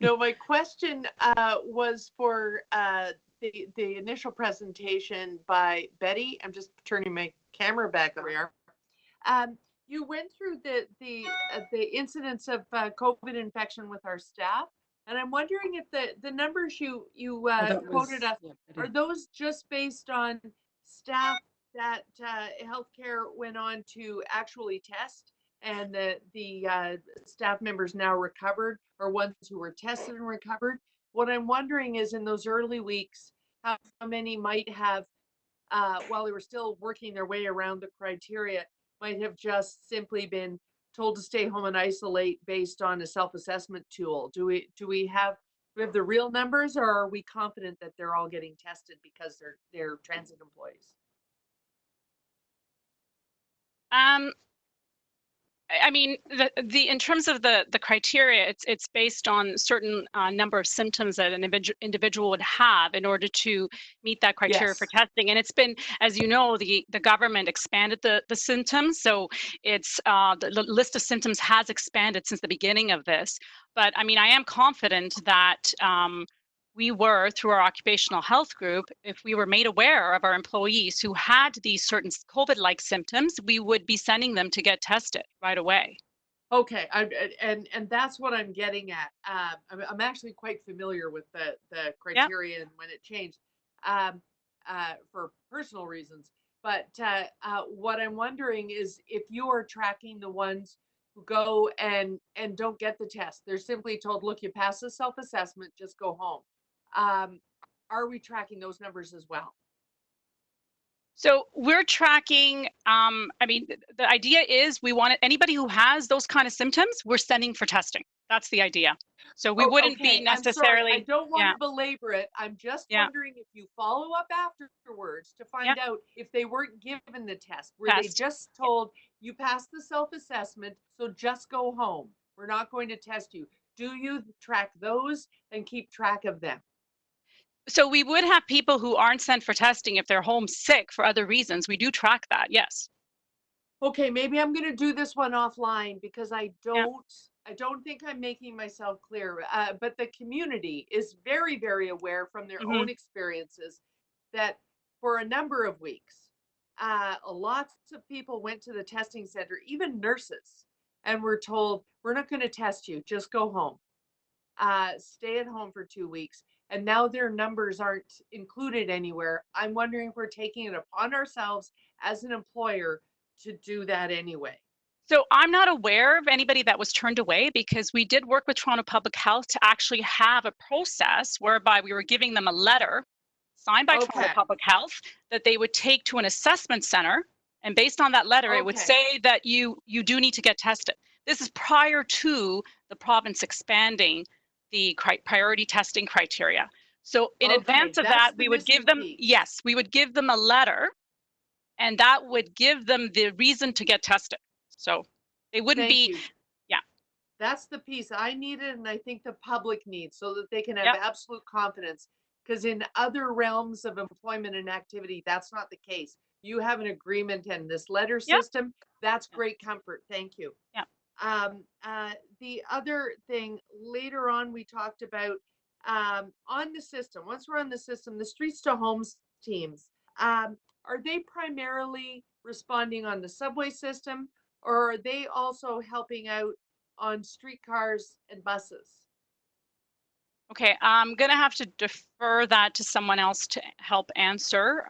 Speaker 4: no, my question was for the initial presentation by Betty. I'm just turning my camera back over here. You went through the incidence of COVID infection with our staff, and I'm wondering if the numbers you quoted us, are those just based on staff that healthcare went on to actually test, and the staff members now recovered, or ones who were tested and recovered? What I'm wondering is, in those early weeks, how many might have, while they were still working their way around the criteria, might have just simply been told to stay home and isolate based on a self-assessment tool. Do we have the real numbers, or are we confident that they're all getting tested because they're transit employees?
Speaker 16: I mean, the in terms of the criteria, it's based on certain number of symptoms that an individual would have in order to meet that criteria for testing. And it's been, as you know, the government expanded the symptoms, so it's the list of symptoms has expanded since the beginning of this. But I mean, I am confident that we were, through our occupational health group, if we were made aware of our employees who had these certain COVID-like symptoms, we would be sending them to get tested right away.
Speaker 4: Okay, and that's what I'm getting at. I'm actually quite familiar with the criteria and when it changed, for personal reasons. But what I'm wondering is if you are tracking the ones who go and don't get the test. They're simply told, look, you passed the self-assessment, just go home. Are we tracking those numbers as well?
Speaker 16: So we're tracking, I mean, the idea is we want anybody who has those kind of symptoms, we're sending for testing. That's the idea. So we wouldn't be necessarily.
Speaker 4: I don't want to belabor it. I'm just wondering if you follow up afterwards to find out if they weren't given the test. Were they just told, you passed the self-assessment, so just go home. We're not going to test you. Do you track those and keep track of them?
Speaker 16: So we would have people who aren't sent for testing if they're home sick for other reasons. We do track that, yes.
Speaker 4: Okay, maybe I'm going to do this one offline because I don't think I'm making myself clear. But the community is very, very aware from their own experiences that for a number of weeks, lots of people went to the testing center, even nurses, and were told, we're not going to test you, just go home. Stay at home for 2 weeks. And now their numbers aren't included anywhere. I'm wondering if we're taking it upon ourselves as an employer to do that anyway.
Speaker 16: So I'm not aware of anybody that was turned away because we did work with Toronto Public Health to actually have a process whereby we were giving them a letter signed by Toronto Public Health that they would take to an assessment center. And based on that letter, it would say that you do need to get tested. This is prior to the province expanding the priority testing criteria. So in advance of that, we would give them, we would give them a letter, and that would give them the reason to get tested. So they wouldn't be,
Speaker 4: That's the piece I needed, and I think the public needs, so that they can have absolute confidence. Because in other realms of employment and activity, that's not the case. You have an agreement and this letter system, that's great comfort. Thank you. The other thing, later on, we talked about on the system, once we're on the system, the Streets to Homes teams, are they primarily responding on the subway system, or are they also helping out on streetcars and buses?
Speaker 16: Okay, I'm gonna have to defer that to someone else to help answer.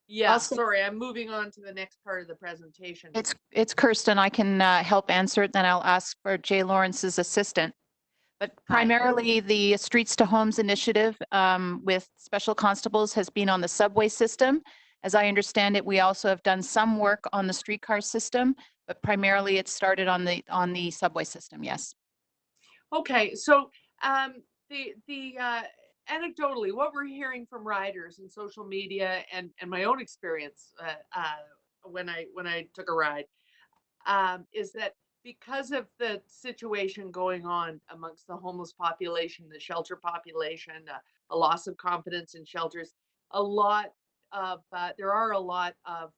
Speaker 4: Yeah,
Speaker 15: Also-
Speaker 4: sorry, I'm moving on to the next part of the presentation.
Speaker 15: It's Kirsten. I can help answer it, then I'll ask for Jay Lawrence's assistant. But primarily, the Streets to Homes initiative with special constables has been on the subway system. As I understand it, we also have done some work on the streetcar system, but primarily it started on the subway system, yes.
Speaker 4: Okay, so anecdotally, what we're hearing from riders and social media and my own experience when I took a ride is that because of the situation going on amongst the homeless population, the shelter population, a loss of confidence in shelters, there are a lot of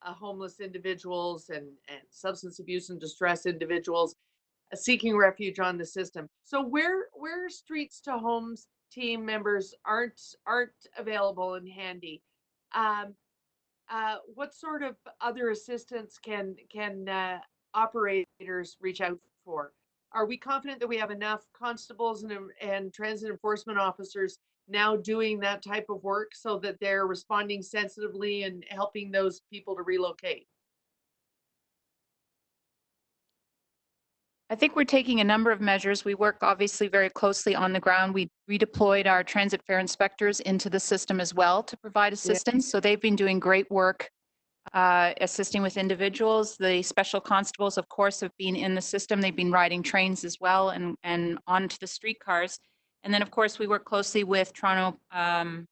Speaker 4: homeless individuals and substance abuse and distress individuals seeking refuge on the system. So where Streets to Homes team members aren't available and handy, what sort of other assistance can operators reach out for? Are we confident that we have enough constables and transit enforcement officers now doing that type of work so that they're responding sensitively and helping those people to relocate?
Speaker 15: I think we're taking a number of measures. We work obviously very closely on the ground. We redeployed our transit fare inspectors into the system as well to provide assistance. So they've been doing great work assisting with individuals. The special constables, of course, have been in the system. They've been riding trains as well and onto the streetcars. And then, of course, we work closely with Toronto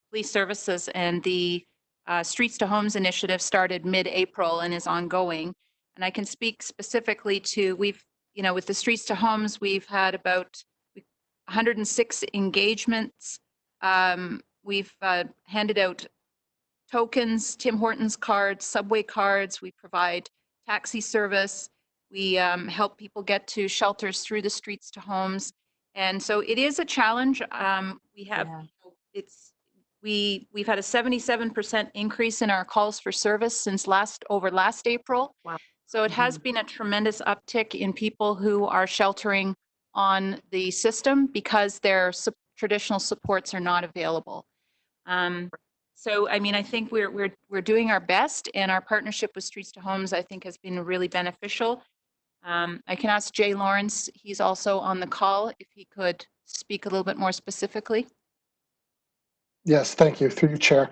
Speaker 15: Police Services, and the Streets to Homes initiative started mid-April and is ongoing. And I can speak specifically to, with the Streets to Homes, we've had about 106 engagements. We've handed out tokens, Tim Hortons cards, subway cards. We provide taxi service. We help people get to shelters through the Streets to Homes. And so it is a challenge. We've had a 77% increase in our calls for service since last April.
Speaker 4: Wow.
Speaker 15: So it has been a tremendous uptick in people who are sheltering on the system because their traditional supports are not available. So, I mean, I think we're doing our best, and our partnership with Streets to Homes, I think, has been really beneficial. I can ask Jay Lawrence, he's also on the call, if he could speak a little bit more specifically.
Speaker 20: Yes, thank you, through you, Chair.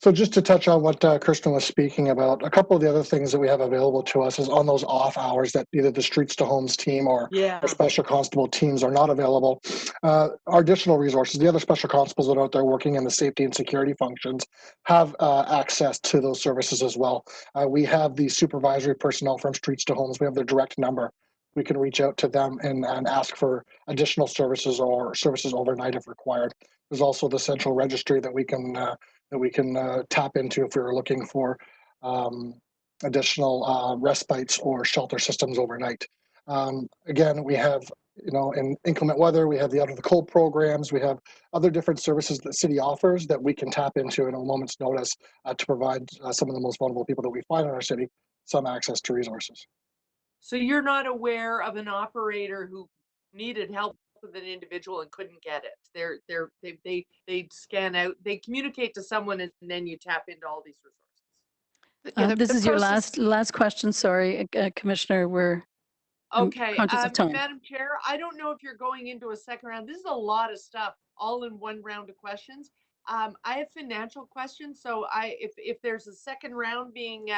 Speaker 20: So just to touch on what Kirsten was speaking about, a couple of the other things that we have available to us is on those off hours that either the Streets to Homes team or our special constable teams are not available. Our additional resources, the other special constables that are out there working in the safety and security functions have access to those services as well. We have the supervisory personnel from Streets to Homes. We have their direct number. We can reach out to them and ask for additional services or services overnight if required. There's also the central registry that we can tap into if we were looking for additional respites or shelter systems overnight. Again, we have, in inclement weather, we have the Out of the Cold programs. We have other different services that the city offers that we can tap into in a moment's notice to provide some of the most vulnerable people that we find in our city some access to resources.
Speaker 4: So you're not aware of an operator who needed help with an individual and couldn't get it. They scan out, they communicate to someone, and then you tap into all these resources.
Speaker 3: This is your last question. Sorry, Commissioner. We're conscious of time.
Speaker 4: Madam Chair, I don't know if you're going into a second round. This is a lot of stuff, all in one round of questions. I have financial questions, so if there's a second round being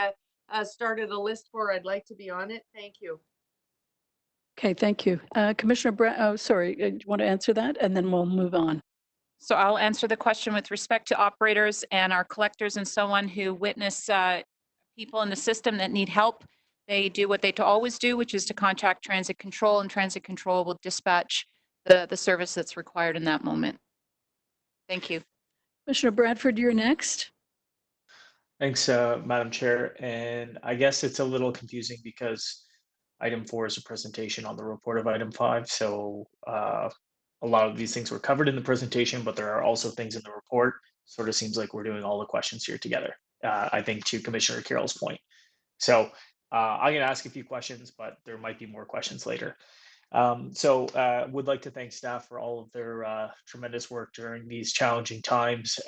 Speaker 4: started a list for, I'd like to be on it. Thank you.
Speaker 3: Okay, thank you. Commissioner Brown, do you want to answer that? And then we'll move on.
Speaker 15: So I'll answer the question with respect to operators and our collectors and so on who witness people in the system that need help. They do what they always do, which is to contact Transit Control, and Transit Control will dispatch the service that's required in that moment. Thank you.
Speaker 3: Commissioner Bradford, you're next.
Speaker 11: Thanks, Madam Chair. And I guess it's a little confusing because item 4 is a presentation on the report of item 5. So a lot of these things were covered in the presentation, but there are also things in the report. Sort of seems like we're doing all the questions here together, I think, to Commissioner Carroll's point. So I'm going to ask a few questions, but there might be more questions later. Would like to thank staff for all of their tremendous work during these challenging times.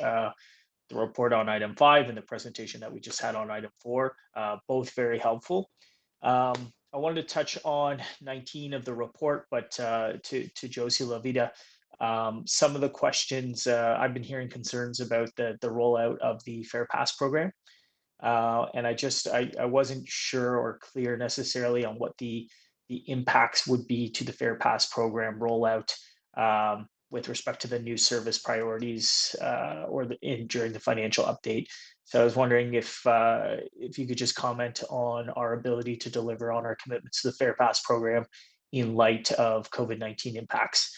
Speaker 11: The report on item 5 and the presentation that we just had on item 4, both very helpful. I wanted to touch on 19 of the report, but to Josie Lavita, some of the questions, I've been hearing concerns about the rollout of the Fair Pass program. And I wasn't sure or clear necessarily on what the impacts would be to the Fair Pass program rollout with respect to the new service priorities during the financial update. So I was wondering if you could just comment on our ability to deliver on our commitments to the Fair Pass program in light of COVID-19 impacts.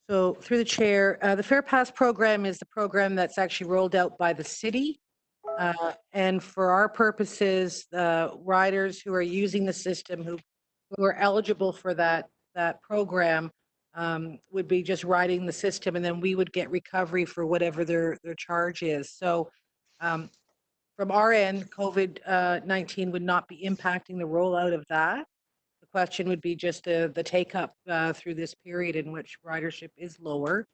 Speaker 17: So through the chair, the Fair Pass program is the program that's actually rolled out by the city. And for our purposes, riders who are using the system who are eligible for that program would be just riding the system, and then we would get recovery for whatever their charge is. So from our end, COVID-19 would not be impacting the rollout of that. The question would be just the take up through this period in which ridership is lower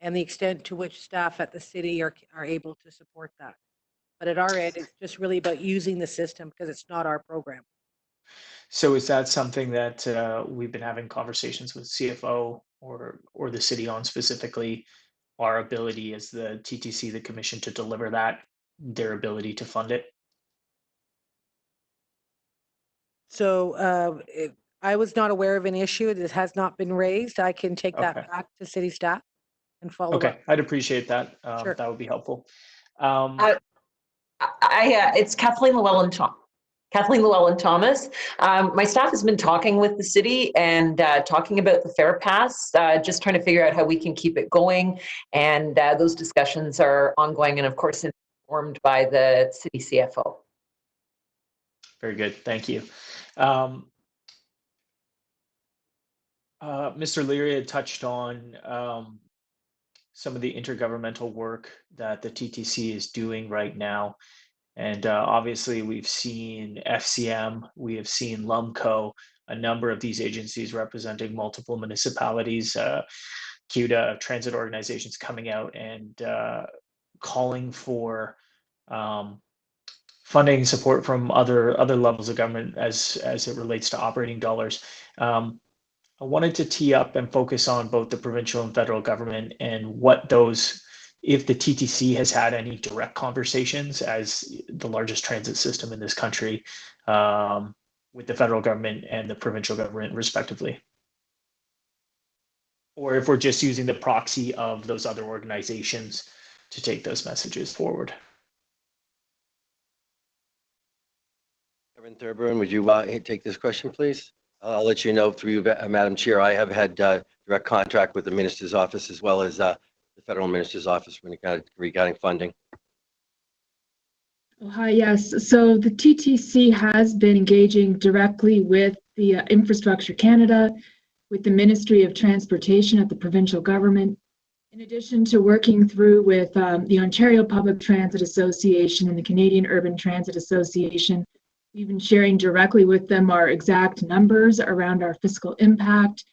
Speaker 17: and the extent to which staff at the city are able to support that. But at our end, it's just really about using the system because it's not our program.
Speaker 11: So is that something that we've been having conversations with CFO or the city on, specifically our ability as the TTC, the commission, to deliver that, their ability to fund it?
Speaker 17: So I was not aware of an issue. It has not been raised. I can take that back to city staff and follow up.
Speaker 11: Okay, I'd appreciate that.
Speaker 17: Sure.
Speaker 11: That would be helpful.
Speaker 21: It's Kathleen Llewellyn-Thomas. My staff has been talking with the city and talking about the Fair Pass, just trying to figure out how we can keep it going. And those discussions are ongoing and, of course, informed by the city CFO.
Speaker 11: Very good. Thank you. Mr. Leary had touched on some of the intergovernmental work that the TTC is doing right now. And obviously we've seen FCM, we have seen LUMCO, a number of these agencies representing multiple municipalities, CUDA, transit organizations coming out and calling for funding support from other levels of government as it relates to operating dollars. I wanted to tee up and focus on both the provincial and federal government and what those, if the TTC has had any direct conversations as the largest transit system in this country with the federal government and the provincial government respectively. Or if we're just using the proxy of those other organizations to take those messages forward.
Speaker 13: Kevin Thurburn, would you take this question, please? I'll let you know through you, Madam Chair. I have had direct contact with the Minister's Office as well as the Federal Minister's Office regarding funding.
Speaker 19: Hi, yes. So the TTC has been engaging directly with the Infrastructure Canada, with the Ministry of Transportation at the provincial government, in addition to working through with the Ontario Public Transit Association and the Canadian Urban Transit Association. We've been sharing directly with them our exact numbers around our fiscal impact,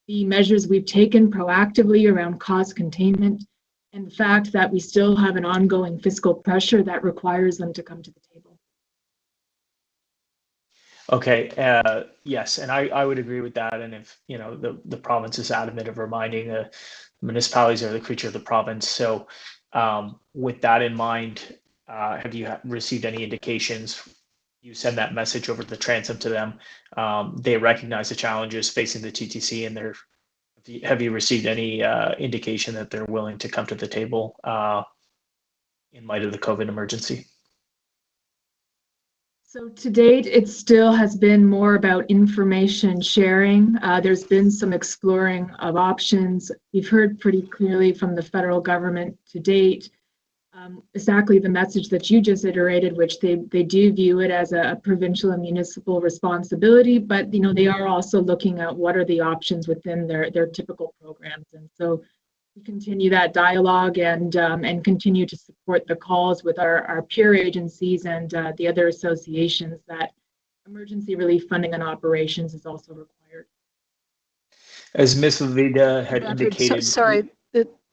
Speaker 19: the measures we've taken proactively around cost containment, and the fact that we still have an ongoing fiscal pressure that requires them to come to the table.
Speaker 11: Okay, yes, and I would agree with that. And if, you know, the province is adamant of reminding the municipalities are the creature of the province. So with that in mind, have you received any indications? You send that message over the transom to them. They recognize the challenges facing the TTC, and have you received any indication that they're willing to come to the table in light of the COVID emergency?
Speaker 19: So to date, it still has been more about information sharing. There's been some exploring of options. We've heard pretty clearly from the federal government to date exactly the message that you just iterated, which they do view it as a provincial and municipal responsibility, but you know, they are also looking at what are the options within their typical programs. And so we continue that dialogue and continue to support the calls with our peer agencies and the other associations that emergency relief funding on operations is also required.
Speaker 11: As Ms. Levida had
Speaker 3: Bradford,
Speaker 11: indicated.
Speaker 3: sorry,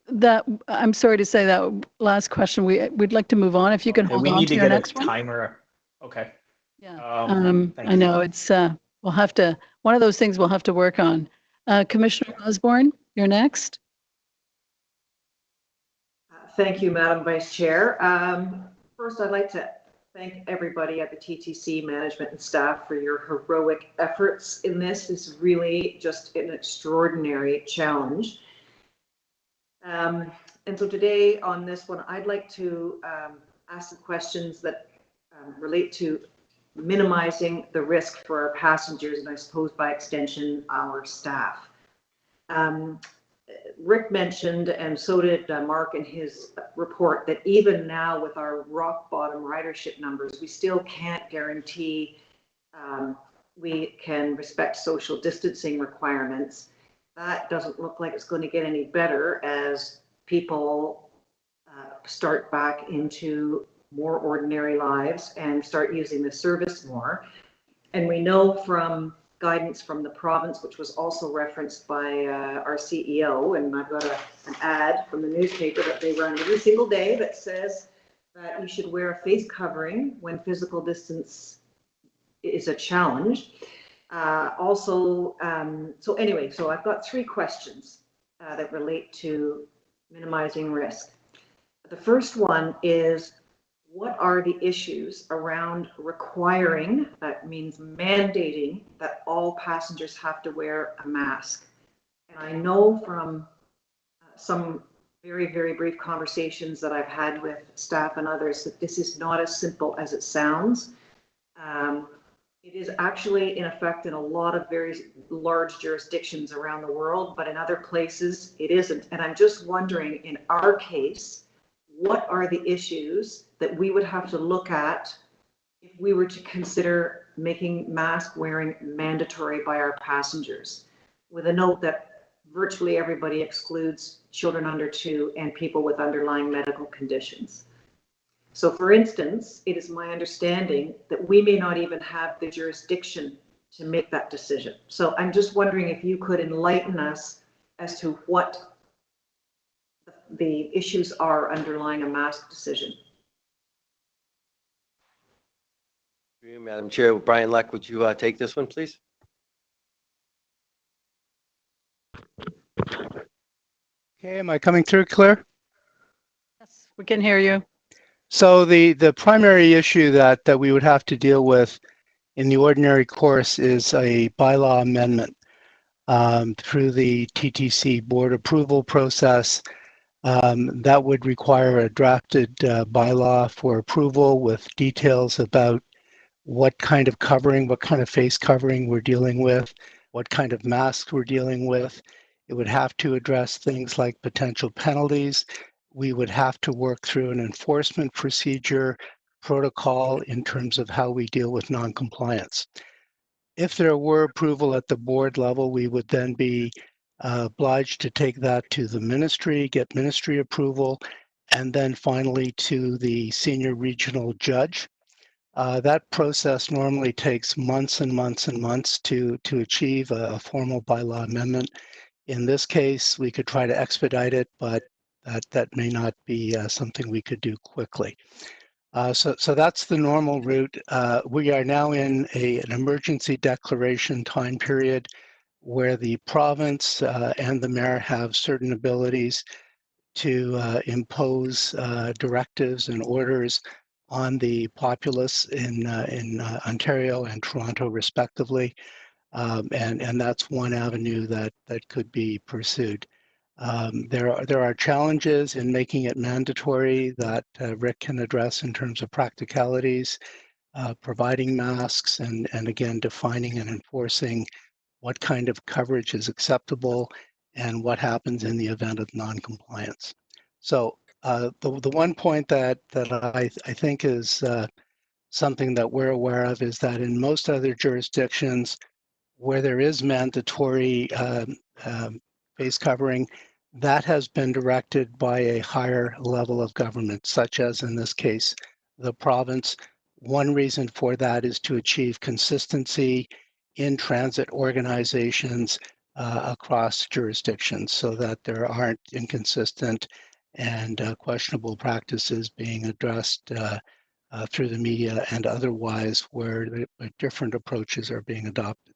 Speaker 3: that I'm sorry to say that last question. We'd like to move on. If you can hold
Speaker 11: we
Speaker 3: on
Speaker 11: need
Speaker 3: to
Speaker 11: to
Speaker 3: your
Speaker 11: get a
Speaker 3: next one.
Speaker 11: timer. Okay.
Speaker 3: Yeah.
Speaker 11: Thank
Speaker 3: I
Speaker 11: you.
Speaker 3: know it's we'll have to. One of those things we'll have to work on. Commissioner Osborne, you're next.
Speaker 10: Thank you, Madam Vice Chair. First, I'd like to thank everybody at the TTC management and staff for your heroic efforts in this. This is really just an extraordinary challenge. And so today on this one, I'd like to ask the questions that relate to minimizing the risk for our passengers and I suppose by extension, our staff. Rick mentioned, and so did Mark in his report, that even now with our rock bottom ridership numbers, we still can't guarantee we can respect social distancing requirements. That doesn't look like it's going to get any better as people start back into more ordinary lives and start using the service more. And we know from guidance from the province, which was also referenced by our CEO, and I've got an ad from the newspaper that they run every single day that says that you should wear a face covering when physical distance is a challenge. So I've got three questions that relate to minimizing risk. The first one is, what are the issues around requiring, that means mandating, that all passengers have to wear a mask? And I know from some very, very brief conversations that I've had with staff and others that this is not as simple as it sounds. It is actually in effect in a lot of very large jurisdictions around the world, but in other places it isn't. And I'm just wondering, in our case, what are the issues that we would have to look at if we were to consider making mask wearing mandatory by our passengers, with a note that virtually everybody excludes children under 2 and people with underlying medical conditions. So for instance, it is my understanding that we may not even have the jurisdiction to make that decision. So I'm just wondering if you could enlighten us as to what the issues are underlying a mask decision.
Speaker 13: Madam Chair, Brian Leck, would you take this one, please?
Speaker 7: Okay, am I coming through clear?
Speaker 3: Yes, we can hear you.
Speaker 7: So the primary issue that we would have to deal with in the ordinary course is a bylaw amendment through the TTC board approval process. That would require a drafted bylaw for approval with details about what kind of covering, what kind of face covering we're dealing with, what kind of masks we're dealing with. It would have to address things like potential penalties. We would have to work through an enforcement procedure protocol in terms of how we deal with noncompliance. If there were approval at the board level, we would then be obliged to take that to the ministry, get ministry approval, and then finally to the senior regional judge. That process normally takes months and months and months to achieve a formal bylaw amendment. In this case, we could try to expedite it, but that may not be something we could do quickly. So that's the normal route. We are now in an emergency declaration time period where the province and the mayor have certain abilities to impose directives and orders on the populace in Ontario and Toronto, respectively, and that's one avenue that could be pursued. There are challenges in making it mandatory that Rick can address in terms of practicalities, providing masks, and again defining and enforcing what kind of coverage is acceptable and what happens in the event of non-compliance. So the one point that I think is something that we're aware of is that in most other jurisdictions where there is mandatory face covering, that has been directed by a higher level of government, such as in this case, the province, One reason for that is to achieve consistency in transit organizations across jurisdictions so that there aren't inconsistent and questionable practices being addressed through the media and otherwise where different approaches are being adopted.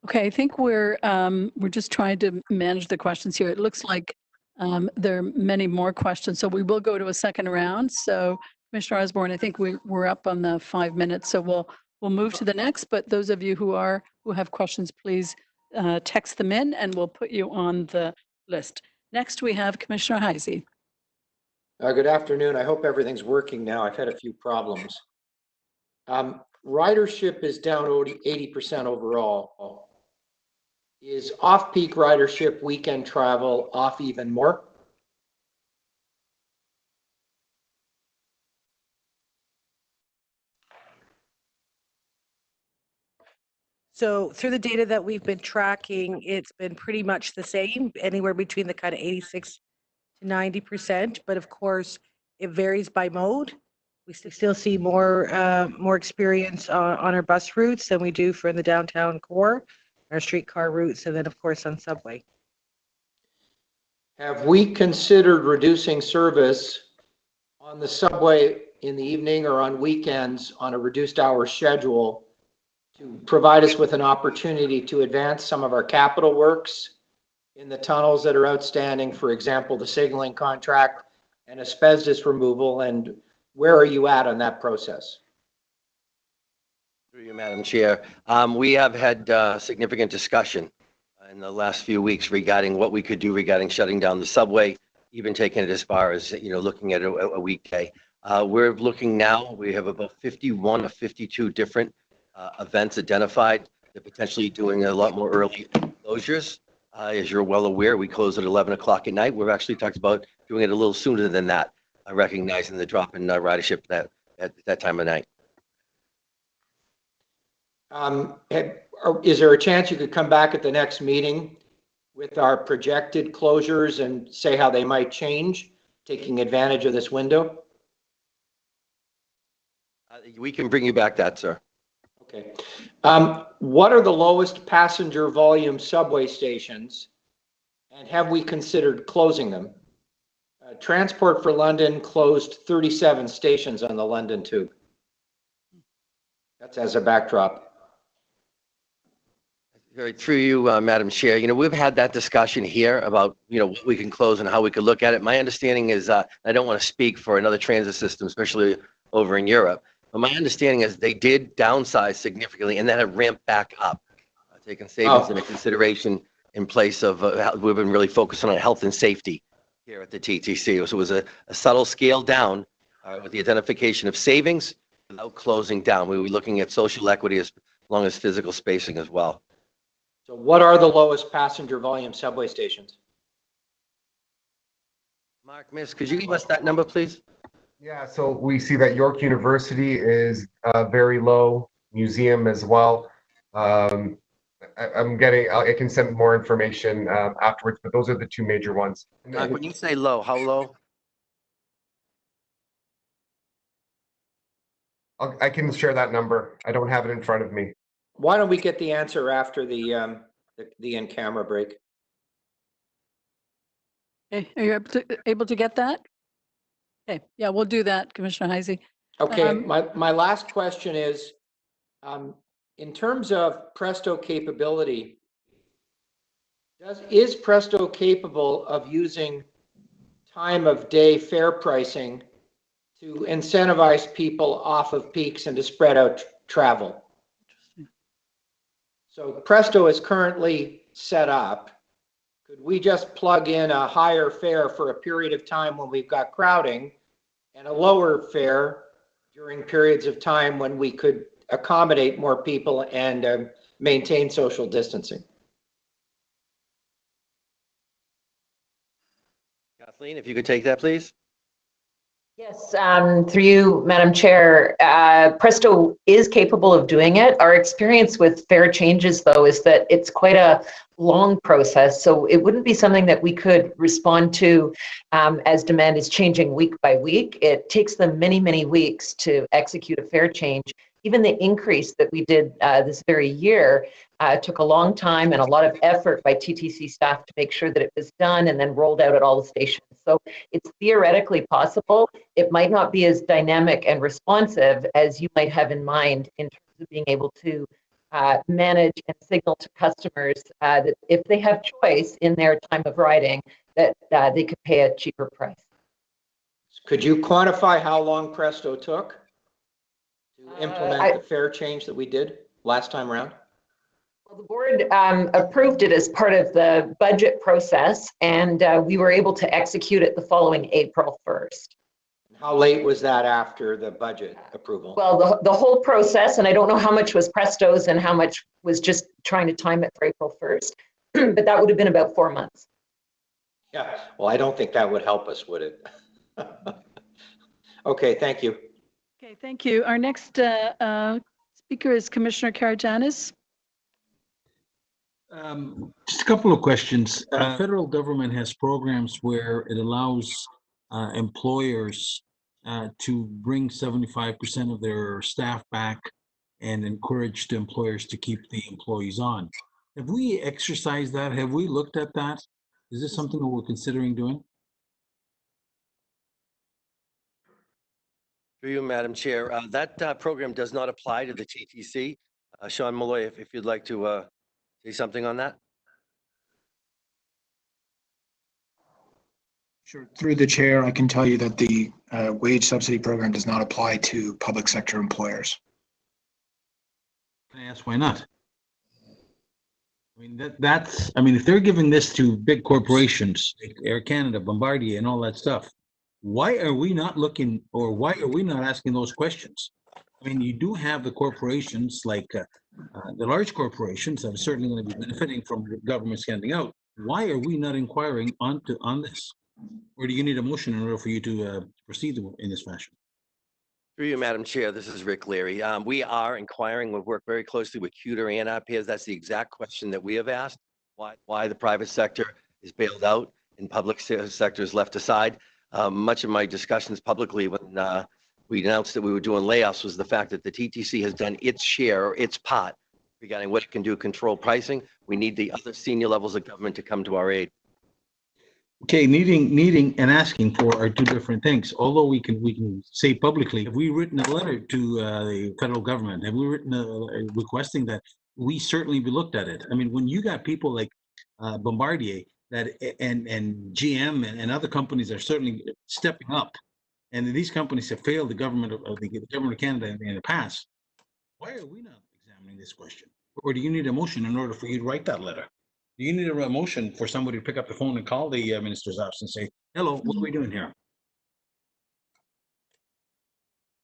Speaker 3: Okay, I think we're just trying to manage the questions here. It looks like there are many more questions, so we will go to a second round. So, Commissioner Osborne, I think we're up on the 5 minutes, so we'll move to the next. But those of you who have questions, please text them in, and we'll put you on the list. Next, we have Commissioner Heisey.
Speaker 14: Good afternoon. I hope everything's working now. I've had a few problems. Ridership is down 80% overall. Is off-peak ridership, weekend travel off even more?
Speaker 17: So through the data that we've been tracking, it's been pretty much the same, anywhere between the kind of 86 to 90%. But of course, it varies by mode. We still see more experience on our bus routes than we do for the downtown core, our streetcar routes, and then of course on subway.
Speaker 14: Have we considered reducing service on the subway in the evening or on weekends on a reduced hour schedule to provide us with an opportunity to advance some of our capital works in the tunnels that are outstanding, for example, the signaling contract and asbestos removal? And where are you at on that process?
Speaker 13: Through you, Madam Chair. We have had significant discussion in the last few weeks regarding what we could do regarding shutting down the subway, even taking it as far as, looking at a weekday. We're looking now, we have about 51 or 52 different events identified. They're potentially doing a lot more early closures. As you're well aware, we close at 11 o'clock at night. We've actually talked about doing it a little sooner than that, recognizing the drop in ridership at that time of night.
Speaker 14: Is there a chance you could come back at the next meeting with our projected closures and say how they might change, taking advantage of this window?
Speaker 13: We can bring you back that, sir.
Speaker 14: Okay. What are the lowest passenger volume subway stations, and have we considered closing them? Transport for London closed 37 stations on the London Tube. That's as a backdrop.
Speaker 13: Through you, Madam Chair, we've had that discussion here about, what we can close and how we could look at it. My understanding is, I don't want to speak for another transit system, especially over in Europe, but my understanding is they did downsize significantly and then have ramped back up, taking savings into consideration in place of, we've been really focusing on health and safety here at the TTC. So it was a subtle scale down with the identification of savings without closing down. We were looking at social equity as long as physical spacing as well.
Speaker 14: So what are the lowest passenger volume subway stations?
Speaker 13: Mark, Miss, could you give us that number, please?
Speaker 18: Yeah, so we see that York University is very low, museum as well. I can send more information afterwards, but those are the two major ones.
Speaker 13: Mark, when you say low, how low?
Speaker 18: I can share that number. I don't have it in front of me.
Speaker 14: Why don't we get the answer after the in-camera break?
Speaker 3: Okay, are you able to get that? Okay, yeah, we'll do that, Commissioner Heisey.
Speaker 14: Okay, my last question is, in terms of Presto capability, is Presto capable of using time of day fare pricing to incentivize people off of peaks and to spread out travel? So Presto is currently set up. Could we just plug in a higher fare for a period of time when we've got crowding and a lower fare during periods of time when we could accommodate more people and maintain social distancing?
Speaker 13: Kathleen, if you could take that, please.
Speaker 21: Yes, through you, Madam Chair, Presto is capable of doing it. Our experience with fare changes, though, is that it's quite a long process. So it wouldn't be something that we could respond to as demand is changing week by week. It takes them many, many weeks to execute a fare change. Even the increase that we did this very year took a long time and a lot of effort by TTC staff to make sure that it was done and then rolled out at all the stations. So it's theoretically possible. It might not be as dynamic and responsive as you might have in mind in terms of being able to manage and signal to customers that if they have choice in their time of riding, that they could pay a cheaper price.
Speaker 14: Could you quantify how long Presto took to implement the fare change that we did last time around?
Speaker 21: Well, the board approved it as part of the budget process, and we were able to execute it the following April 1st.
Speaker 14: How late was that after the budget approval?
Speaker 21: Well, the whole process, and I don't know how much was Presto's and how much was just trying to time it for April 1st, but that would have been about 4 months.
Speaker 14: Yeah, well, I don't think that would help us, would it? Okay, thank you.
Speaker 3: Okay, thank you. Our next speaker is Commissioner Karygiannis.
Speaker 8: Just a couple of questions. Federal government has programs where it allows employers to bring 75% of their staff back and encourage the employers to keep the employees on. Have we exercised that? Have we looked at that? Is this something that we're considering doing?
Speaker 13: Through you, Madam Chair, that program does not apply to the TTC. Sean Malloy, if you'd like to say something on that.
Speaker 22: Sure. Through the chair, I can tell you that the wage subsidy program does not apply to public sector employers.
Speaker 8: Can I ask why not? I mean, I mean, if they're giving this to big corporations, like Air Canada, Bombardier, and all that stuff, why are we not looking, or why are we not asking those questions? I mean, you do have the corporations like the large corporations that are certainly going to be benefiting from the government standing out. Why are we not inquiring on this? Or do you need a motion in order for you to proceed in this fashion?
Speaker 13: Through you, Madam Chair, this is Rick Leary. We are inquiring. We work very closely with CUTR and our peers. That's the exact question that we have asked, why the private sector is bailed out and public sector is left aside. Much of my discussions publicly when we announced that we were doing layoffs was the fact that the TTC has done its share or its part regarding what it can do to control pricing. We need the other senior levels of government to come to our aid.
Speaker 8: Okay, needing and asking for are two different things. Although we can say publicly, have we written a letter to the federal government? Have we written requesting that we certainly be looked at it? I mean, when you got people like Bombardier that and GM and other companies are certainly stepping up, and these companies have failed the government of Canada in the past, why are we not examining this question? Or do you need a motion in order for you to write that letter? Do you need a motion for somebody to pick up the phone and call the minister's office and say, hello, what are we doing here?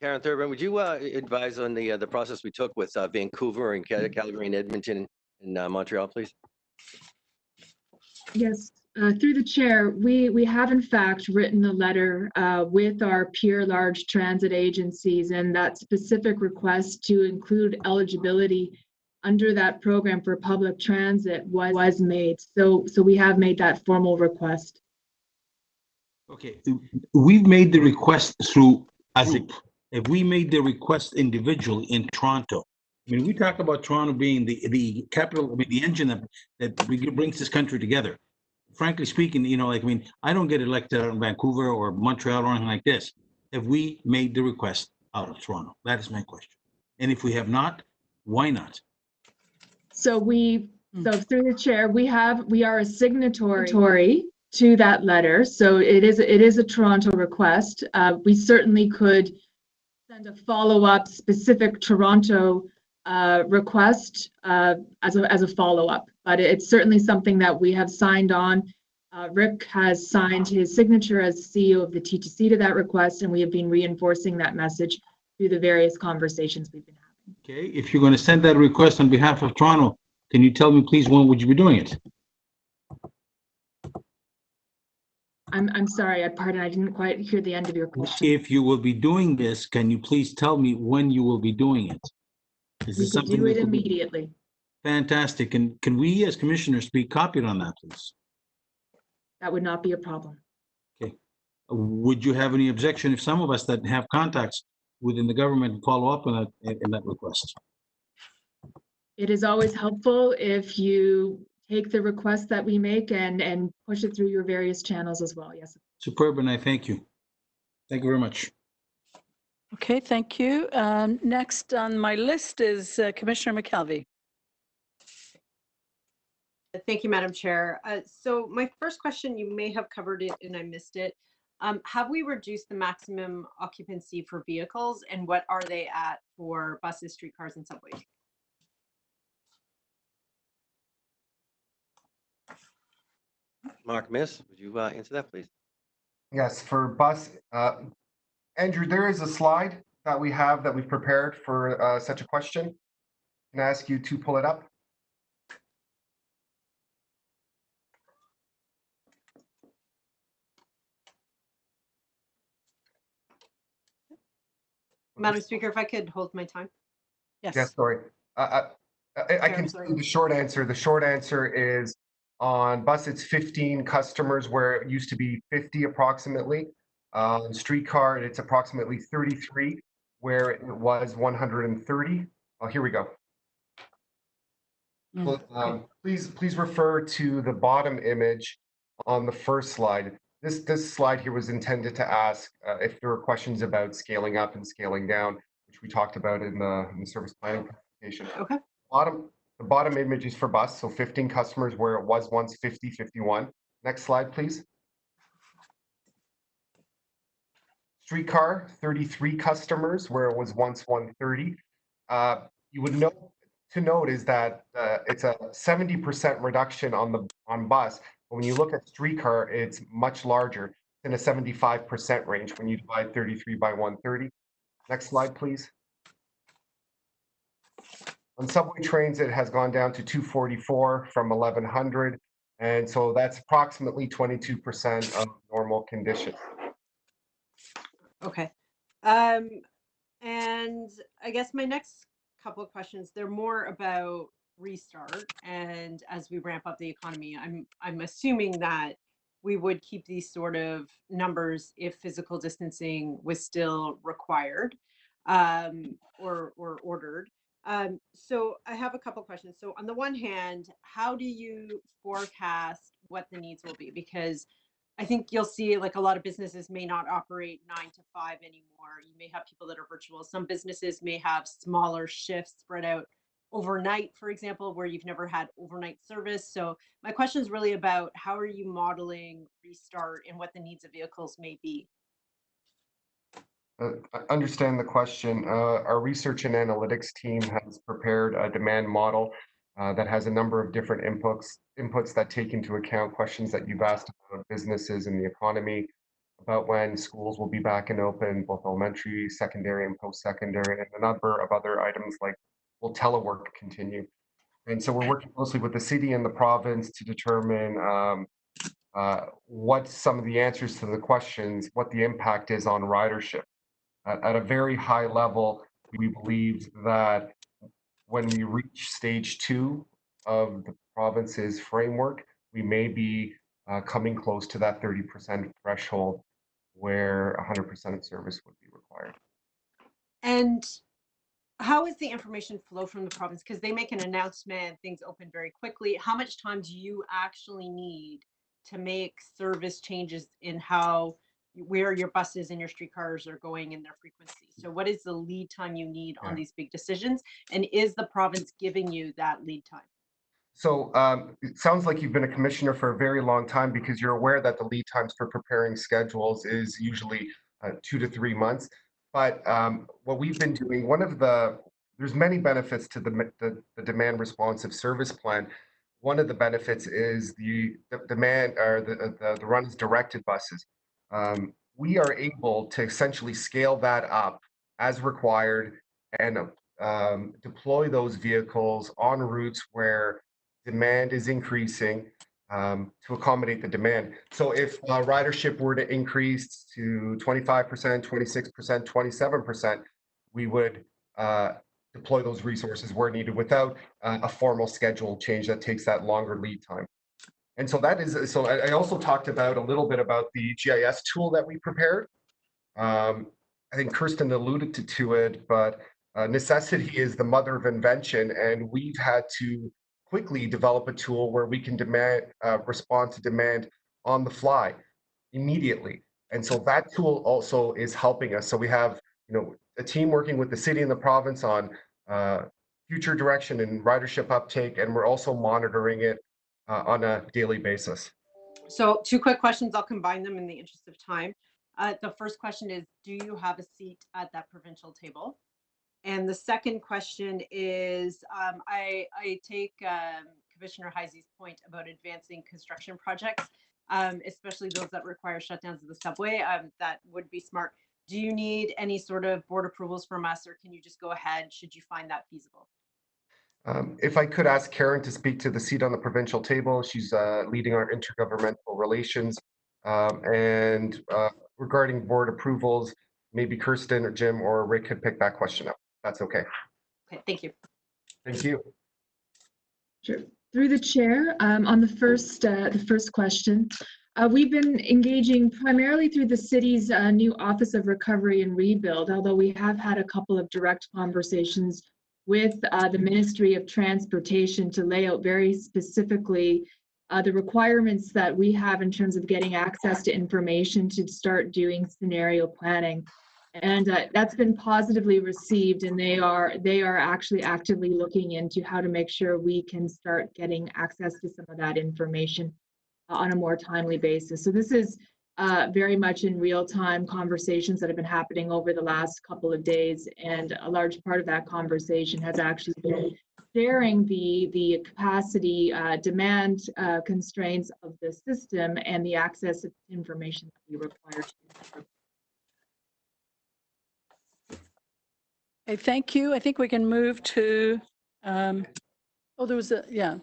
Speaker 13: Karen Thurban, would you advise on the process we took with Vancouver and Calgary and Edmonton and Montreal, please?
Speaker 19: Yes, through the chair, we have in fact written a letter with our peer large transit agencies, and that specific request to include eligibility under that program for public transit was made. So we have made that formal request.
Speaker 8: Okay, we've made the request through as a group. If we made the request individually in Toronto, I mean, we talk about Toronto being the capital, I mean, the engine that brings this country together. Frankly speaking, you know, like, I mean, I don't get elected out in Vancouver or Montreal or anything like this. If we made the request out of Toronto, that is my question. And if we have not, why not?
Speaker 19: So through the chair, we are a signatory to that letter. So it is a Toronto request. We certainly could send a follow-up specific Toronto request as a follow-up, but it's certainly something that we have signed on. Rick has signed his signature as CEO of the TTC to that request, and we have been reinforcing that message through the various conversations we've been having.
Speaker 8: Okay, if you're going to send that request on behalf of Toronto, can you tell me, please, when would you be doing it?
Speaker 19: I'm sorry, pardon, I didn't quite hear the end of your question.
Speaker 8: If you will be doing this, can you please tell me when you will be doing it? Is
Speaker 19: We
Speaker 8: this
Speaker 19: could
Speaker 8: something
Speaker 19: do
Speaker 8: that
Speaker 19: it
Speaker 8: could be-
Speaker 19: immediately.
Speaker 8: Fantastic. And can we as commissioners be copied on that, please?
Speaker 19: That would not be a problem.
Speaker 8: Okay. Would you have any objection if some of us that have contacts within the government follow up on that, in that request?
Speaker 19: It is always helpful if you take the request that we make and push it through your various channels as well. Yes.
Speaker 8: Superb, and I thank you. Thank you very much.
Speaker 3: Okay, thank you. Next on my list is Commissioner McKelvey.
Speaker 2: Thank you, Madam Chair. So my first question, you may have covered it and I missed it. Have we reduced the maximum occupancy for vehicles, and what are they at for buses, streetcars, and subways?
Speaker 13: Mark Miss, would you answer that, please?
Speaker 18: Yes, for bus, Andrew, there is a slide that we have that we've prepared for such a question. Can I ask you to pull it up?
Speaker 2: Madam Speaker, if I could hold my time.
Speaker 3: Yes.
Speaker 18: Yes, sorry. I can tell you the short answer. The short answer is on bus, it's 15 customers where it used to be 50 approximately. On streetcar, it's approximately 33 where it was 130. Oh, here we go. Well, please refer to the bottom image on the first slide. This slide here was intended to ask if there were questions about scaling up and scaling down, which we talked about in the service planning presentation.
Speaker 2: Okay.
Speaker 18: The bottom image is for bus, so 15 customers where it was once 50, 51. Next slide, please. Streetcar, 33 customers where it was once 130. You would note is that it's a 70% reduction on bus. But when you look at streetcar, it's much larger, in a 75% range when you divide 33 by 130. Next slide, please. On subway trains, it has gone down to 244 from 1100. And so that's approximately 22% of normal conditions.
Speaker 2: Okay. And I guess my next couple of questions, they're more about restart. And as we ramp up the economy, I'm assuming that we would keep these sort of numbers if physical distancing was still required or ordered. So I have a couple of questions. So on the one hand, how do you forecast what the needs will be? Because I think you'll see like a lot of businesses may not operate 9 to 5 anymore. You may have people that are virtual. Some businesses may have smaller shifts spread out overnight, for example, where you've never had overnight service. So my question is really about how are you modeling restart and what the needs of vehicles may be?
Speaker 18: I understand the question. Our research and analytics team has prepared a demand model that has a number of different inputs that take into account questions that you've asked about businesses and the economy, about when schools will be back and open, both elementary, secondary, and post-secondary, and a number of other items like will telework continue. And so we're working closely with the city and the province to determine what some of the answers to the questions, what the impact is on ridership. At a very high level, we believe that when we reach stage 2 of the province's framework, we may be coming close to that 30% threshold where 100% of service would be required.
Speaker 2: And how is the information flow from the province? Because they make an announcement, things open very quickly. How much time do you actually need to make service changes in where your buses and your streetcars are going in their frequency? So what is the lead time you need on these big decisions? And is the province giving you that lead time?
Speaker 18: So it sounds like you've been a commissioner for a very long time because you're aware that the lead times for preparing schedules is usually 2 to 3 months. But what we've been doing, there's many benefits to the demand responsive service plan. One of the benefits is the demand or the runs directed buses. We are able to essentially scale that up as required and deploy those vehicles on routes where demand is increasing to accommodate the demand. So if ridership were to increase to 25%, 26%, 27%, we would deploy those resources where needed without a formal schedule change that takes that longer lead time. And so that is, so I also talked about a little bit about the GIS tool that we prepared. I think Kirsten alluded to it, but necessity is the mother of invention, and we've had to quickly develop a tool where we can respond to demand on the fly immediately. And so that tool also is helping us. So we have, a team working with the city and the province on future direction and ridership uptake, and we're also monitoring it on a daily basis.
Speaker 2: So 2 quick questions. I'll combine them in the interest of time. The first question is, do you have a seat at that provincial table? And the second question is, I take Commissioner Heisey's point about advancing construction projects, especially those that require shutdowns of the subway. That would be smart. Do you need any sort of board approvals from us, or can you just go ahead should you find that feasible?
Speaker 18: If I could ask Karen to speak to the seat on the provincial table, she's leading our intergovernmental relations. And regarding board approvals, maybe Kirsten or Jim or Rick could pick that question up. That's okay.
Speaker 2: Okay, thank you.
Speaker 18: Thank you.
Speaker 19: Sure. Through the chair, on the first question, we've been engaging primarily through the city's new Office of Recovery and Rebuild, although we have had a couple of direct conversations with the Ministry of Transportation to lay out very specifically the requirements that we have in terms of getting access to information to start doing scenario planning. And that's been positively received, and they are actually actively looking into how to make sure we can start getting access to some of that information on a more timely basis. So this is very much in real-time conversations that have been happening over the last couple of days, and a large part of that conversation has actually been sharing the capacity demand constraints of the system and the access to information that we require to.
Speaker 3: Okay, thank you. I think we can move to, there was the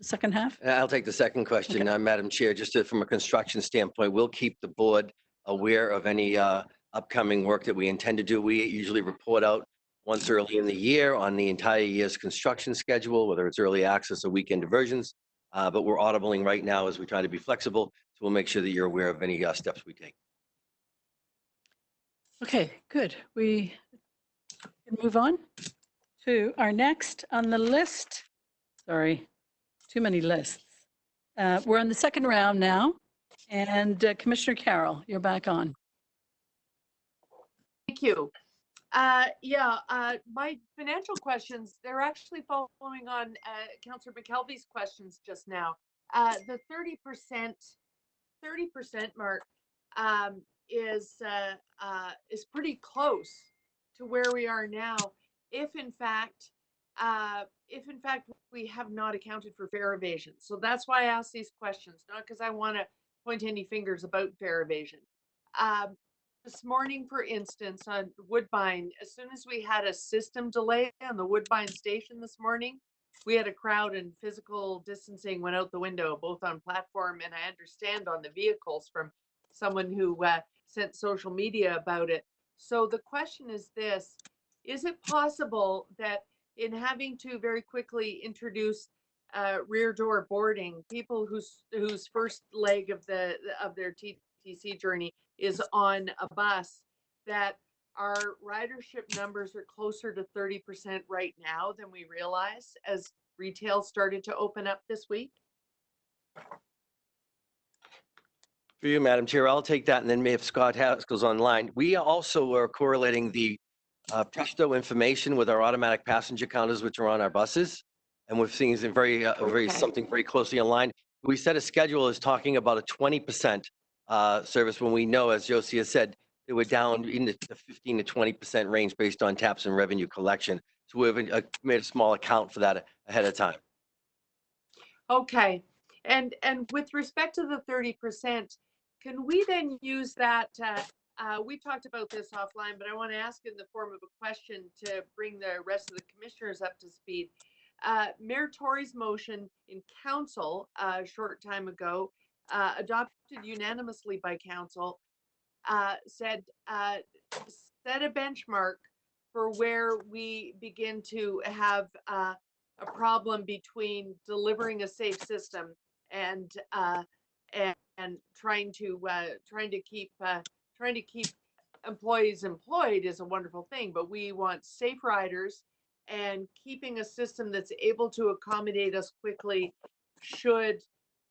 Speaker 3: second half.
Speaker 13: I'll take the second question, Madam Chair. Just from a construction standpoint, we'll keep the board aware of any upcoming work that we intend to do. We usually report out once early in the year on the entire year's construction schedule, whether it's early access or weekend diversions. But we're audibling right now as we try to be flexible. So we'll make sure that you're aware of any steps we take.
Speaker 3: Okay, good. We can move on to our next on the list. Sorry, too many lists. We're on the second round now, and Commissioner Carroll, you're back on.
Speaker 4: Thank you. My financial questions, they're actually following on Councillor McKelvey's questions just now. The 30% mark is pretty close to where we are now, if in fact we have not accounted for fare evasion. So that's why I ask these questions, not because I want to point any fingers about fare evasion. This morning, for instance, on Woodbine, as soon as we had a system delay on the Woodbine station this morning, we had a crowd and physical distancing went out the window, both on platform and I understand on the vehicles from someone who sent social media about it. So the question is this: is it possible that in having to very quickly introduce rear door boarding, people whose first leg of their TTC journey is on a bus, that our ridership numbers are closer to 30% right now than we realize as retail started to open up this week?
Speaker 13: For you, Madam Chair, I'll take that, and then if Scott Haskell's online. We also are correlating the Presto information with our automatic passenger counters, which are on our buses, and we're seeing something very closely aligned. We set a schedule as talking about a 20% service when we know, as Josie has said, that we're down in the 15 to 20% range based on taps and revenue collection. So we've made a small account for that ahead of time.
Speaker 4: Okay, and with respect to the 30%, can we then use that? We talked about this offline, but I want to ask in the form of a question to bring the rest of the commissioners up to speed. Mayor Tory's motion in council a short time ago, adopted unanimously by council, said set a benchmark for where we begin to have a problem between delivering a safe system and trying to keep employees employed is a wonderful thing, but we want safe riders and keeping a system that's able to accommodate us quickly should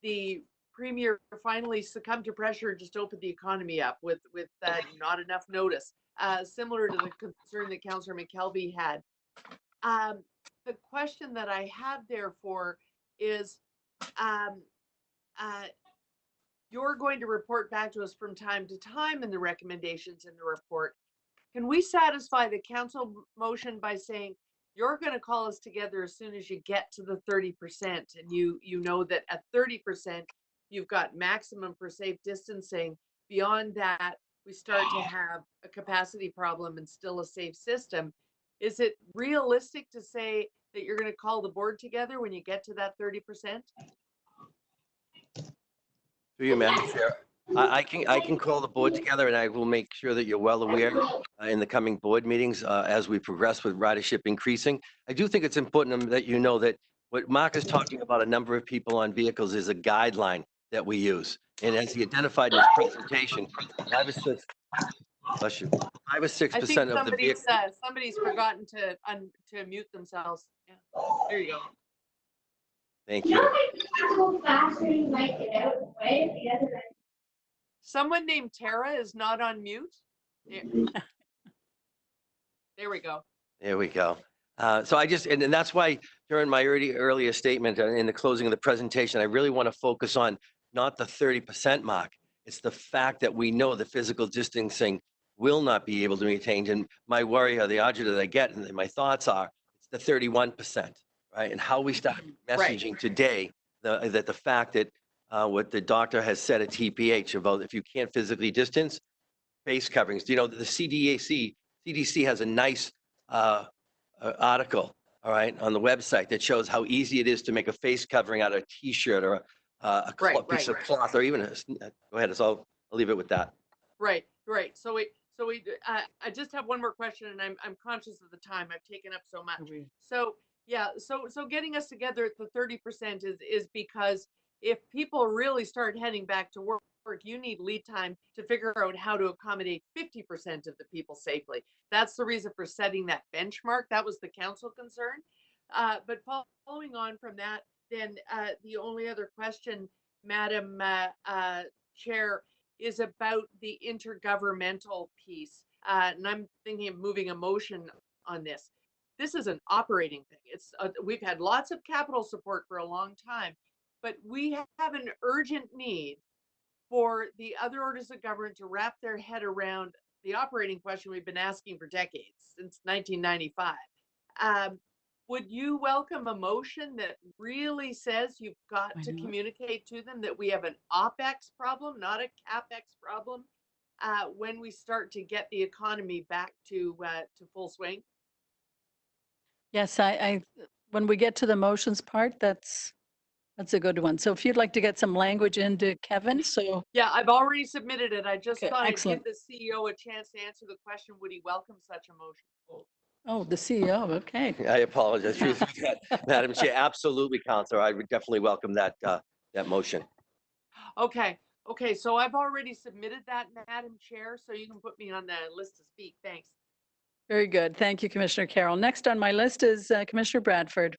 Speaker 4: the premier finally succumb to pressure and just open the economy up with not enough notice, similar to the concern that Councillor McKelvey had. The question that I have therefore is, you're going to report back to us from time to time in the recommendations in the report. Can we satisfy the council motion by saying you're going to call us together as soon as you get to the 30%, and you know that at 30% you've got maximum for safe distancing. Beyond that, we start to have a capacity problem and still a safe system. Is it realistic to say that you're going to call the board together when you get to that 30%?
Speaker 13: Through you, Madam Chair. I can call the board together, and I will make sure that you're well aware in the coming board meetings as we progress with ridership increasing. I do think it's important that you know that what Mark is talking about, a number of people on vehicles, is a guideline that we use. And as he identified in his presentation, 5 or 6% of the vehicles.
Speaker 4: Somebody's forgotten to mute themselves. Yeah. There you go.
Speaker 13: Thank you.
Speaker 4: Someone named Tara is not on mute. There we go.
Speaker 13: There we go. So I just, and that's why during my earlier statement in the closing of the presentation, I really want to focus on not the 30% mark. It's the fact that we know the physical distancing will not be able to be attained. And my worry, or the agita that I get, and my thoughts are, it's the 31%, right? And how we start messaging today, that the fact that what the doctor has said at TPH about if you can't physically distance, face coverings. You know, the CDC has a nice article, all right, on the website that shows how easy it is to make a face covering out of a T-shirt or a piece of cloth, or even go ahead. So I'll leave it with that.
Speaker 4: Right. So I just have one more question, and I'm conscious of the time. I've taken up so much. So yeah, so getting us together at the 30% is because if people really start heading back to work, you need lead time to figure out how to accommodate 50% of the people safely. That's the reason for setting that benchmark. That was the council concern. But following on from that, then the only other question, Madam Chair, is about the intergovernmental piece. And I'm thinking of moving a motion on this. This is an operating thing. It's we've had lots of capital support for a long time, but we have an urgent need for the other orders of government to wrap their head around the operating question we've been asking for decades, since 1995. Would you welcome a motion that really says you've got to communicate to them that we have an OPEX problem, not a CAPEX problem, when we start to get the economy back to full swing?
Speaker 3: Yes, I when we get to the motions part, that's a good one. So if you'd like to get some language into Kevin, so.
Speaker 4: Yeah, I've already submitted it. I just thought
Speaker 3: excellent.
Speaker 4: I'd give the CEO a chance to answer the question. Would he welcome such a motion?
Speaker 3: Oh, the CEO, okay.
Speaker 13: I apologize. Madam Chair, absolutely, Councillor. I would definitely welcome that motion.
Speaker 4: Okay, so I've already submitted that, Madam Chair, so you can put me on the list to speak. Thanks.
Speaker 3: Very good. Thank you, Commissioner Carroll. Next on my list is Commissioner Bradford.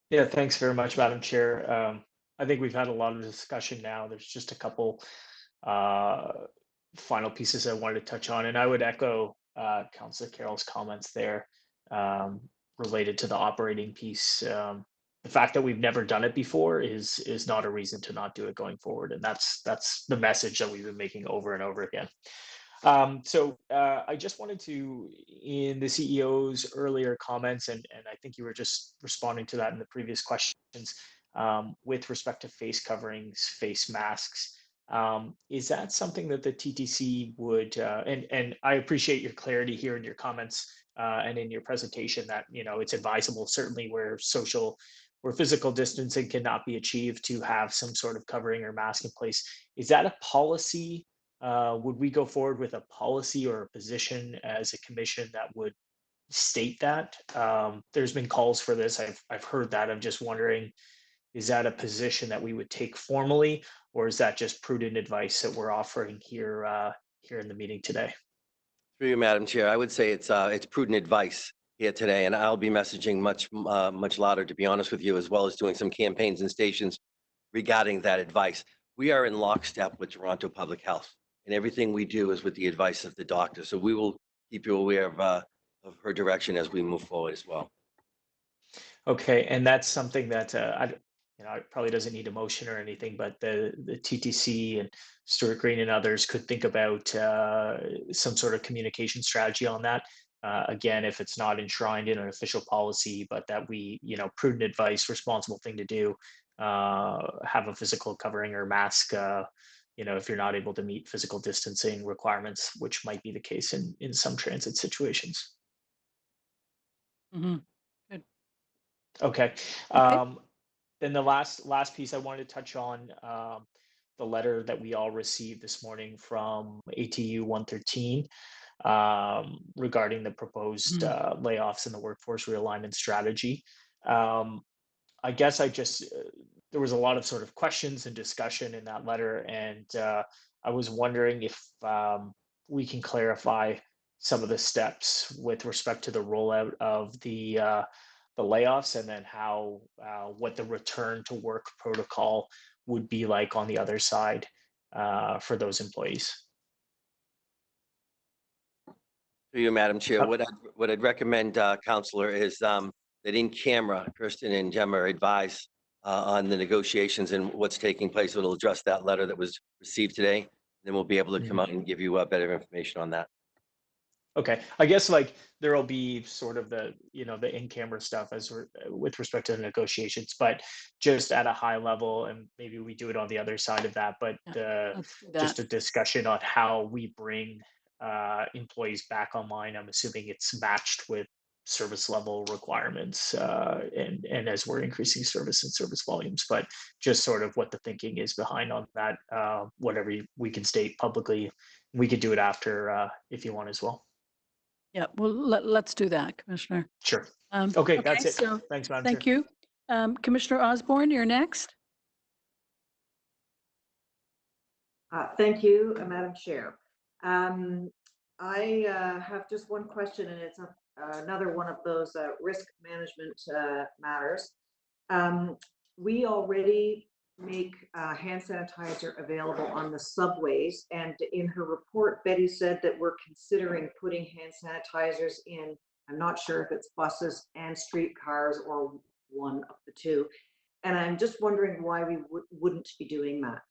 Speaker 11: Yeah, thanks very much, Madam Chair. I think we've had a lot of discussion now. There's just a couple final pieces I wanted to touch on, and I would echo Councillor Carroll's comments there related to the operating piece. The fact that we've never done it before is not a reason to not do it going forward, and that's the message that we've been making over and over again. So I just wanted to, in the CEO's earlier comments, and I think you were just responding to that in the previous questions, with respect to face coverings, face masks, Is that something that the TTC would, and I appreciate your clarity here in your comments and in your presentation that, it's advisable, certainly where physical distancing cannot be achieved, to have some sort of covering or mask in place. Is that a policy? Would we go forward with a policy or a position as a commission that would state that? There's been calls for this. I've heard that. I'm just wondering, is that a position that we would take formally, or is that just prudent advice that we're offering here in the meeting today?
Speaker 13: Through you, Madam Chair, I would say it's prudent advice here today, and I'll be messaging much louder, to be honest with you, as well as doing some campaigns and stations regarding that advice. We are in lockstep with Toronto Public Health, and everything we do is with the advice of the doctor. So we will keep you aware of her direction as we move forward as well.
Speaker 11: Okay, and that's something that it probably doesn't need a motion or anything, but the TTC and Stuart Green and others could think about some sort of communication strategy on that. Again, if it's not enshrined in an official policy, but that we, prudent advice, responsible thing to do, have a physical covering or mask, if you're not able to meet physical distancing requirements, which might be the case in some transit situations.
Speaker 3: Mm-hmm. Good.
Speaker 11: Okay. Then the last piece I wanted to touch on, the letter that we all received this morning from ATU 113 regarding the proposed layoffs in the workforce realignment strategy. I guess there was a lot of sort of questions and discussion in that letter, and I was wondering if we can clarify some of the steps with respect to the rollout of the layoffs, and then what the return to work protocol would be like on the other side for those employees.
Speaker 13: Through you, Madam Chair, what I'd recommend, Councillor, is that in camera, Kirsten and Gemma advise on the negotiations and what's taking place. It'll address that letter that was received today. Then we'll be able to come out and give you better information on that.
Speaker 11: Okay, I guess there will be sort of the in-camera stuff with respect to the negotiations, but just at a high level, and maybe we do it on the other side of that, but just a discussion on how we bring employees back online. I'm assuming it's matched with service level requirements and as we're increasing service and service volumes, but just sort of what the thinking is behind on that, whatever we can state publicly. We could do it after if you want as well.
Speaker 3: Yeah, well, let's do that, Commissioner.
Speaker 11: Sure. Okay, that's it.
Speaker 3: So,
Speaker 11: thanks, Madam
Speaker 3: thank
Speaker 11: Chair.
Speaker 3: you. Commissioner Osborne, you're next.
Speaker 10: Thank you, Madam Chair. I have just one question, and it's another one of those risk management matters. We already make hand sanitizer available on the subways, and in her report, Betty said that we're considering putting hand sanitizers in, I'm not sure if it's buses and streetcars or one of the two, and I'm just wondering why we wouldn't be doing that.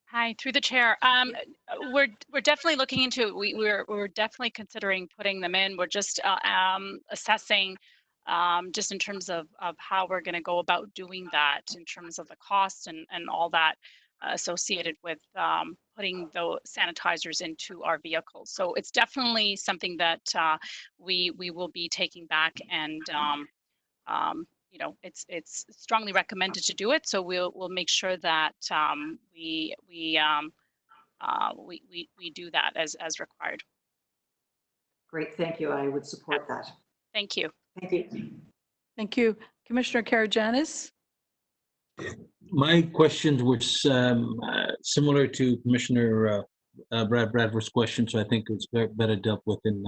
Speaker 16: Hi, through the chair. We're definitely looking into it. We're definitely considering putting them in. We're just assessing just in terms of how we're going to go about doing that, in terms of the cost and all that associated with putting the sanitizers into our vehicles. So it's definitely something that we will be taking back, and it's strongly recommended to do it. So we'll make sure that we do that as required.
Speaker 10: Great, thank you. I would support that.
Speaker 16: Thank you.
Speaker 10: Thank you. Thank
Speaker 3: you. Commissioner Karygiannis?
Speaker 8: My questions were similar to Commissioner Brad Bradford's question, so I think it's better dealt with in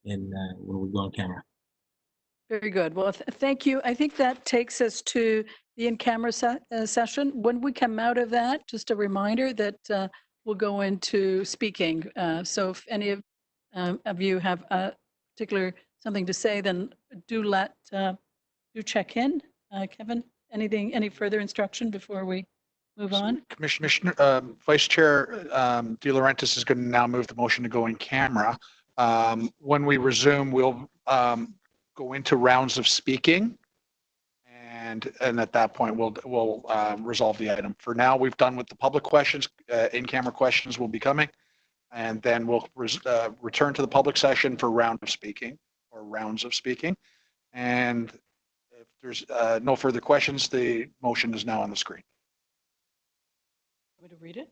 Speaker 8: when we go on camera.
Speaker 3: Very good. Well, thank you. I think that takes us to the in-camera session. When we come out of that, just a reminder that we'll go into speaking. So if any of you have a particular something to say, then do check in. Kevin, any further instruction before we move on?
Speaker 1: Commissioner, Vice Chair De Laurentiis is going to now move the motion to go in camera. When we resume, we'll go into rounds of speaking, And at that point, we'll resolve the item. For now, we've done with the public questions. In-camera questions will be coming. And then we'll return to the public session for rounds of speaking. And if there's no further questions, the motion is now on the screen.
Speaker 3: Want me to read it?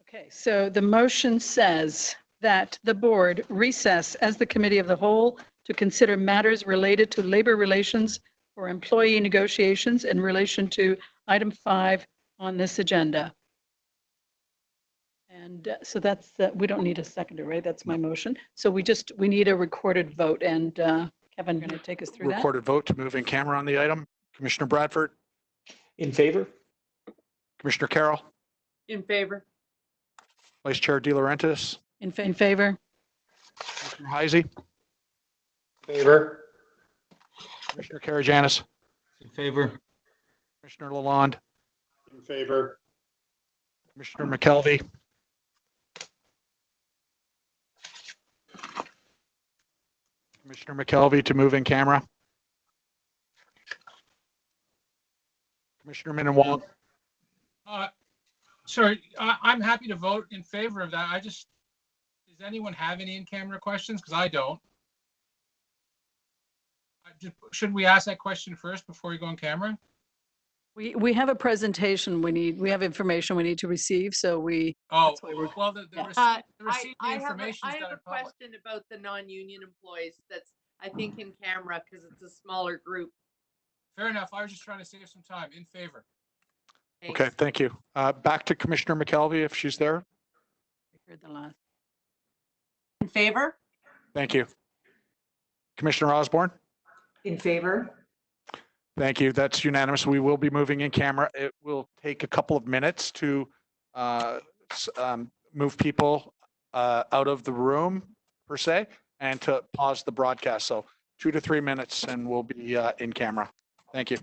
Speaker 3: Okay, so the motion says that the board recess as the committee of the whole to consider matters related to labor relations or employee negotiations in relation to item 5 on this agenda. And so that's, we don't need a seconder, right? That's my motion. So we need a recorded vote, and Kevin, going to take us through that.
Speaker 1: Recorded vote to move in camera on the item. Commissioner Bradford?
Speaker 11: In favor?
Speaker 1: Commissioner Carroll?
Speaker 4: In favor?
Speaker 1: Vice Chair De Laurentiis?
Speaker 3: In favor?
Speaker 1: Commissioner Heisey?
Speaker 14: Favor.
Speaker 1: Commissioner Karajanis?
Speaker 8: In favor?
Speaker 1: Commissioner Lalonde?
Speaker 6: In favor.
Speaker 1: Commissioner McKelvey? Commissioner McKelvey to move in camera. Commissioner Minnan-Wong?
Speaker 5: Sorry, I'm happy to vote in favor of that. Does anyone have any in-camera questions? Because I don't. Should we ask that question first before we go on camera?
Speaker 3: We have a presentation we have information we need to receive, so
Speaker 5: Oh,
Speaker 3: that's why we're.
Speaker 5: well, the receipt of the information is done in public.
Speaker 4: Question about the non-union employees that's, I think, in camera because it's a smaller group.
Speaker 5: Fair enough. I was just trying to save some time. In favor.
Speaker 1: Okay, thank you. Back to Commissioner McKelvey, if she's there.
Speaker 3: I heard the last.
Speaker 10: In favor?
Speaker 1: Thank you. Commissioner Osborne?
Speaker 10: In favor?
Speaker 1: Thank you. That's unanimous. We will be moving in camera. It will take a couple of minutes to move people out of the room, per se, and to pause the broadcast. So 2 to 3 minutes and we'll be in camera. Thank you.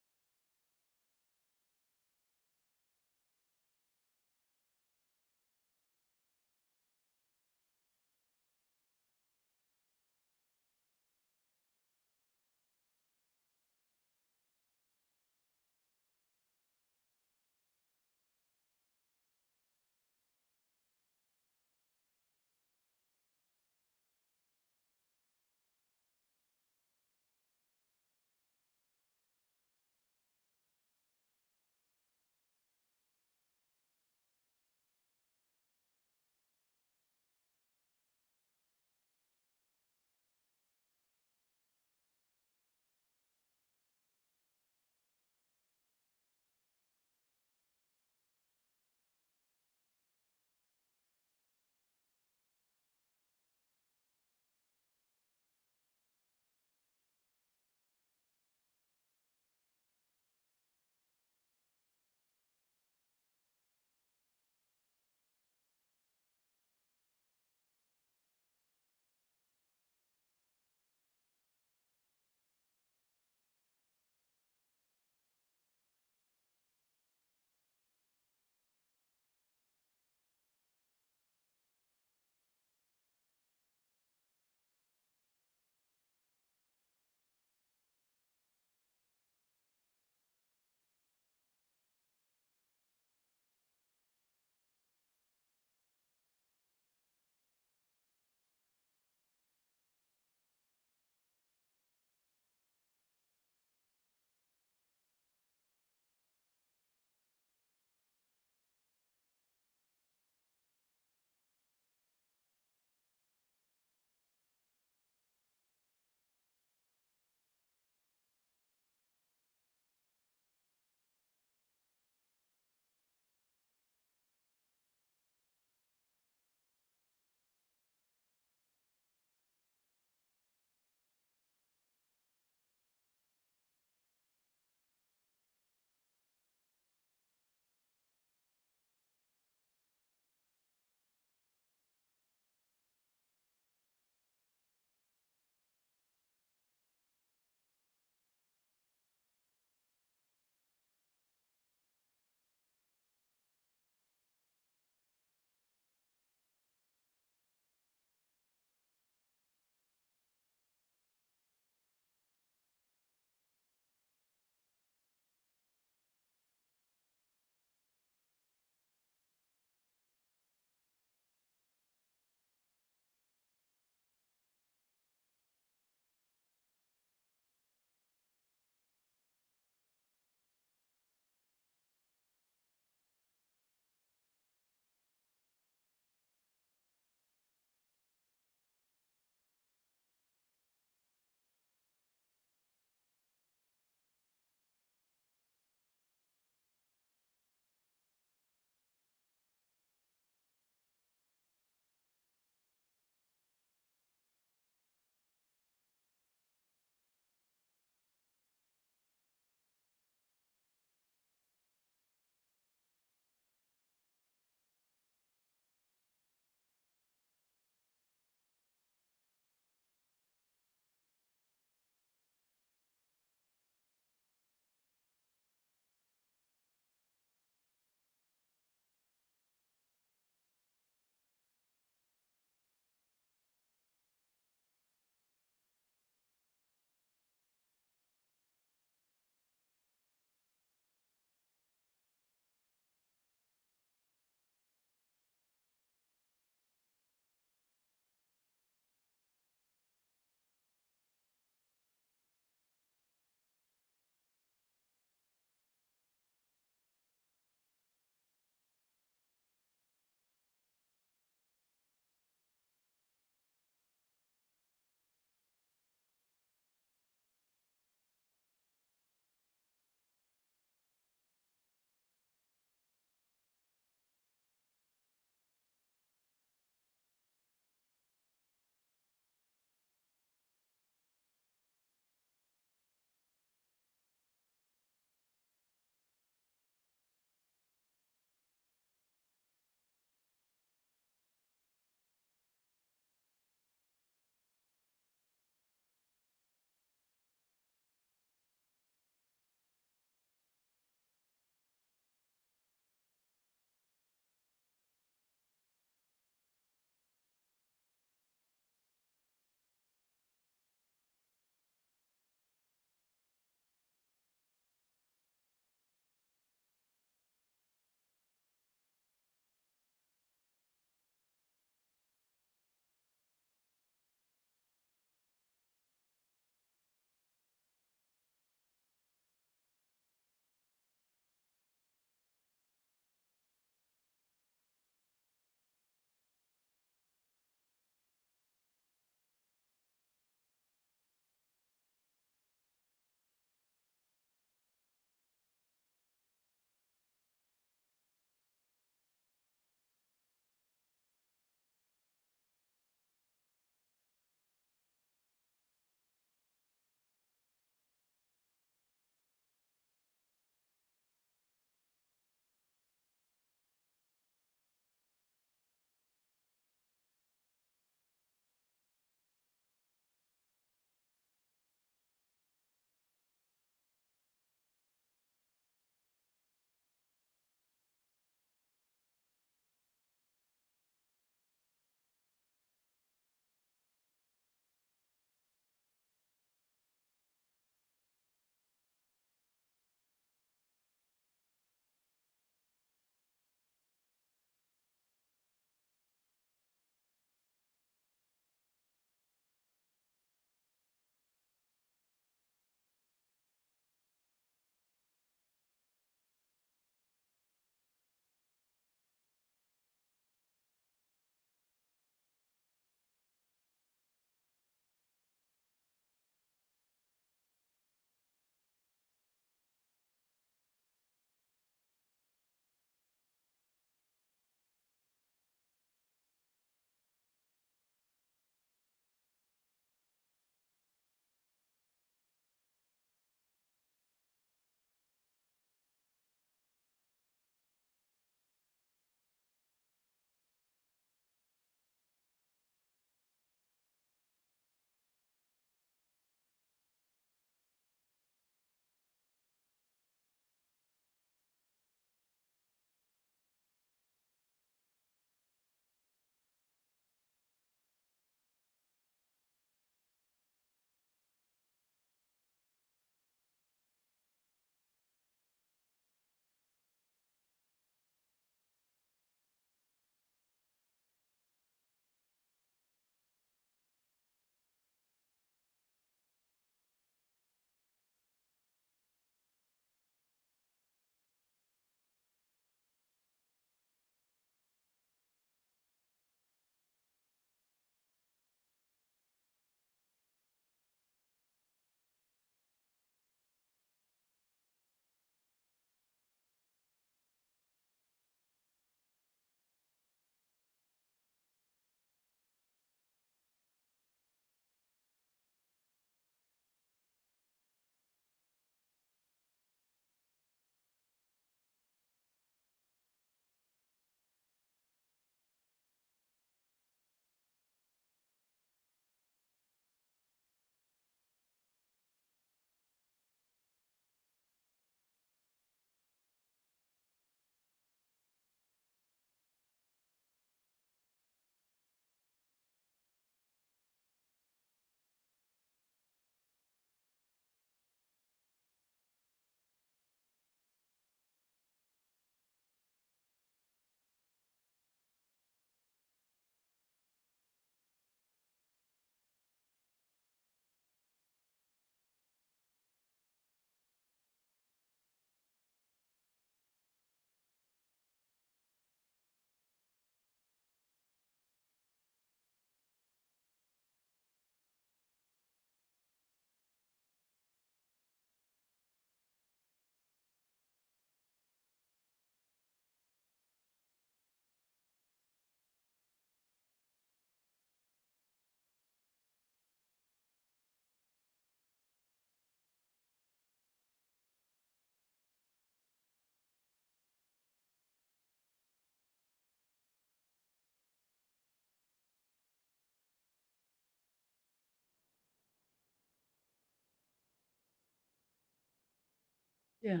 Speaker 3: Yeah.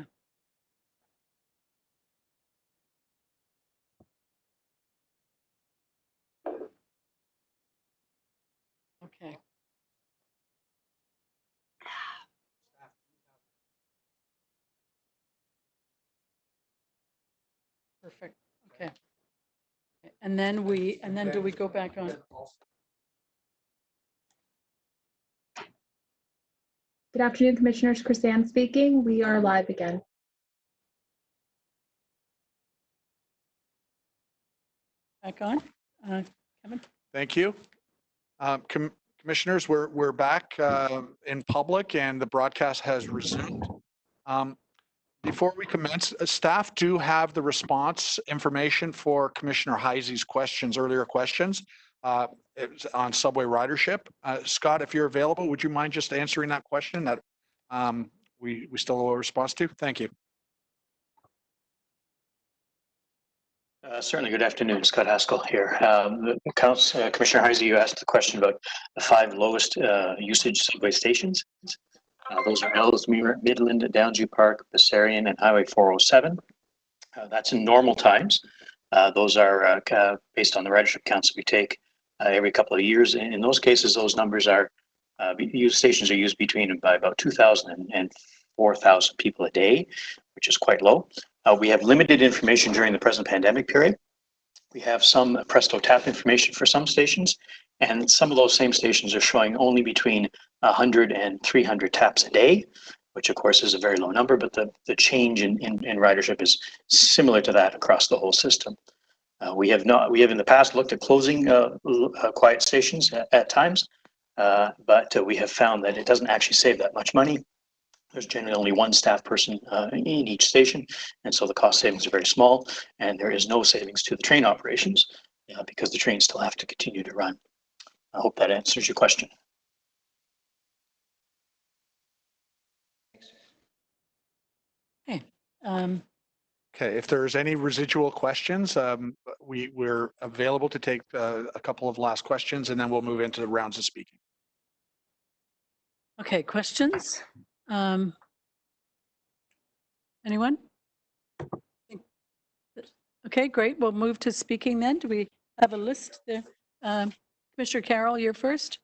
Speaker 3: Okay. Perfect. Okay. And then do we go back on?
Speaker 19: Good afternoon, Commissioners. Chrisanne speaking. We are live again.
Speaker 3: Back on? Kevin?
Speaker 1: Thank you. Commissioners, we're back in public and the broadcast has resumed. Before we commence, staff do have the response information for Commissioner Heisey's questions, earlier questions it was on subway ridership. Scott, if you're available, would you mind just answering that question that we still owe a response to? Thank you.
Speaker 6: Certainly. Good afternoon. Scott Haskell here. Commissioner Heisey, you asked the question about the 5 lowest usage subway stations. Those are Ellesmere, Midland, Downsview Park, Bessarion, and Highway 407. That's in normal times. Those are based on the ridership counts we take every couple of years. In those cases, those numbers are stations are used by about 2,000 and 4,000 people a day, which is quite low. We have limited information during the present pandemic period. We have some Presto Tap information for some stations, and some of those same stations are showing only between 100 and 300 taps a day, which of course is a very low number, but the change in ridership is similar to that across the whole system. We have in the past looked at closing quiet stations at times, but we have found that it doesn't actually save that much money. There's generally only one staff person in each station, and so the cost savings are very small, and there is no savings to the train operations because the trains still have to continue to run. I hope that answers your question.
Speaker 3: Okay.
Speaker 1: Okay, if there's any residual questions, we're available to take a couple of last questions, and then we'll move into the rounds of speaking.
Speaker 3: Okay, questions? Anyone? Okay, great. We'll move to speaking then. Do we have a list there? Commissioner Carroll, you're first.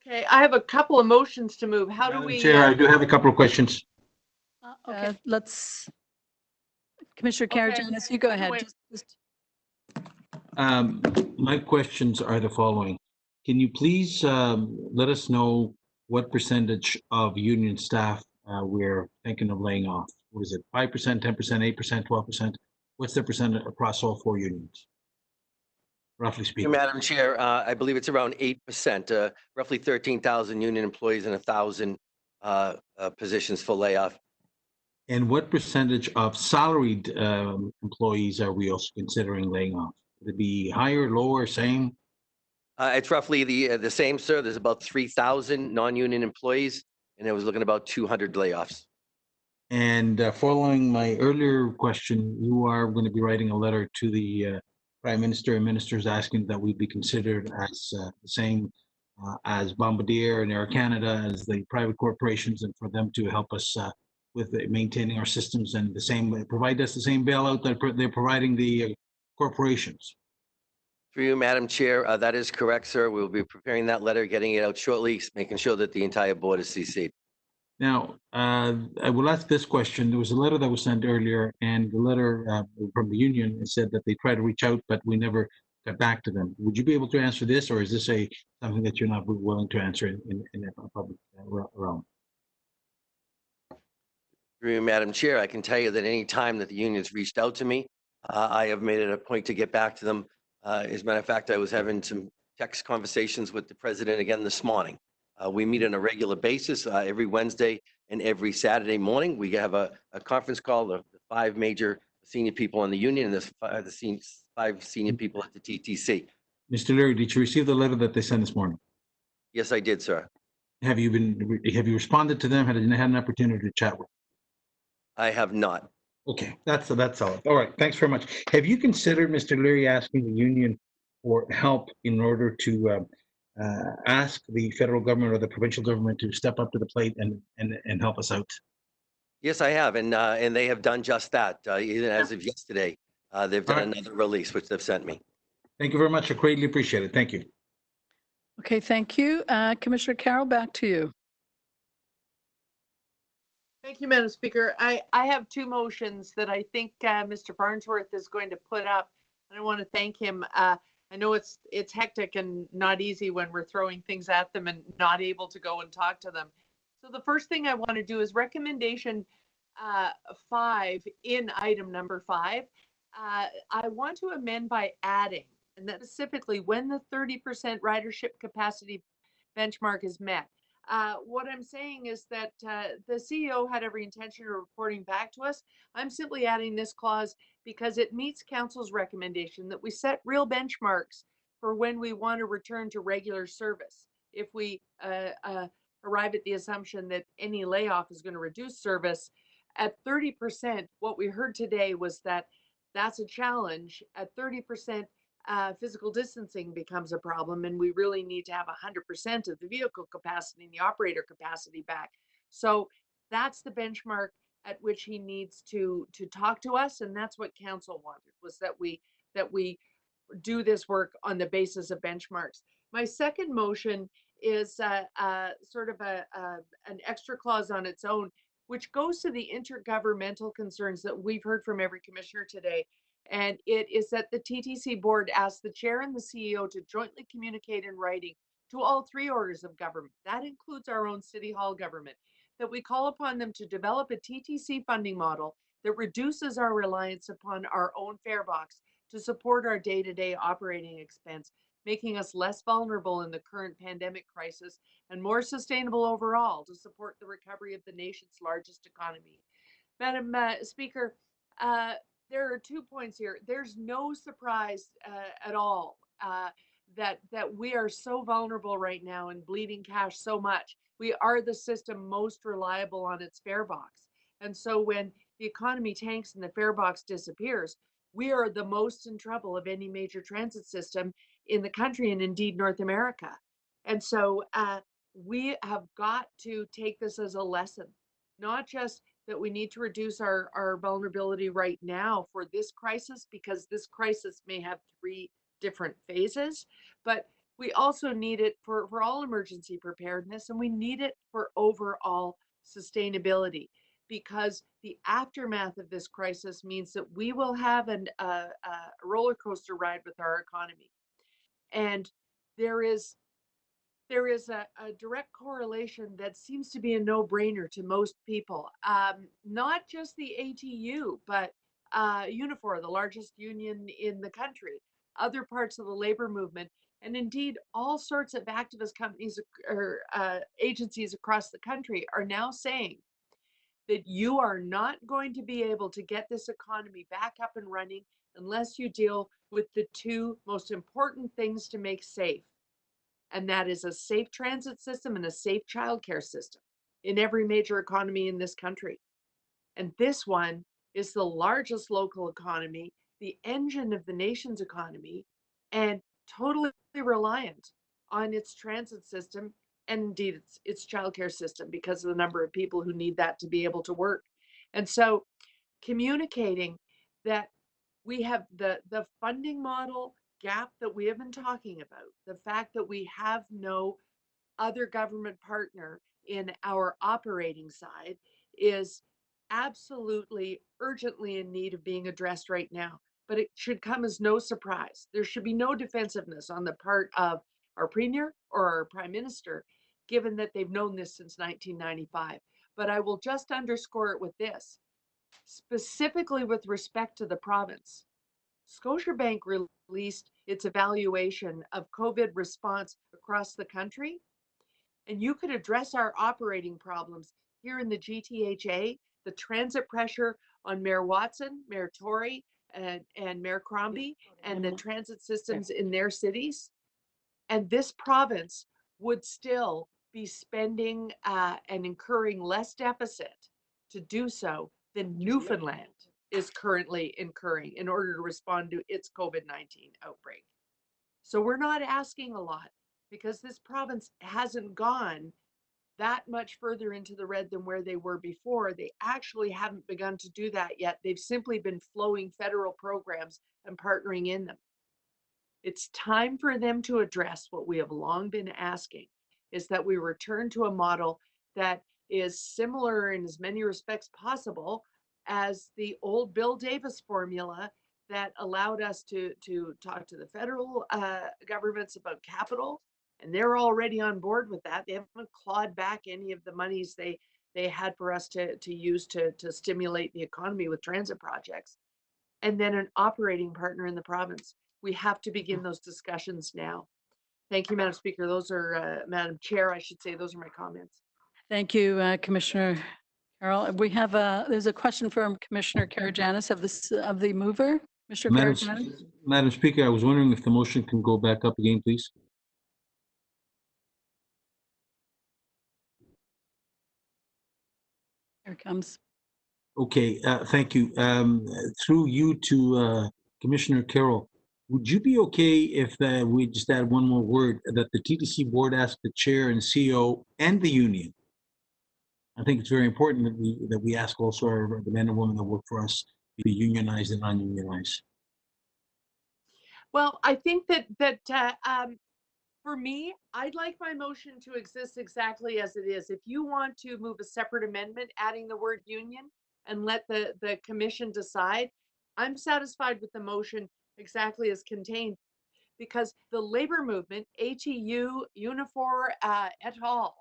Speaker 4: Okay, I have a couple of motions to move. How do we?
Speaker 8: Chair, I do have a couple of questions.
Speaker 3: Okay. Commissioner Karygiannis, you go ahead.
Speaker 8: My questions are the following. Can you please let us know what percentage of union staff we're thinking of laying off? What is it, 5%, 10%, 8%, 12%? What's the percent across all 4 unions, roughly speaking?
Speaker 13: Madam Chair, I believe it's around 8%, roughly 13,000 union employees and 1,000 positions for layoff.
Speaker 8: And what percentage of salaried employees are we also considering laying off? Would it be higher, lower, same?
Speaker 13: It's roughly the same, sir. There's about 3,000 non-union employees, and it was looking about 200 layoffs.
Speaker 8: And following my earlier question, you are going to be writing a letter to the Prime Minister and ministers asking that we be considered as the same as Bombardier and Air Canada, as the private corporations, and for them to help us with maintaining our systems and provide us the same bailout that they're providing the corporations.
Speaker 13: Through you, Madam Chair, that is correct, sir. We'll be preparing that letter, getting it out shortly, making sure that the entire board is CC'd.
Speaker 8: Now, I will ask this question. There was a letter that was sent earlier, and the letter from the union said that they tried to reach out, but we never got back to them. Would you be able to answer this, or is this something that you're not willing to answer in a public realm?
Speaker 13: Through you, Madam Chair, I can tell you that any time that the unions reached out to me, I have made it a point to get back to them. As a matter of fact, I was having some text conversations with the president again this morning. We meet on a regular basis every Wednesday and every Saturday morning. We have a conference call, the 5 major senior people in the union, and there's 5 senior people at the TTC.
Speaker 8: Mr. Leary, did you receive the letter that they sent this morning?
Speaker 13: Yes, I did, sir.
Speaker 8: Have you responded to them? Had an opportunity to chat with them?
Speaker 13: I have not.
Speaker 8: Okay, that's all. All right, thanks very much. Have you considered, Mr. Leary, asking the union for help in order to ask the federal government or the provincial government to step up to the plate and help us out?
Speaker 13: Yes, I have, and they have done just that. Even as of yesterday, they've done
Speaker 8: All right.
Speaker 13: another release, which they've sent me.
Speaker 8: Thank you very much. I greatly appreciate it. Thank you.
Speaker 3: Okay, thank you. Commissioner Carroll, back to you.
Speaker 4: Thank you, Madam Speaker. I have two motions that I think Mr. Farnsworth is going to put up, and I want to thank him. I know it's hectic and not easy when we're throwing things at them and not able to go and talk to them. So the first thing I want to do is recommendation 5 in item number 5. I want to amend by adding, and that specifically when the 30% ridership capacity benchmark is met. What I'm saying is that the CEO had every intention of reporting back to us. I'm simply adding this clause because it meets council's recommendation that we set real benchmarks for when we want to return to regular service. If we arrive at the assumption that any layoff is going to reduce service at 30%, what we heard today was that that's a challenge. At 30%, physical distancing becomes a problem, and we really need to have 100% of the vehicle capacity and the operator capacity back. So that's the benchmark at which he needs to talk to us, and that's what council wanted, was that we do this work on the basis of benchmarks. My second motion is sort of an extra clause on its own, which goes to the intergovernmental concerns that we've heard from every commissioner today. And it is that the TTC board asks the chair and the CEO to jointly communicate in writing to all 3 orders of government. That includes our own City Hall government, that we call upon them to develop a TTC funding model that reduces our reliance upon our own fare box to support our day-to-day operating expense, making us less vulnerable in the current pandemic crisis and more sustainable overall to support the recovery of the nation's largest economy. Madam Speaker, there are 2 points here. There's no surprise at all that we are so vulnerable right now and bleeding cash so much. We are the system most reliable on its fare box. And so when the economy tanks and the fare box disappears, we are the most in trouble of any major transit system in the country and indeed North America. And so we have got to take this as a lesson, not just that we need to reduce our vulnerability right now for this crisis, because this crisis may have 3 different phases, but we also need it for all emergency preparedness, and we need it for overall sustainability, because the aftermath of this crisis means that we will have a roller coaster ride with our economy. And there is a direct correlation that seems to be a no-brainer to most people. Not just the ATU, but Unifor, the largest union in the country, other parts of the labor movement, and indeed all sorts of activist companies or agencies across the country are now saying that you are not going to be able to get this economy back up and running unless you deal with the 2 most important things to make safe. And that is a safe transit system and a safe childcare system in every major economy in this country. And this one is the largest local economy, the engine of the nation's economy, and totally reliant on its transit system and indeed its childcare system because of the number of people who need that to be able to work. And so communicating that we have the funding model gap that we have been talking about, the fact that we have no other government partner in our operating side is absolutely urgently in need of being addressed right now. But it should come as no surprise. There should be no defensiveness on the part of our premier or our prime minister, given that they've known this since 1995. But I will just underscore it with this, specifically with respect to the province. Scotiabank released its evaluation of COVID response across the country, and you could address our operating problems here in the GTHA, the transit pressure on Mayor Watson, Mayor Tory, and Mayor Crombie, and the transit systems in their cities. And this province would still be spending and incurring less deficit to do so than Newfoundland is currently incurring in order to respond to its COVID-19 outbreak. So we're not asking a lot because this province hasn't gone that much further into the red than where they were before. They actually haven't begun to do that yet. They've simply been flowing federal programs and partnering in them. It's time for them to address what we have long been asking, is that we return to a model that is similar in as many respects possible as the old Bill Davis formula that allowed us to talk to the federal governments about capital. And they're already on board with that. They haven't clawed back any of the monies they had for us to use to stimulate the economy with transit projects. And then an operating partner in the province. We have to begin those discussions now. Thank you, Madam Speaker. Those are, Madam Chair, I should say, those are my comments.
Speaker 3: Thank you, Commissioner Carroll. We have there's a question from Commissioner Karagianis of the mover. Commissioner Karagianis.
Speaker 8: Madam Speaker, I was wondering if the motion can go back up again, please.
Speaker 3: Here it comes.
Speaker 8: Okay, thank you. Through you to Commissioner Carroll, would you be okay if we just add one more word, that the TTC board ask the chair and CEO and the union? I think it's very important that we ask also the men and women that work for us to be unionized and non-unionized.
Speaker 4: Well, I think that for me, I'd like my motion to exist exactly as it is. If you want to move a separate amendment, adding the word union and let the commission decide, I'm satisfied with the motion exactly as contained, because the labor movement, ATU, Unifor, et al.,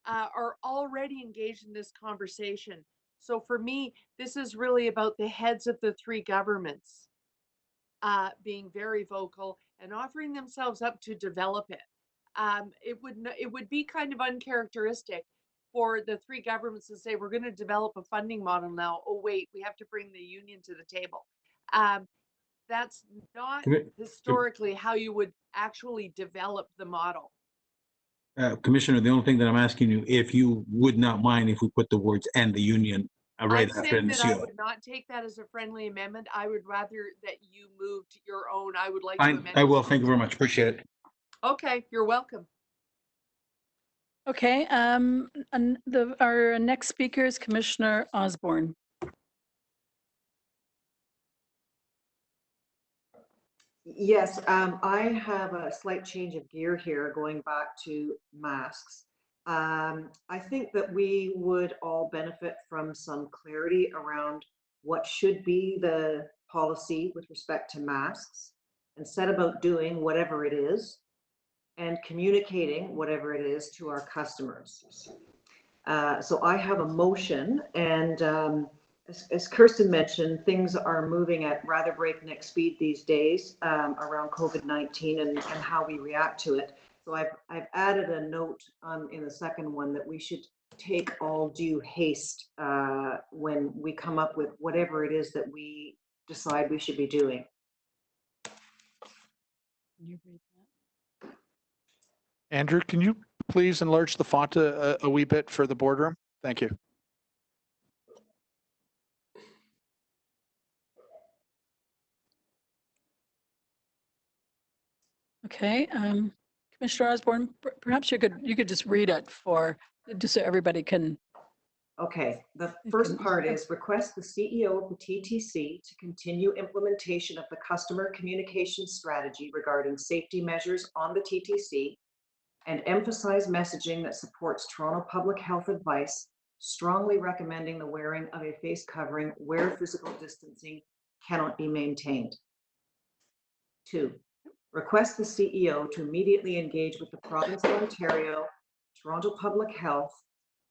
Speaker 4: are already engaged in this conversation. So for me, this is really about the heads of the three governments being very vocal and offering themselves up to develop it. It would be kind of uncharacteristic for the three governments to say, we're going to develop a funding model now. Oh, wait, we have to bring the union to the table. That's not historically how you would actually develop the model.
Speaker 8: Commissioner, the only thing that I'm asking you, if you would not mind if we put the words "and the union" right after the
Speaker 4: I would not take that as a friendly amendment. I would rather that you move to your own. I would like to amend.
Speaker 8: I will. Thank you very much. Appreciate it.
Speaker 4: Okay, you're welcome.
Speaker 3: Okay, our next speaker is Commissioner Osborne.
Speaker 10: Yes, I have a slight change of gear here, going back to masks. I think that we would all benefit from some clarity around what should be the policy with respect to masks, and set about doing whatever it is and communicating whatever it is to our customers. So I have a motion, and as Kirsten mentioned, things are moving at rather breakneck speed these days around COVID-19 and how we react to it. So I've added a note in the second one that we should take all due haste when we come up with whatever it is that we decide we should be doing.
Speaker 1: Andrew, can you please enlarge the font a wee bit for the boardroom? Thank you.
Speaker 3: Okay, Commissioner Osborne, perhaps you could just read it just so everybody can.
Speaker 10: Okay, the first part is request the CEO of the TTC to continue implementation of the customer communication strategy regarding safety measures on the TTC and emphasize messaging that supports Toronto public health advice, strongly recommending the wearing of a face covering where physical distancing cannot be maintained. 2, request the CEO to immediately engage with the Province of Ontario, Toronto Public Health,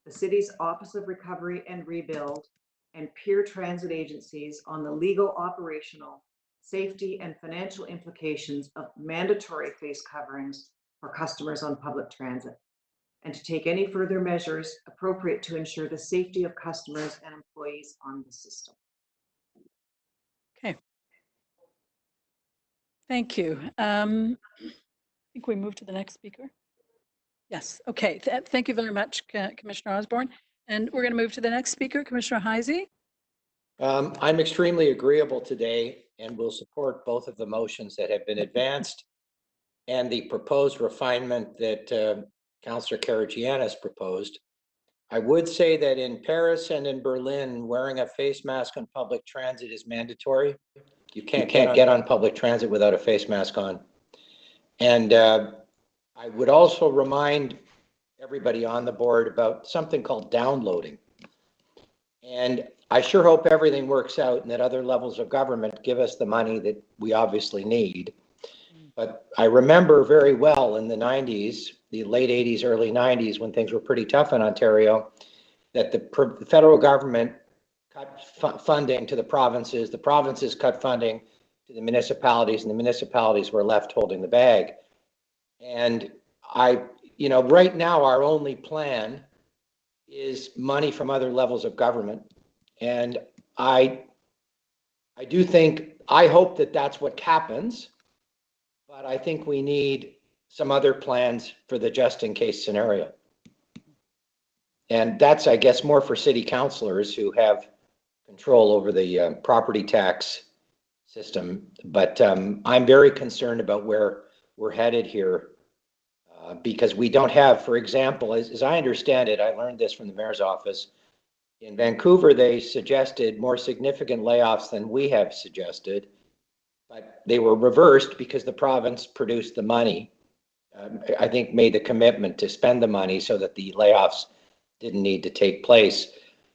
Speaker 10: the City's Office of Recovery and Rebuild, and peer transit agencies on the legal, operational, safety, and financial implications of mandatory face coverings for customers on public transit, and to take any further measures appropriate to ensure the safety of customers and employees on the system.
Speaker 3: Okay. Thank you. I think we move to the next speaker. Yes. Okay. Thank you very much, Commissioner Osborne. And we're going to move to the next speaker, Commissioner Heisey.
Speaker 14: I'm extremely agreeable today and will support both of the motions that have been advanced and the proposed refinement that Councillor Karagianis proposed. I would say that in Paris and in Berlin, wearing a face mask on public transit is mandatory. You can't get on public transit without a face mask on. And I would also remind everybody on the board about something called downloading. And I sure hope everything works out and that other levels of government give us the money that we obviously need. But I remember very well in the 90s, the late 80s, early 90s, when things were pretty tough in Ontario, that the federal government cut funding to the provinces cut funding to the municipalities, and the municipalities were left holding the bag. And right now, our only plan is money from other levels of government. And I hope that that's what happens, but I think we need some other plans for the just in case scenario. And that's, I guess, more for city councilors who have control over the property tax system. But I'm very concerned about where we're headed here because we don't have, for example, as I understand it, I learned this from the mayor's office. In Vancouver, they suggested more significant layoffs than we have suggested, but they were reversed because the province produced the money. I think made the commitment to spend the money so that the layoffs didn't need to take place.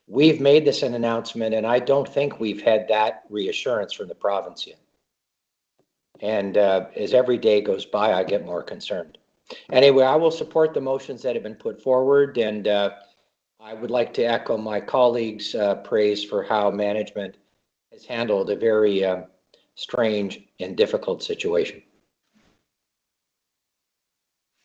Speaker 14: We've made this an announcement, and I don't think we've had that reassurance from the province yet. And as every day goes by, I get more concerned. Anyway, I will support the motions that have been put forward, and I would like to echo my colleagues' praise for how management has handled a very strange and difficult situation.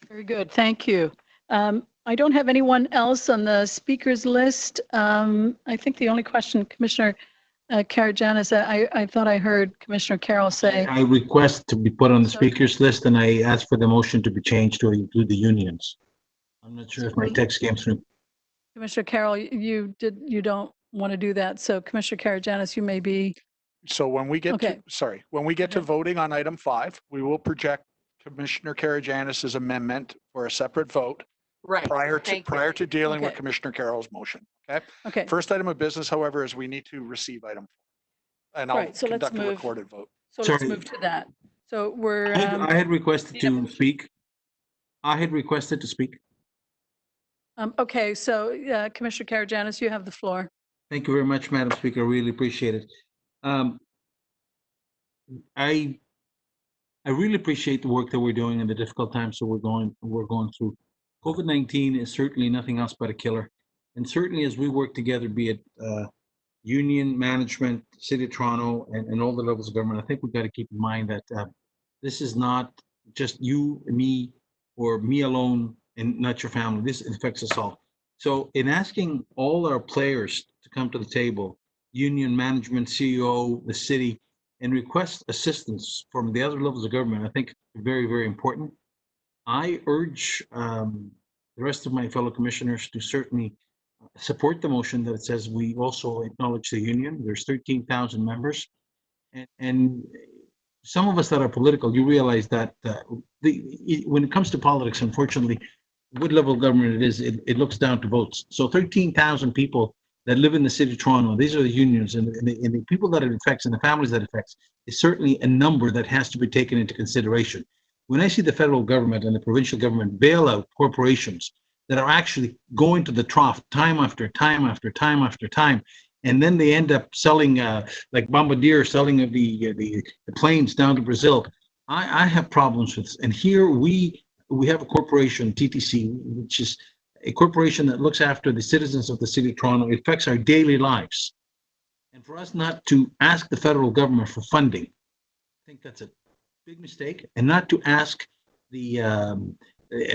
Speaker 3: Very good. Thank you. I don't have anyone else on the speakers list. I think the only question, Commissioner Karygiannis, I thought I heard Commissioner Carroll say.
Speaker 8: I request to be put on the speakers list, and I ask for the motion to be changed to include the unions. I'm not sure if my text came through.
Speaker 3: Commissioner Carroll, you don't want to do that. So Commissioner Karygiannis, you may be.
Speaker 1: So when we get to voting on item 5, we will project Commissioner Karygiannis's amendment for a separate vote.
Speaker 21: Right.
Speaker 1: Prior to dealing with Commissioner Carroll's motion. Okay. First item of business, however, is we need to receive item 4, and I'll conduct a recorded vote.
Speaker 3: So let's move to that. So we're.
Speaker 8: I had requested to speak.
Speaker 3: Okay. So Commissioner Karygiannis, you have the floor.
Speaker 8: Thank you very much, Madam Speaker. I really appreciate it. I really appreciate the work that we're doing and the difficult times that we're going through. COVID-19 is certainly nothing else but a killer. And certainly as we work together, be it union, management, City of Toronto, and all the levels of government, I think we've got to keep in mind that this is not just you, me, or me alone, and not your family. This affects us all. So in asking all our players to come to the table, union, management, CEO, the city, and request assistance from the other levels of government, I think very, very important. I urge the rest of my fellow commissioners to certainly support the motion that says we also acknowledge the union. There's 13,000 members. And some of us that are political, you realize that when it comes to politics, unfortunately, what level of government it is, it looks down to votes. So 13,000 people that live in the City of Toronto, these are the unions and the people that it affects and the families that it affects is certainly a number that has to be taken into consideration. When I see the federal government and the provincial government bail out corporations that are actually going to the trough time after time after time after time, and then they end up selling, like Bombardier selling the planes down to Brazil, I have problems with this. And here we have a corporation, TTC, which is a corporation that looks after the citizens of the City of Toronto. It affects our daily lives. And for us not to ask the federal government for funding, I think that's a big mistake, and not to ask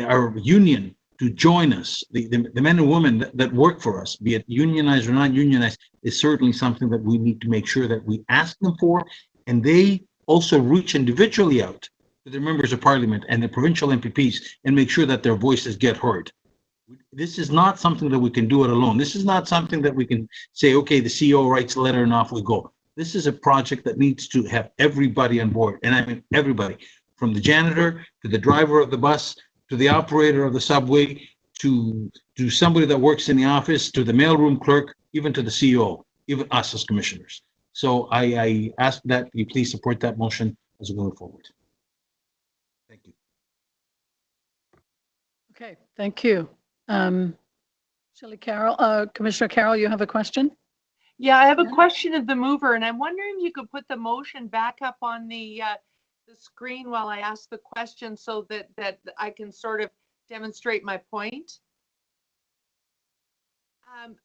Speaker 8: our union to join us, the men and women that work for us, be it unionized or not unionized, is certainly something that we need to make sure that we ask them for, and they also reach individually out to their members of parliament and the provincial MPPs and make sure that their voices get heard. This is not something that we can do it alone. This is not something that we can say, okay, the CEO writes a letter and off we go. This is a project that needs to have everybody on board. And I mean everybody, from the janitor to the driver of the bus, to the operator of the subway, to somebody that works in the office, to the mailroom clerk, even to the CEO, even us as commissioners. So I ask that you please support that motion as we go forward. Thank you.
Speaker 3: Okay, thank you. Shelley Carroll, Commissioner Carroll, you have a question?
Speaker 4: Yeah, I have a question of the mover, and I'm wondering if you could put the motion back up on the screen while I ask the question so that I can sort of demonstrate my point.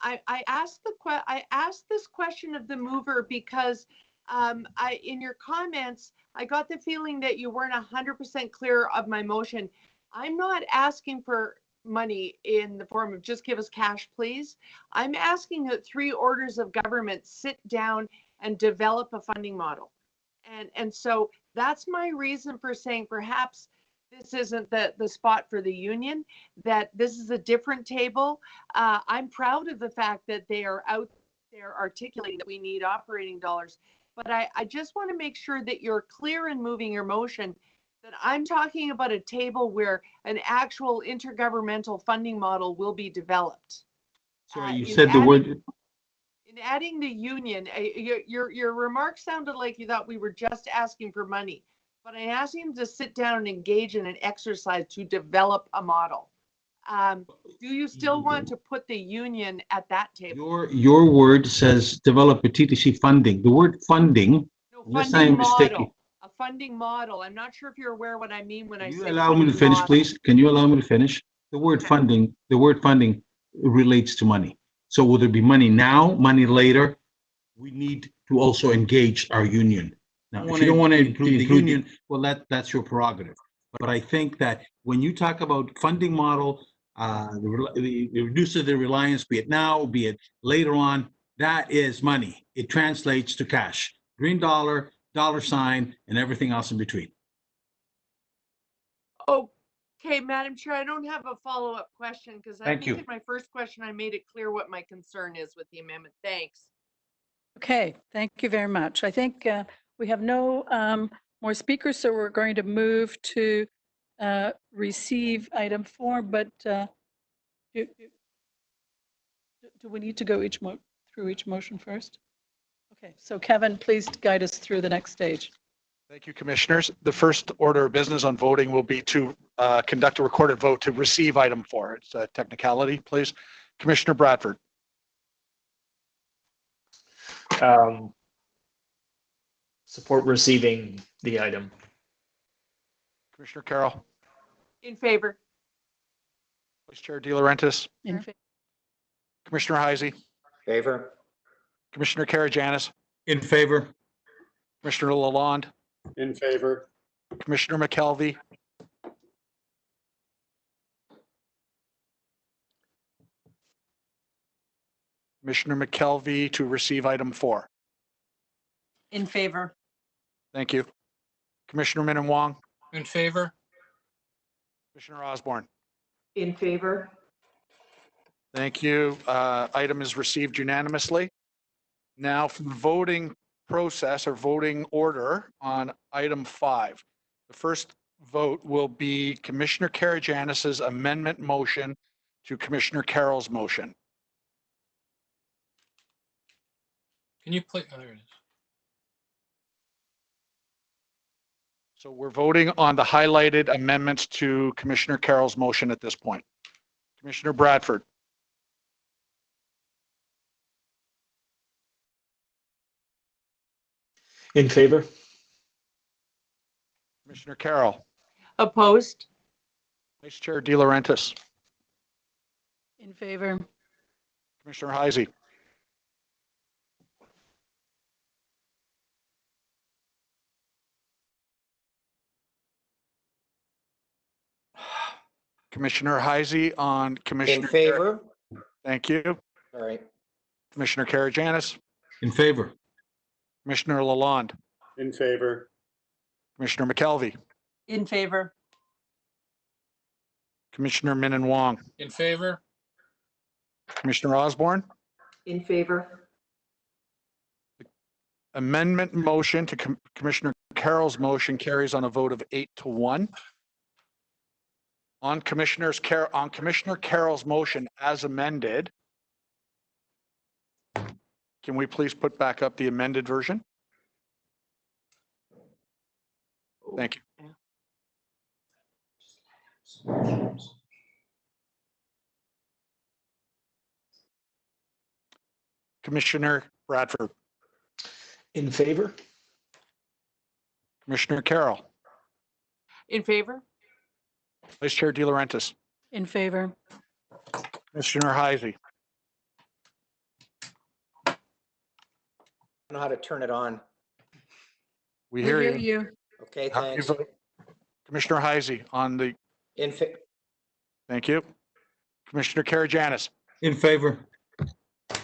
Speaker 4: I asked this question of the mover because in your comments, I got the feeling that you weren't 100% clear of my motion. I'm not asking for money in the form of just give us cash, please. I'm asking that 3 orders of government sit down and develop a funding model. And so that's my reason for saying perhaps this isn't the spot for the union, that this is a different table. I'm proud of the fact that they are out there articulating that we need operating dollars. But I just want to make sure that you're clear in moving your motion that I'm talking about a table where an actual intergovernmental funding model will be developed.
Speaker 8: Sorry, you said the word.
Speaker 4: In adding the union, your remarks sounded like you thought we were just asking for money, but I asked him to sit down and engage in an exercise to develop a model. Do you still want to put the union at that table?
Speaker 8: Your word says develop a TTC funding. The word funding, unless I am mistaken.
Speaker 4: A funding model. I'm not sure if you're aware what I mean when I say.
Speaker 8: Can you allow me to finish, please? Can you allow me to finish? The word funding relates to money. So will there be money now, money later? We need to also engage our union. Now, if you don't want to include the union, well, that's your prerogative. But I think that when you talk about funding model, the reduce of the reliance, be it now, be it later on, that is money. It translates to cash. Green dollar, dollar sign, and everything else in between.
Speaker 4: Okay, Madam Chair, I don't have a follow-up question because I think in my first question I made it clear what my concern is with the amendment. Thanks.
Speaker 3: Okay, thank you very much. I think we have no more speakers, so we're going to move to receive item 4, but do we need to go through each motion first? Okay, so Kevin, please guide us through the next stage.
Speaker 1: Thank you, Commissioners. The first order of business on voting will be to conduct a recorded vote to receive item 4. It's a technicality, please. Commissioner Bradford.
Speaker 11: Support receiving the item.
Speaker 1: Commissioner Carroll.
Speaker 4: In favor.
Speaker 1: Vice Chair De Laurentiis.
Speaker 3: In favor.
Speaker 1: Commissioner Heisey.
Speaker 14: Favor.
Speaker 1: Commissioner Karygiannis.
Speaker 8: In favor.
Speaker 1: Commissioner Lalonde.
Speaker 9: In favor.
Speaker 1: Commissioner McKelvey. Commissioner McKelvey to receive item 4.
Speaker 2: In favor.
Speaker 1: Thank you. Commissioner Minnan-Wong.
Speaker 5: In favor.
Speaker 1: Commissioner Osborne.
Speaker 10: In favor.
Speaker 1: Thank you. Item is received unanimously. Now for the voting process or voting order on item 5. The first vote will be Commissioner Karygiannis's amendment motion to Commissioner Carroll's motion.
Speaker 5: Can you play? Oh, there it is.
Speaker 1: So we're voting on the highlighted amendments to Commissioner Carroll's motion at this point. Commissioner Bradford.
Speaker 11: In favor.
Speaker 1: Commissioner Carroll.
Speaker 4: Opposed.
Speaker 1: Vice Chair De Laurentiis.
Speaker 3: In favor.
Speaker 1: Commissioner Heisey. Commissioner Heisey on Commissioner.
Speaker 14: In favor.
Speaker 1: Thank you.
Speaker 14: All right.
Speaker 1: Commissioner Karygiannis.
Speaker 8: In favor.
Speaker 1: Commissioner Lalonde.
Speaker 9: In favor.
Speaker 1: Commissioner McKelvey.
Speaker 2: In favor.
Speaker 1: Commissioner Minnan-Wong.
Speaker 5: In favor.
Speaker 1: Commissioner Osborne.
Speaker 10: In favor.
Speaker 1: Amendment motion to Commissioner Carroll's motion carries on a vote of 8-1. On Commissioner Carroll's motion as amended, can we please put back up the amended version? Thank you. Commissioner Bradford.
Speaker 11: In favor?
Speaker 1: Commissioner Carroll.
Speaker 4: In favor?
Speaker 1: Vice Chair De Laurentiis.
Speaker 3: In favor.
Speaker 1: Commissioner Heisey.
Speaker 14: I don't know how to turn it on.
Speaker 1: We hear you.
Speaker 3: you.
Speaker 14: Okay,
Speaker 1: How do you
Speaker 14: thanks.
Speaker 1: vote? Commissioner Heisey on the,
Speaker 14: In fa-
Speaker 1: thank you. Commissioner Karagianis.
Speaker 8: In favor?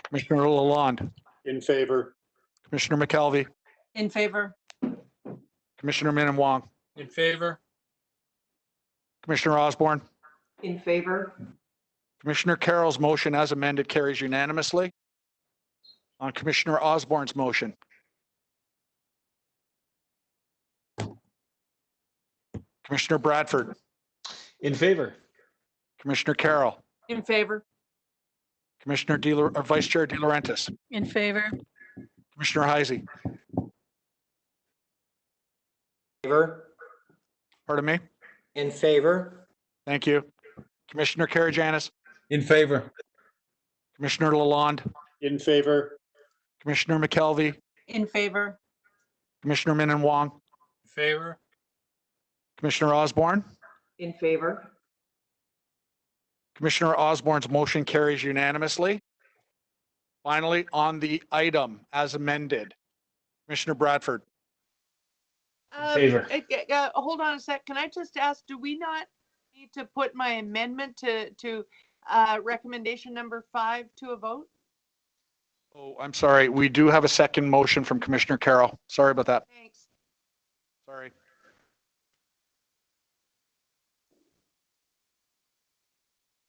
Speaker 1: Commissioner Lalonde.
Speaker 9: In favor.
Speaker 1: Commissioner McKelvey.
Speaker 2: In favor.
Speaker 1: Commissioner Min Wong.
Speaker 5: In favor?
Speaker 1: Commissioner Osborne.
Speaker 10: In favor?
Speaker 1: Commissioner Carroll's motion as amended carries unanimously. On Commissioner Osborne's motion. Commissioner Bradford.
Speaker 11: In favor?
Speaker 1: Commissioner Carroll.
Speaker 4: In favor?
Speaker 1: Commissioner Vice Chair De Laurentiis.
Speaker 3: In favor.
Speaker 1: Commissioner Heisey.
Speaker 14: Favor?
Speaker 1: Pardon me?
Speaker 14: In favor?
Speaker 1: Thank you. Commissioner Karagianis.
Speaker 8: In favor?
Speaker 1: Commissioner Lalonde.
Speaker 9: In favor.
Speaker 1: Commissioner McKelvey.
Speaker 2: In favor.
Speaker 1: Commissioner Min Wong.
Speaker 5: In favor?
Speaker 1: Commissioner Osborne.
Speaker 10: In favor?
Speaker 1: Commissioner Osborne's motion carries unanimously. Finally, on the item as amended, Commissioner Bradford.
Speaker 11: Favor.
Speaker 4: Hold on a sec. Can I just ask, do we not need to put my amendment to recommendation number 5 to a vote?
Speaker 1: Oh, I'm sorry. We do have a second motion from Commissioner Carroll. Sorry about that.
Speaker 4: Thanks.
Speaker 1: Sorry.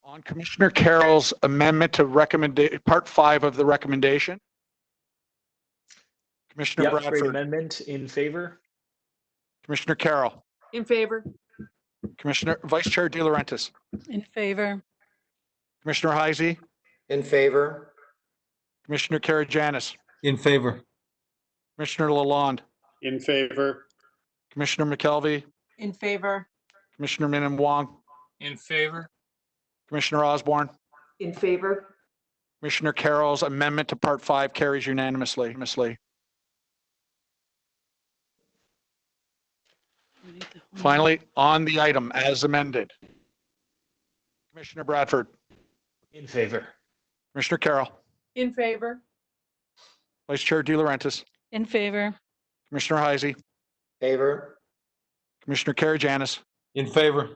Speaker 1: On Commissioner Carroll's amendment to part 5 of the recommendation. Commissioner
Speaker 11: Yep, great
Speaker 1: Bradford.
Speaker 11: amendment. In favor?
Speaker 1: Commissioner Carroll.
Speaker 4: In favor?
Speaker 1: Vice Chair De Laurentiis.
Speaker 3: In favor.
Speaker 1: Commissioner Heisey.
Speaker 14: In favor?
Speaker 1: Commissioner Karagianis.
Speaker 8: In favor?
Speaker 1: Commissioner Lalonde.
Speaker 9: In favor.
Speaker 1: Commissioner McKelvey.
Speaker 2: In favor.
Speaker 1: Commissioner Min Wong.
Speaker 5: In favor?
Speaker 1: Commissioner Osborne.
Speaker 10: In favor?
Speaker 1: Commissioner Carroll's amendment to part 5 carries unanimously. Finally, on the item as amended, Commissioner Bradford.
Speaker 11: In favor?
Speaker 1: Commissioner Carroll.
Speaker 4: In favor?
Speaker 1: Vice Chair De Laurentiis.
Speaker 3: In favor.
Speaker 1: Commissioner Heisey.
Speaker 14: Favor?
Speaker 1: Commissioner Karagianis.
Speaker 8: In favor?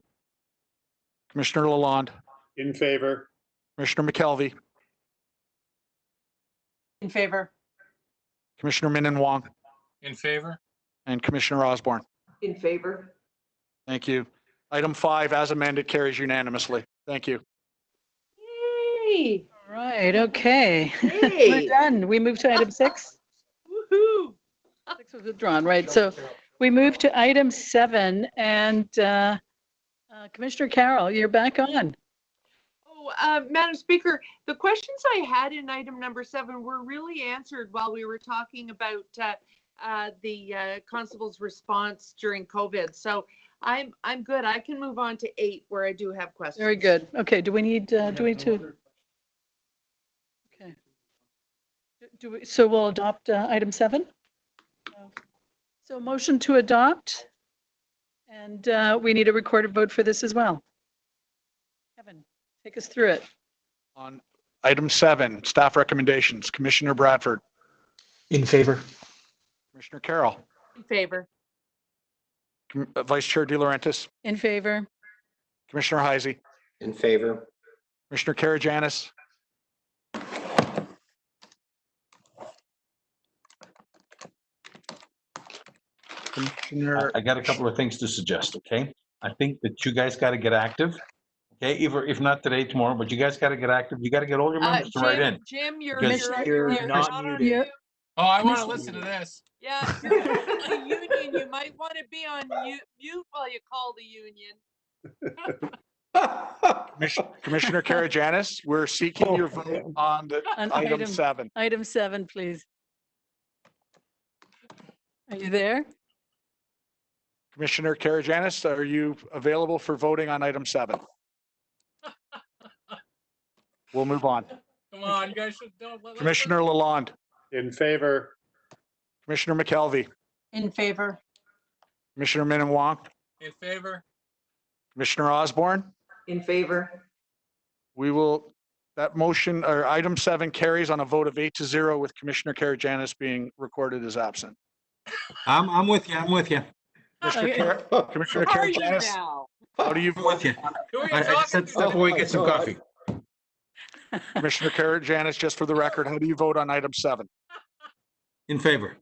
Speaker 1: Commissioner Lalonde.
Speaker 9: In favor.
Speaker 1: Commissioner McKelvey.
Speaker 2: In favor.
Speaker 1: Commissioner Min Wong.
Speaker 5: In favor?
Speaker 1: And Commissioner Osborne.
Speaker 10: In favor?
Speaker 1: Thank you. Item 5 as amended carries unanimously. Thank you.
Speaker 4: Yay!
Speaker 3: All right, okay.
Speaker 4: Hey.
Speaker 3: We're done. We move to item 6.
Speaker 4: Woohoo!
Speaker 3: 6 was withdrawn, right? So we move to item 7 and Commissioner Carroll, you're back on.
Speaker 4: Madam Speaker, the questions I had in item number 7 were really answered while we were talking about the constable's response during COVID. So I'm good. I can move on to 8 where I do have questions.
Speaker 3: Very good. Okay, do we need to? Okay. So we'll adopt item 7? So motion to adopt, and we need a recorded vote for this as well. Kevin, take us through it.
Speaker 1: On item 7, staff recommendations, Commissioner Bradford.
Speaker 11: In favor?
Speaker 1: Commissioner Carroll.
Speaker 4: In favor?
Speaker 1: Vice Chair De Laurentiis.
Speaker 3: In favor?
Speaker 1: Commissioner Heisey.
Speaker 14: In favor?
Speaker 1: Commissioner Karagianis. Commissioner.
Speaker 8: I got a couple of things to suggest, okay? I think that you guys got to get active, okay? If not today, tomorrow, but you guys got to get active. You got to get all your members to write in.
Speaker 4: Jim,
Speaker 8: Because
Speaker 11: you're not
Speaker 4: on
Speaker 11: muted.
Speaker 4: mute.
Speaker 5: Oh, I want to listen to this.
Speaker 4: Yeah, you're in the union. You might want to be on mute while you call the union.
Speaker 1: Commissioner Karagianis, we're seeking your vote on item 7.
Speaker 3: Item 7, please. Are you there?
Speaker 1: Commissioner Karagianis, are you available for voting on item 7? We'll move on.
Speaker 5: Come on, you guys should don't.
Speaker 1: Commissioner Lalonde.
Speaker 9: In favor.
Speaker 1: Commissioner McKelvey.
Speaker 2: In favor.
Speaker 1: Commissioner Minnan-Wong.
Speaker 5: In favor.
Speaker 1: Commissioner Osborne.
Speaker 10: In favor.
Speaker 1: That motion or item 7 carries on a vote of 8-0 with Commissioner Karagianis being recorded as absent.
Speaker 8: I'm with you. I'm with you.
Speaker 1: Commissioner Karagianis, how do you
Speaker 8: I'm
Speaker 1: vote?
Speaker 8: with you.
Speaker 5: Who are you
Speaker 8: I just
Speaker 5: talking
Speaker 8: said
Speaker 5: to?
Speaker 8: step away, get some coffee.
Speaker 1: Commissioner Karagianis, just for the record, how do you vote on item 7?
Speaker 8: In favor.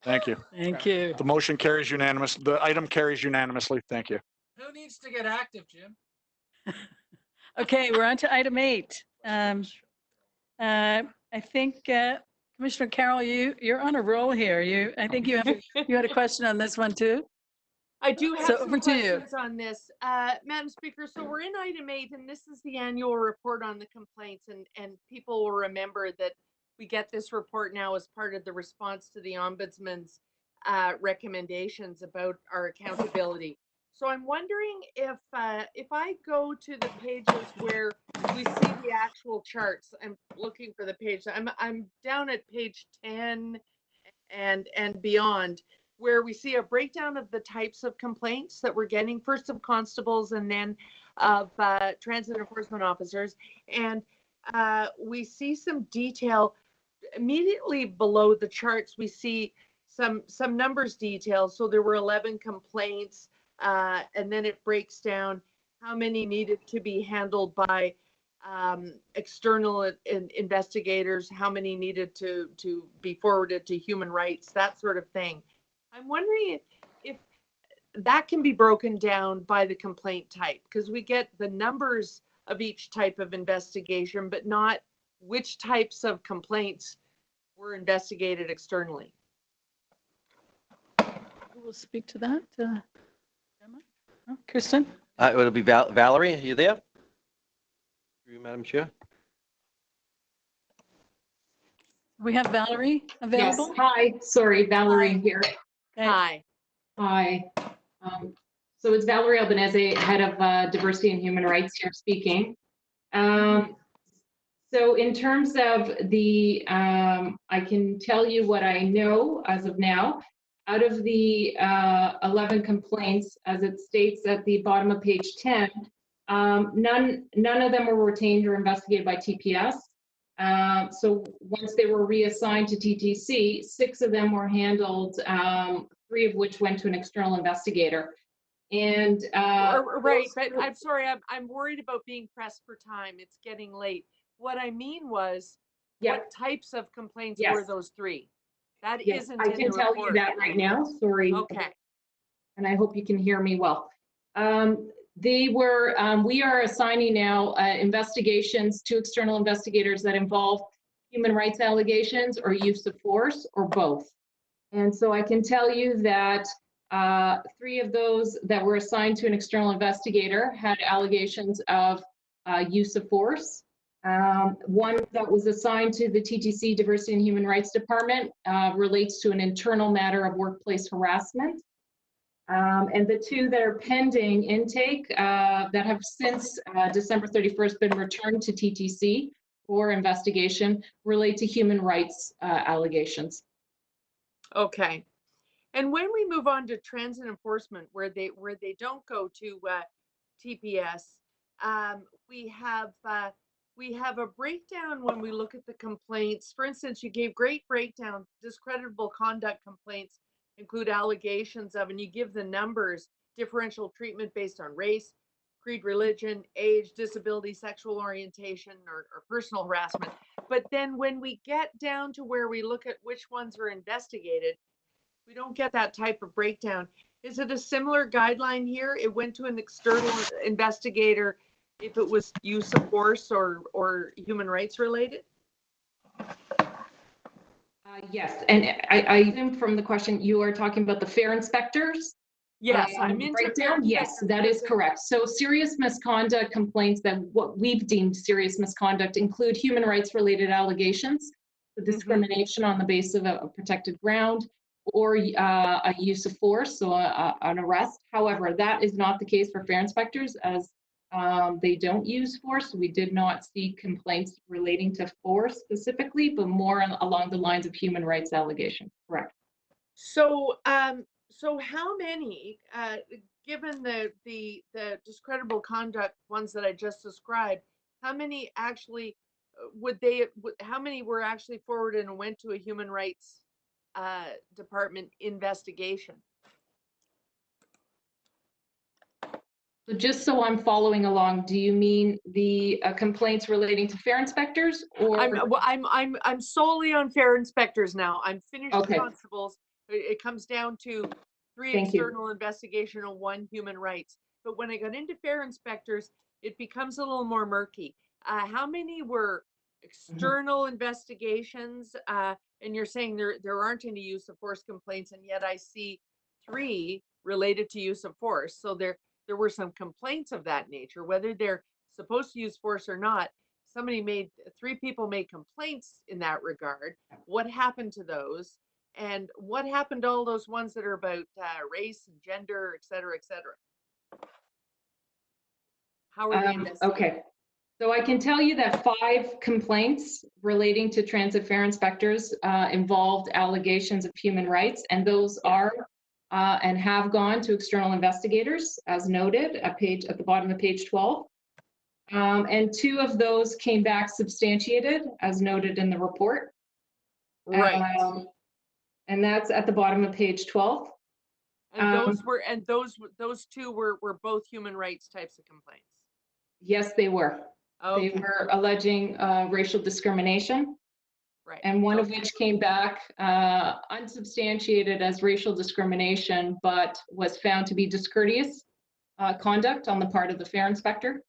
Speaker 1: Thank you.
Speaker 3: Thank you.
Speaker 1: The motion carries unanimous. The item carries unanimously. Thank you.
Speaker 5: Who needs to get active, Jim?
Speaker 3: Okay, we're on to item 8. I think Commissioner Carroll, you're on a roll here. I think you had a question on this one too.
Speaker 12: I do have
Speaker 3: So
Speaker 12: some
Speaker 3: over to you.
Speaker 12: questions on this. Madam Speaker, so we're in item 8, and this is the annual report on the complaints, and people will remember that we get this report now as part of the response to the Ombudsman's recommendations about our accountability. So I'm wondering if I go to the pages where we see the actual charts, I'm looking for the page. I'm down at page 10 and beyond, where we see a breakdown of the types of complaints that we're getting, first of constables and then of transit enforcement officers. And we see some detail immediately below the charts. We see some numbers details. So there were 11 complaints, and then it breaks down how many needed to be handled by external investigators, how many needed to be forwarded to human rights, that sort of thing. I'm wondering if that can be broken down by the complaint type, because we get the numbers of each type of investigation, but not which types of complaints were investigated externally.
Speaker 3: Who will speak to that? Emma? Oh, Kristen?
Speaker 13: It'll be Valerie. Are you there? Through you, Madam Chair.
Speaker 3: We have Valerie
Speaker 20: Yes,
Speaker 3: available?
Speaker 20: hi, sorry, Valerie here.
Speaker 12: Hi.
Speaker 20: Hi. So it's Valerie Albanese, head of diversity and human rights here speaking. So in terms of the, I can tell you what I know as of now. Out of the 11 complaints, as it states at the bottom of page 10, none of them were retained or investigated by TPS. So once they were reassigned to TTC, 6 of them were handled, 3 of which went to an external investigator. And
Speaker 12: right, but I'm sorry, I'm worried about being pressed for time. It's getting late. What I mean was, what types of complaints were those 3? That isn't
Speaker 20: I
Speaker 12: in
Speaker 20: can
Speaker 12: the
Speaker 20: tell
Speaker 12: report.
Speaker 20: you that right now. Sorry.
Speaker 12: Okay.
Speaker 20: And I hope you can hear me well. They were, we are assigning now investigations to external investigators that involve human rights allegations or use of force or both. And so I can tell you that 3 of those that were assigned to an external investigator had allegations of use of force. One that was assigned to the TTC Diversity and Human Rights Department relates to an internal matter of workplace harassment. And the 2 that are pending intake that have since December 31st been returned to TTC for investigation relate to human rights allegations.
Speaker 12: Okay. And when we move on to transit enforcement, where they don't go to TPS, we have a breakdown when we look at the complaints. For instance, you gave great breakdown. Discreditable conduct complaints include allegations of, and you give the numbers, differential treatment based on race, creed, religion, age, disability, sexual orientation, or personal harassment. But then when we get down to where we look at which ones are investigated, we don't get that type of breakdown. Is it a similar guideline here? It went to an external investigator if it was use of force or human rights related?
Speaker 20: Yes, and I assume from the question you are talking about the fare inspectors?
Speaker 12: Yes, I'm into
Speaker 20: breakdown. Yes, that is correct. So serious misconduct complaints that what we've deemed serious misconduct include human rights related allegations, the discrimination on the basis of a protected ground, or a use of force, so an arrest. However, that is not the case for fare inspectors, as they don't use force. We did not see complaints relating to force specifically, but more along the lines of human rights allegations. Correct.
Speaker 12: So, so how many, given the discreditable conduct ones that I just described, how many actually how many were actually forwarded and went to a human rights department investigation?
Speaker 20: So just so I'm following along, do you mean the complaints relating to fare inspectors, or?
Speaker 12: I'm solely on fare inspectors now. I'm finished
Speaker 20: Okay.
Speaker 12: constables. It comes down to 3
Speaker 20: Thank you.
Speaker 12: external investigation and 1 human rights. But when I got into fare inspectors, it becomes a little more murky. How many were external investigations? And you're saying there aren't any use of force complaints, and yet I see 3 related to use of force. So there were some complaints of that nature, whether they're supposed to use force or not. 3 people made complaints in that regard. What happened to those? And what happened to all those ones that are about race and gender, et cetera, et cetera? How are they investigated?
Speaker 20: Okay. So I can tell you that 5 complaints relating to transit fare inspectors involved allegations of human rights, and those are and have gone to external investigators, as noted at the bottom of page 12. And 2 of those came back substantiated, as noted in the report.
Speaker 12: Right.
Speaker 20: And that's at the bottom of page 12.
Speaker 12: And those 2 were both human rights types of complaints.
Speaker 20: Yes, they were.
Speaker 12: Okay.
Speaker 20: They were alleging racial discrimination.
Speaker 12: Right.
Speaker 20: And one of which came back unsubstantiated as racial discrimination, but was found to be discourteous conduct on the part of the fare inspector.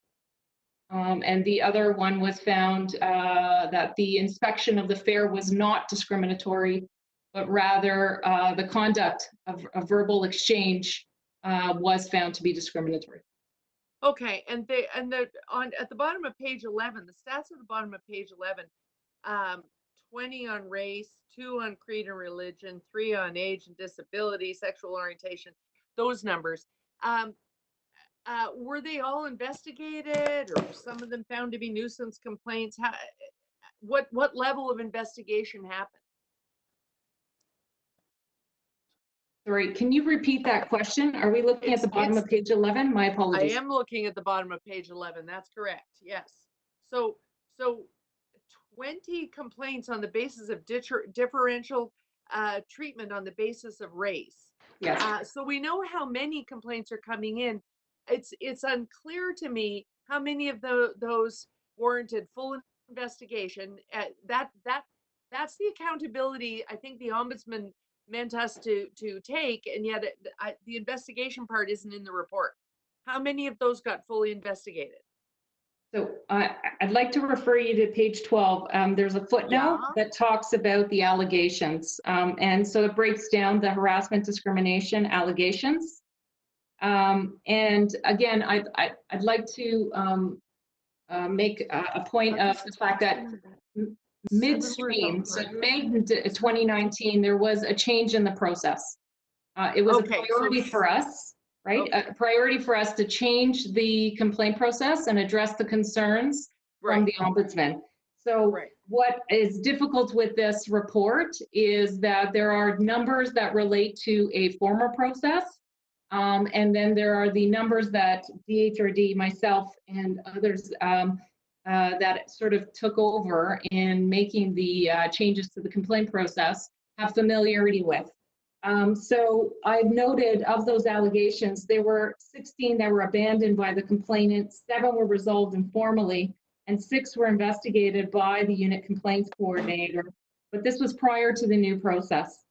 Speaker 20: And the other one was found that the inspection of the fare was not discriminatory, but rather the conduct of a verbal exchange was found to be discriminatory.
Speaker 12: Okay, and at the bottom of page 11, the stats at the bottom of page 11, 20 on race, 2 on creed and religion, 3 on age and disability, sexual orientation, those numbers. Were they all investigated, or some of them found to be nuisance complaints? What level of investigation happened?
Speaker 20: Sorry, can you repeat that question? Are we looking at the bottom of page 11? My apologies.
Speaker 12: I am looking at the bottom of page 11. That's correct. Yes. So 20 complaints on the basis of differential treatment on the basis of race.
Speaker 20: Yes.
Speaker 12: So we know how many complaints are coming in. It's unclear to me how many of those warranted full investigation. That's the accountability I think the ombudsman meant us to take, and yet the investigation part isn't in the report. How many of those got fully investigated?
Speaker 20: So I'd like to refer you to page 12. There's a footnote that talks about the allegations. And so it breaks down the harassment discrimination allegations. And again, I'd like to make a point of the fact that midstream, so May 2019, there was a change in the process. It was a priority for us, right? A priority for us to change the complaint process and address the concerns from the ombudsman. So what is difficult with this report is that there are numbers that relate to a former process. And then there are the numbers that DHRD, myself, and others that sort of took over in making the changes to the complaint process have familiarity with. So I've noted of those allegations, there were 16 that were abandoned by the complainant, 7 were resolved informally, and 6 were investigated by the unit complaints coordinator. But this was prior to the new process.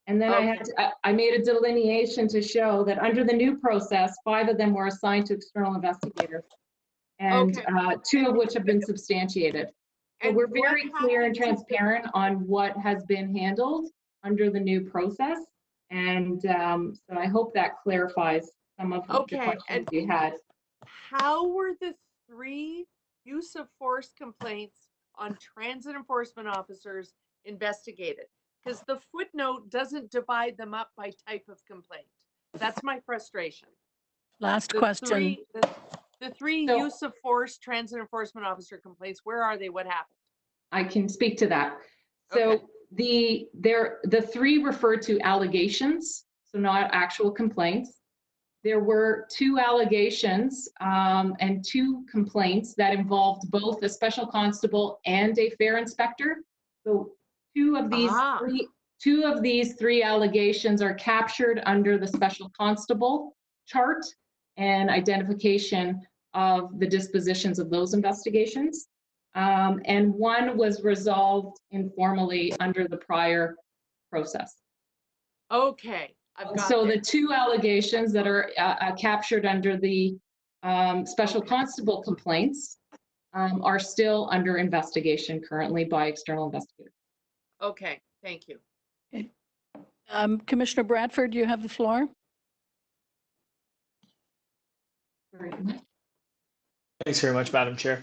Speaker 20: And then I made a delineation to show that under the new process, 5 of them were assigned to external investigators, and 2 of which have been substantiated. But we're very clear and transparent on what has been handled under the new process. And so I hope that clarifies some of the
Speaker 12: Okay,
Speaker 20: questions
Speaker 12: and
Speaker 20: you had.
Speaker 12: how were the 3 use of force complaints on transit enforcement officers investigated? Because the footnote doesn't divide them up by type of complaint. That's my frustration.
Speaker 3: Last
Speaker 12: The
Speaker 3: question.
Speaker 12: the 3
Speaker 20: So-
Speaker 12: use of force transit enforcement officer complaints, where are they? What happened?
Speaker 20: I can speak to that. So the 3 refer to allegations, so not actual complaints. There were 2 allegations and 2 complaints that involved both a special constable and a fare inspector. So 2 of these 3 allegations are captured under the special constable chart and identification of the dispositions of those investigations. And 1 was resolved informally under the prior process.
Speaker 12: Okay, I've got
Speaker 20: So
Speaker 12: there.
Speaker 20: the 2 allegations that are captured under the special constable complaints are still under investigation currently by external investigators.
Speaker 12: Okay, thank you.
Speaker 3: Commissioner Bradford, you have the floor.
Speaker 11: Thanks very much, Madam Chair.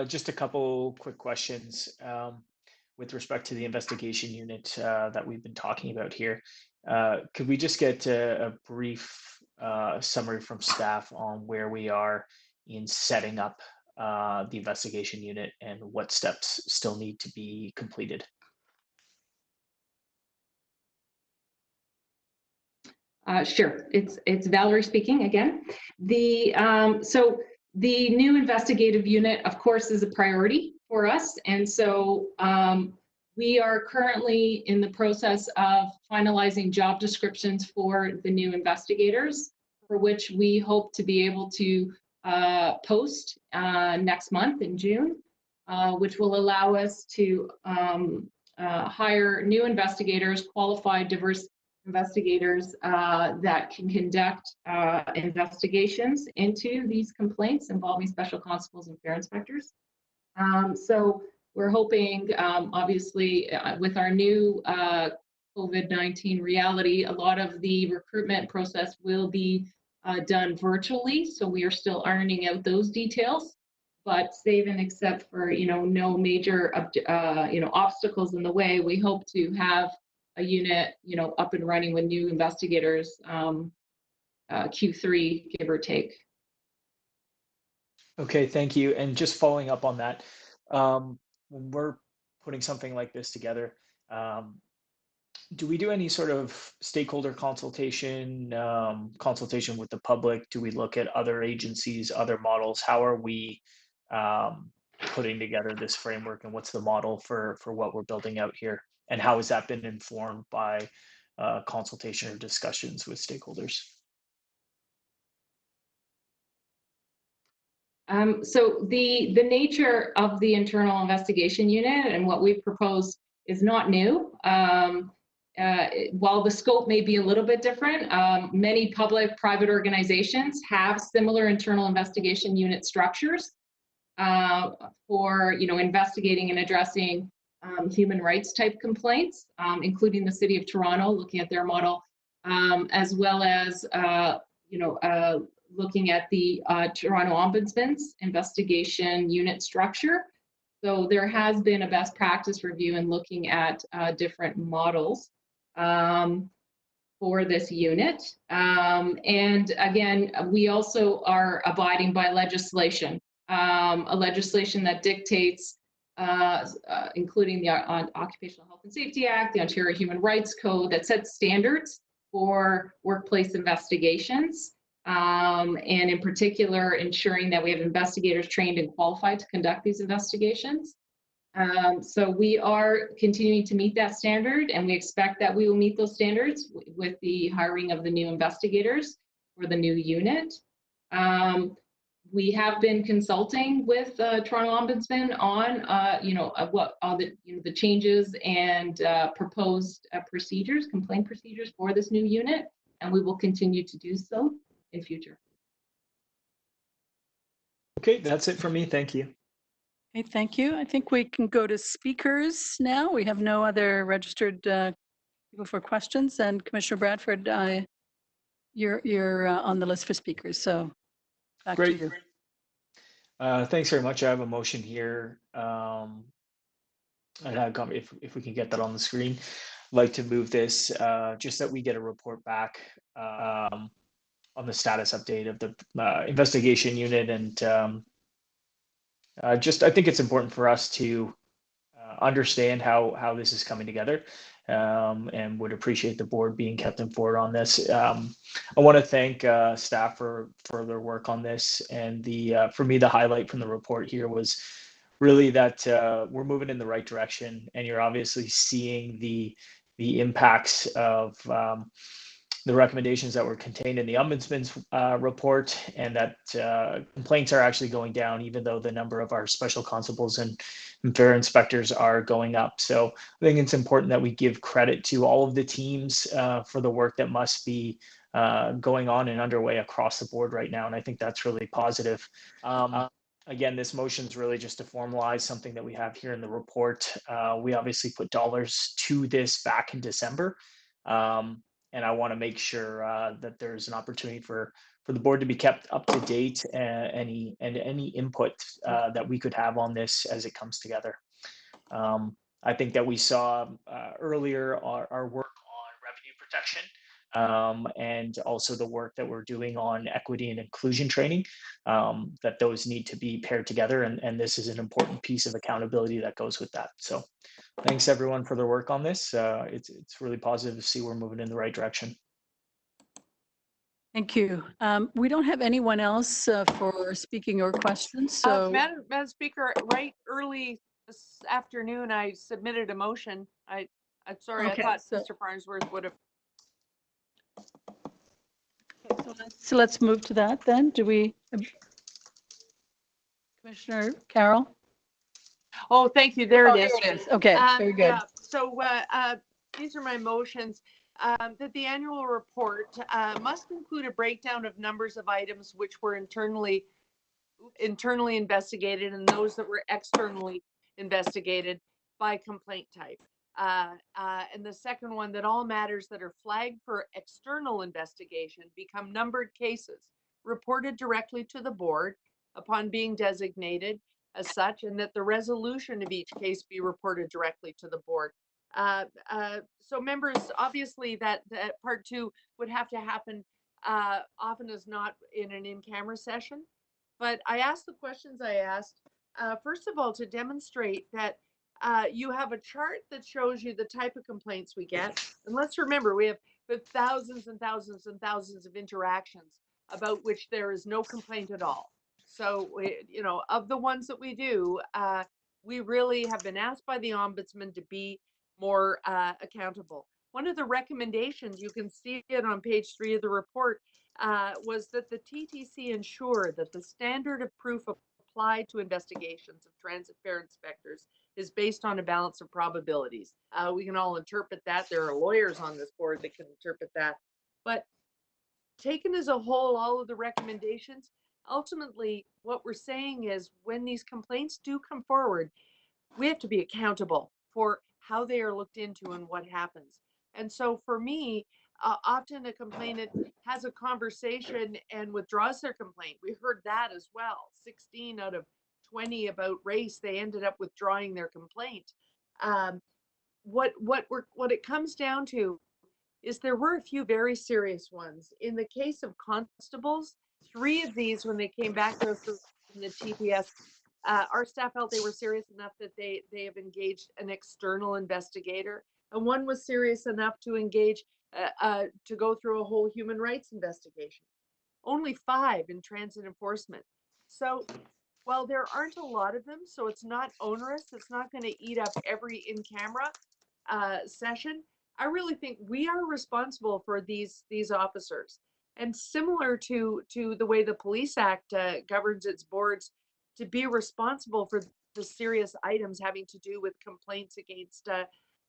Speaker 11: Just a couple quick questions with respect to the investigation unit that we've been talking about here. Could we just get a brief summary from staff on where we are in setting up the investigation unit and what steps still need to be completed?
Speaker 20: Sure, it's Valerie speaking again. So the new investigative unit, of course, is a priority for us. And so we are currently in the process of finalizing job descriptions for the new investigators, for which we hope to be able to post next month in June, which will allow us to hire new investigators, qualified, diverse investigators that can conduct investigations into these complaints involving special constables and fare inspectors. So we're hoping, obviously, with our new COVID-19 reality, a lot of the recruitment process will be done virtually. So we are still ironing out those details. But save and except for, no major, obstacles in the way, we hope to have a unit, up and running with new investigators, Q3, give or take.
Speaker 11: Okay, thank you. And just following up on that, when we're putting something like this together, do we do any sort of stakeholder consultation, consultation with the public? Do we look at other agencies, other models? How are we putting together this framework, and what's the model for what we're building out here? And how has that been informed by consultation or discussions with stakeholders?
Speaker 20: So the nature of the internal investigation unit and what we propose is not new. While the scope may be a little bit different, many public-private organizations have similar internal investigation unit structures for investigating and addressing human rights type complaints, including the City of Toronto, looking at their model, as well as looking at the Toronto Ombudsman's investigation unit structure. So there has been a best practice review in looking at different models for this unit. And again, we also are abiding by legislation, a legislation that dictates, including the Occupational Health and Safety Act, the Ontario Human Rights Code, that sets standards for workplace investigations. And in particular, ensuring that we have investigators trained and qualified to conduct these investigations. So we are continuing to meet that standard, and we expect that we will meet those standards with the hiring of the new investigators for the new unit. We have been consulting with Toronto Ombudsman on, what are the changes and proposed procedures, complaint procedures for this new unit, and we will continue to do so in future.
Speaker 11: Okay, that's it for me. Thank you.
Speaker 3: Okay, thank you. I think we can go to speakers now. We have no other registered people for questions. And Commissioner Bradford, you're on the list for speakers, so back to
Speaker 11: Great.
Speaker 3: you.
Speaker 11: Thanks very much. I have a motion here. And if we can get that on the screen, I'd like to move this just that we get a report back on the status update of the investigation unit. And I think it's important for us to understand how this is coming together, and would appreciate the board being kept informed on this. I want to thank staff for their work on this. And for me, the highlight from the report here was really that we're moving in the right direction, and you're obviously seeing the impacts of the recommendations that were contained in the Ombudsman's report, and that complaints are actually going down, even though the number of our special constables and fair inspectors are going up. So I think it's important that we give credit to all of the teams for the work that must be going on and underway across the board right now. And I think that's really positive. Again, this motion is really just to formalize something that we have here in the report. We obviously put dollars to this back in December. And I want to make sure that there's an opportunity for the board to be kept up to date, any input that we could have on this as it comes together. I think that we saw earlier our work on revenue protection, and also the work that we're doing on equity and inclusion training, that those need to be paired together. And this is an important piece of accountability that goes with that. So thanks everyone for their work on this. It's really positive to see we're moving in the right direction.
Speaker 3: Thank you. We don't have anyone else for speaking or questions. So
Speaker 12: Madam Speaker, right early this afternoon, I submitted a motion. I'm sorry,
Speaker 3: Okay,
Speaker 12: I thought
Speaker 3: so-
Speaker 12: Mr. Farnsworth would have.
Speaker 3: So let's move to that then. Do we, Commissioner Carroll?
Speaker 12: Oh, thank you. There
Speaker 3: Oh,
Speaker 12: it is.
Speaker 3: there it is. Okay, very good.
Speaker 12: Yeah. So these are my motions. That the annual report must include a breakdown of numbers of items which were internally investigated and those that were externally investigated by complaint type. And the second one, that all matters that are flagged for external investigation become numbered cases reported directly to the board upon being designated as such, and that the resolution of each case be reported directly to the board. So members, obviously that part two would have to happen often as not in an in-camera session. But I asked the questions I asked, first of all, to demonstrate that you have a chart that shows you the type of complaints we get. And let's remember, we have thousands and thousands and thousands of interactions about which there is no complaint at all. So, of the ones that we do, we really have been asked by the Ombudsman to be more accountable. One of the recommendations, you can see it on page 3 of the report, was that the TTC ensure that the standard of proof applied to investigations of transit fare inspectors is based on a balance of probabilities. We can all interpret that. There are lawyers on this board that can interpret that. But taken as a whole, all of the recommendations, ultimately what we're saying is when these complaints do come forward, we have to be accountable for how they are looked into and what happens. And so for me, often a complainant has a conversation and withdraws their complaint. We heard that as well. 16 out of 20 about race, they ended up withdrawing their complaint. What it comes down to is there were a few very serious ones. In the case of constables, 3 of these, when they came back to us from the TPS, our staff felt they were serious enough that they have engaged an external investigator, and one was serious enough to engage to go through a whole human rights investigation. Only 5 in transit enforcement. So while there aren't a lot of them, so it's not onerous, it's not going to eat up every in-camera session. I really think we are responsible for these officers, and similar to the way the Police Act governs its boards, to be responsible for the serious items having to do with complaints against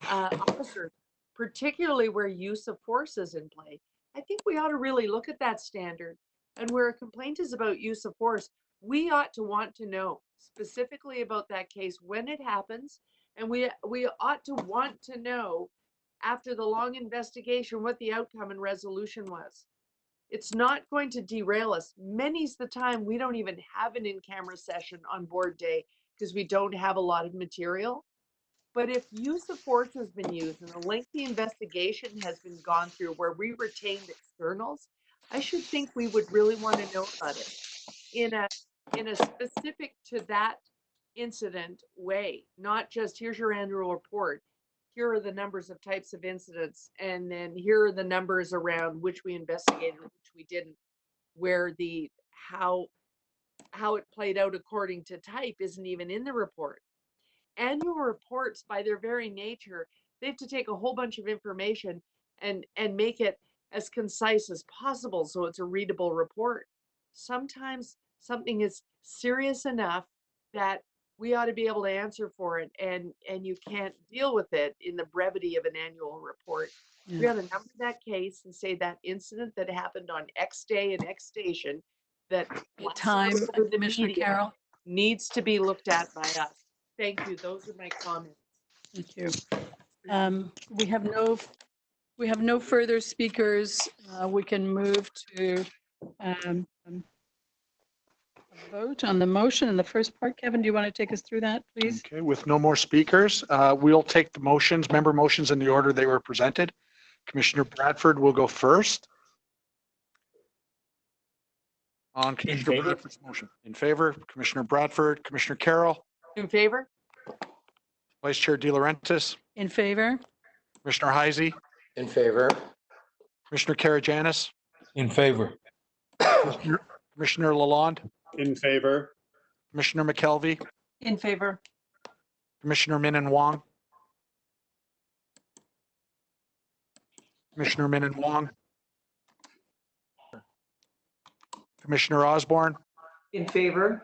Speaker 12: officers, particularly where use of force is in play. I think we ought to really look at that standard, and where a complaint is about use of force, we ought to want to know specifically about that case when it happens, and we ought to want to know after the long investigation what the outcome and resolution was. It's not going to derail us. Many's the time we don't even have an in-camera session on board day because we don't have a lot of material. But if use of force has been used and a lengthy investigation has been gone through where we retained externals, I should think we would really want to know about it in a specific to that incident way, not just here's your annual report, here are the numbers of types of incidents, and then here are the numbers around which we investigated, which we didn't, where the how it played out according to type isn't even in the report. Annual reports, by their very nature, they have to take a whole bunch of information and make it as concise as possible so it's a readable report. Sometimes something is serious enough that we ought to be able to answer for it, and you can't deal with it in the brevity of an annual report.
Speaker 3: Yeah.
Speaker 12: We ought to number that case and say that incident that happened on X day in X station that
Speaker 3: Time,
Speaker 12: over the
Speaker 3: Commissioner
Speaker 12: media
Speaker 3: Carroll.
Speaker 12: needs to be looked at by us. Thank you. Those are my comments.
Speaker 3: Thank you. We have no further speakers. We can move to a vote on the motion in the first part. Kevin, do you want to take us through that, please?
Speaker 1: Okay, with no more speakers, we'll take the motions, member motions in the order they were presented. Commissioner Bradford will go first. On Commissioner Bradford's motion. In favor, Commissioner Bradford, Commissioner Carroll,
Speaker 12: In favor?
Speaker 1: Vice Chair De Laurentiis,
Speaker 3: In favor?
Speaker 1: Commissioner Heisey,
Speaker 14: In favor.
Speaker 1: Commissioner Karagianis,
Speaker 8: In favor.
Speaker 1: Commissioner Lalonde,
Speaker 9: In favor.
Speaker 1: Commissioner McKelvey,
Speaker 2: In favor?
Speaker 1: Commissioner Min Wong, Commissioner Min Wong, Commissioner Osborne,
Speaker 10: In favor?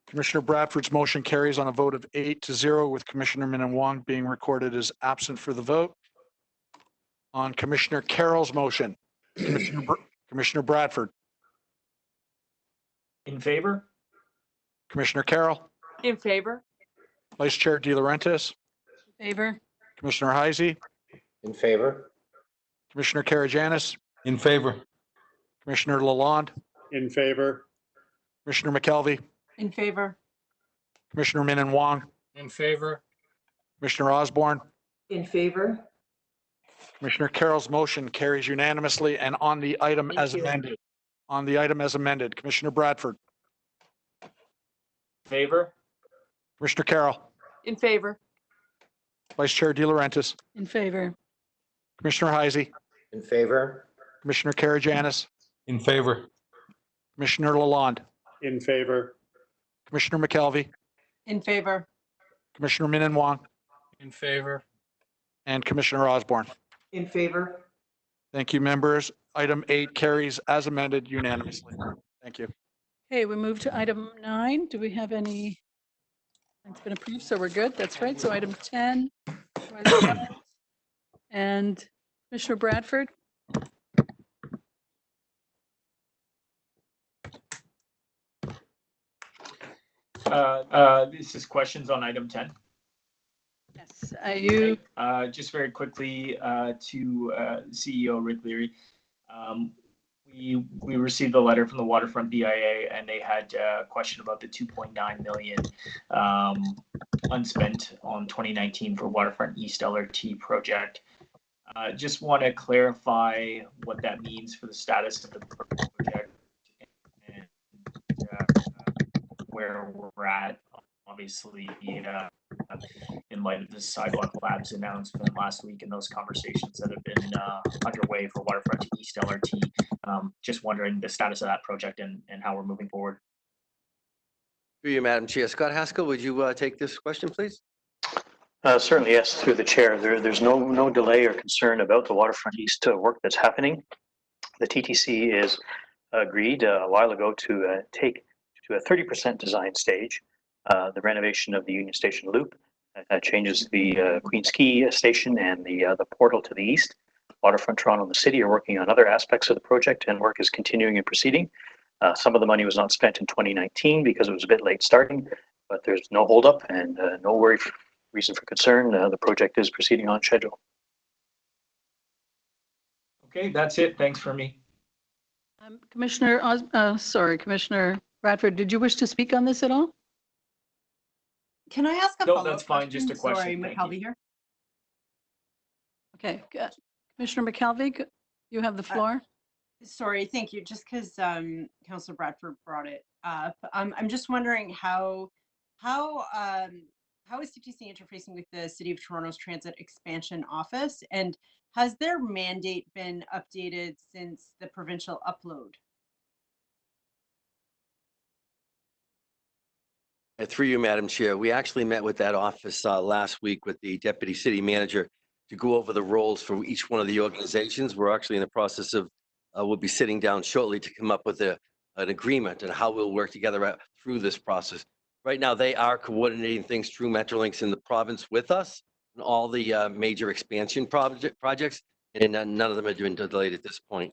Speaker 1: Commissioner Bradford's motion carries on a vote of 8-0 with Commissioner Min Wong being recorded as absent for the vote. On Commissioner Carroll's motion, Commissioner Bradford,
Speaker 11: In favor?
Speaker 1: Commissioner Carroll,
Speaker 12: In favor?
Speaker 1: Vice Chair De Laurentiis,
Speaker 3: In favor?
Speaker 1: Commissioner Heisey,
Speaker 14: In favor.
Speaker 1: Commissioner Karagianis,
Speaker 8: In favor.
Speaker 1: Commissioner Lalonde,
Speaker 9: In favor.
Speaker 1: Commissioner McKelvey,
Speaker 2: In favor?
Speaker 1: Commissioner Min Wong,
Speaker 5: In favor?
Speaker 1: Commissioner Osborne,
Speaker 10: In favor?
Speaker 1: Commissioner Carroll's motion carries unanimously and on the item
Speaker 12: Thank
Speaker 1: as
Speaker 12: you.
Speaker 1: amended. On the item as amended, Commissioner Bradford,
Speaker 11: Favor?
Speaker 1: Commissioner Carroll,
Speaker 12: In favor?
Speaker 1: Vice Chair De Laurentiis,
Speaker 3: In favor?
Speaker 1: Commissioner Heisey,
Speaker 14: In favor.
Speaker 1: Commissioner Karagianis,
Speaker 8: In favor.
Speaker 1: Commissioner Lalonde,
Speaker 9: In favor.
Speaker 1: Commissioner McKelvey,
Speaker 2: In favor?
Speaker 1: Commissioner Min Wong,
Speaker 5: In favor?
Speaker 1: and Commissioner Osborne.
Speaker 10: In favor?
Speaker 1: Thank you, members. Item 8 carries as amended unanimously. Thank you.
Speaker 3: Okay, we move to item 9. Do we have any? It's been approved, so we're good. That's right. So item 10. And Commissioner Bradford?
Speaker 11: This is questions on item 10.
Speaker 3: Yes. You?
Speaker 11: Just very quickly to CEO Rick Leary. We received a letter from the Waterfront BIA, and they had a question about the 2.9 million unspent on 2019 for Waterfront East LRT project. Just want to clarify what that means for the status of the project and where we're at. Obviously, in light of the Sidewalk Labs announcement last week and those conversations that have been underway for Waterfront East LRT, just wondering the status of that project and how we're moving forward.
Speaker 13: Through you, Madam Chair. Scott Haskell, would you take this question, please?
Speaker 6: Certainly, yes, through the chair. There's no delay or concern about the Waterfront East work that's happening. The TTC is agreed a while ago to take to a 30% design stage the renovation of the Union Station Loop. Changes the Queen's Quay station and the portal to the east. Waterfront Toronto and the city are working on other aspects of the project, and work is continuing and proceeding. Some of the money was not spent in 2019 because it was a bit late starting, but there's no holdup and no worry reason for concern. The project is proceeding on schedule.
Speaker 11: Okay, that's it. Thanks for me.
Speaker 3: Commissioner Bradford, did you wish to speak on this at all?
Speaker 2: Can I ask a
Speaker 11: No,
Speaker 2: follow-up
Speaker 11: that's fine. Just a question.
Speaker 2: Sorry,
Speaker 11: Thank
Speaker 2: McKelvey
Speaker 11: you.
Speaker 2: here.
Speaker 3: Okay, Commissioner McKelvey, you have the floor.
Speaker 2: Sorry, thank you. Just because Councillor Bradford brought it up, I'm just wondering how is TTC interfacing with the City of Toronto's Transit Expansion Office, and has their mandate been updated since the provincial upload?
Speaker 13: Through you, Madam Chair, we actually met with that office last week with the Deputy City Manager to go over the roles for each one of the organizations. We're actually in the process of, we'll be sitting down shortly to come up with an agreement and how we'll work together through this process. Right now, they are coordinating things through Metrolinx in the province with us and all the major expansion projects, and none of them have been delayed at this point.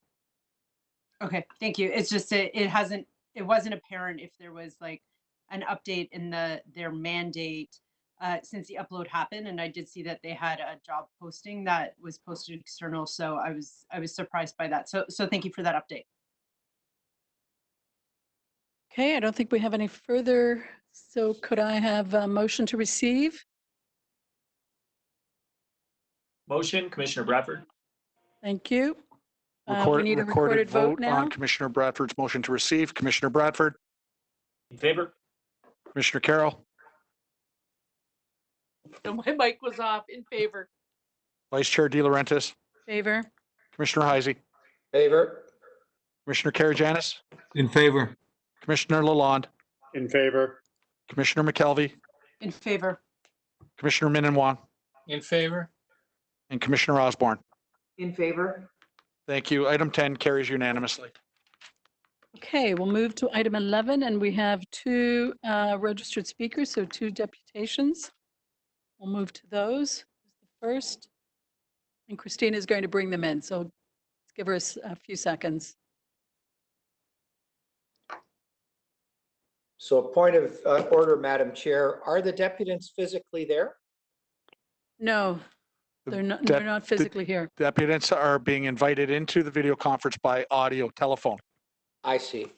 Speaker 2: Okay, thank you. It's just it wasn't apparent if there was like an update in their mandate since the upload happened, and I did see that they had a job posting that was posted external, so I was surprised by that. So thank you for that update.
Speaker 3: Okay, I don't think we have any further. So could I have a motion to receive?
Speaker 11: Motion, Commissioner Bradford.
Speaker 3: Thank you. We need a recorded vote now.
Speaker 1: on Commissioner Bradford's motion to receive. Commissioner Bradford,
Speaker 11: In favor?
Speaker 1: Commissioner Carroll,
Speaker 12: So my mic was off. In favor.
Speaker 1: Vice Chair De Laurentiis,
Speaker 3: Favor.
Speaker 1: Commissioner Heisey,
Speaker 14: Favor?
Speaker 1: Commissioner Karagianis,
Speaker 8: In favor?
Speaker 1: Commissioner Lalonde,
Speaker 9: In favor?
Speaker 1: Commissioner McKelvey,
Speaker 2: In favor.
Speaker 1: Commissioner Minnan-Wong,
Speaker 5: In favor?
Speaker 1: and Commissioner Osborne.
Speaker 10: In favor?
Speaker 1: Thank you. Item 10 carries unanimously.
Speaker 3: Okay, we'll move to item 11, and we have two registered speakers, so two deputations. We'll move to those. The first, and Christina is going to bring them in, so give her a few seconds.
Speaker 14: So a point of order, Madam Chair, are the deputants physically there?
Speaker 3: No, they're not physically here.
Speaker 1: Deputants are being invited into the video conference by audio telephone.
Speaker 14: I see.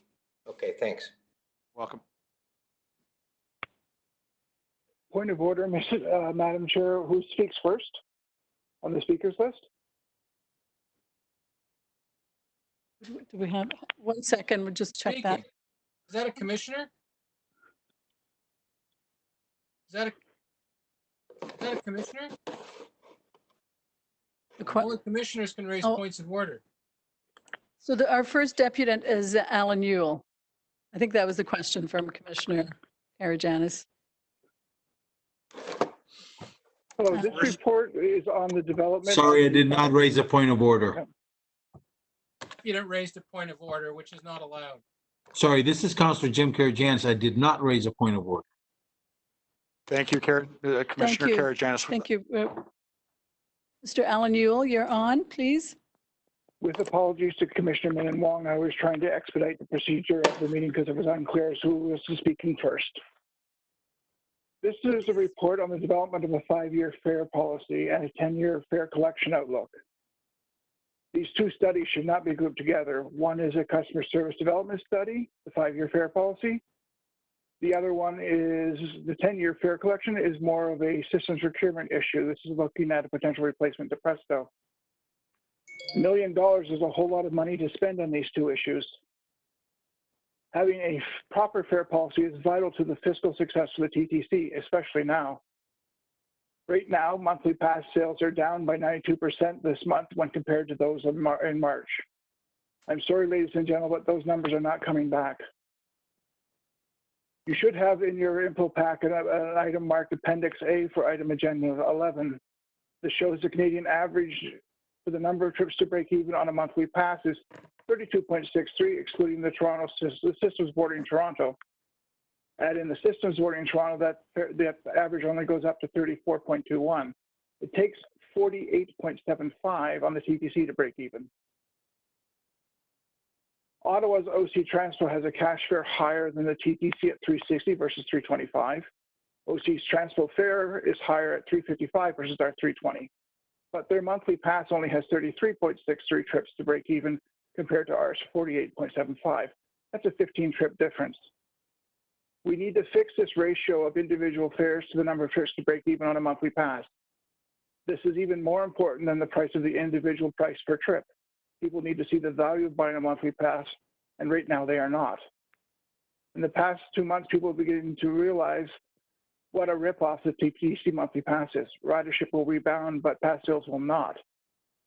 Speaker 14: Okay, thanks.
Speaker 1: Welcome.
Speaker 22: Point of order, Madam Chair, who speaks first on the speakers list?
Speaker 3: Do we have 1 second? We'll just check that.
Speaker 5: Is that a commissioner? Is that a commissioner? Only commissioners can raise points of order.
Speaker 3: So our first deputant is Alan Ewell. I think that was the question from Commissioner Karagianis.
Speaker 22: Hello, this report is on the development.
Speaker 8: Sorry, I did not raise a point of order.
Speaker 5: You don't raise the point of order, which is not allowed.
Speaker 8: Sorry, this is Councillor Jim Karagianis. I did not raise a point of order.
Speaker 1: Thank you, Commissioner Karagianis.
Speaker 3: Thank you. Mr. Alan Ewell, you're on, please.
Speaker 22: With apologies to Commissioner Minnan-Wong, I was trying to expedite the procedure of the meeting because it was unclear as who was speaking first. This is a report on the development of a 5-year fare policy and a 10-year fare collection outlook. These two studies should not be grouped together. One is a customer service development study, the 5-year fare policy. The other one is the 10-year fare collection is more of a systems procurement issue. This is looking at a potential replacement to Presto. $1 million is a whole lot of money to spend on these two issues. Having a proper fare policy is vital to the fiscal success of the TTC, especially now. Right now, monthly pass sales are down by 92% this month when compared to those in March. I'm sorry, ladies and gentlemen, but those numbers are not coming back. You should have in your info pack an item marked Appendix A for item agenda 11. This shows the Canadian average for the number of trips to break even on a monthly pass is 32.63, excluding the systems board in Toronto. Add in the systems board in Toronto, that average only goes up to 34.21. It takes 48.75 on the TTC to break even. Ottawa's OC Transpo has a cash fare higher than the TTC at $360 versus $325. OC's Transpo fare is higher at $355 versus our $320. But their monthly pass only has 33.63 trips to break even compared to ours 48.75. That's a 15 trip difference. We need to fix this ratio of individual fares to the number of trips to break even on a monthly pass. This is even more important than the price of the individual price per trip. People need to see the value of buying a monthly pass, and right now they are not. In the past 2 months, people are beginning to realize what a ripoff the TTC monthly pass is. Ridership will rebound, but pass sales will not.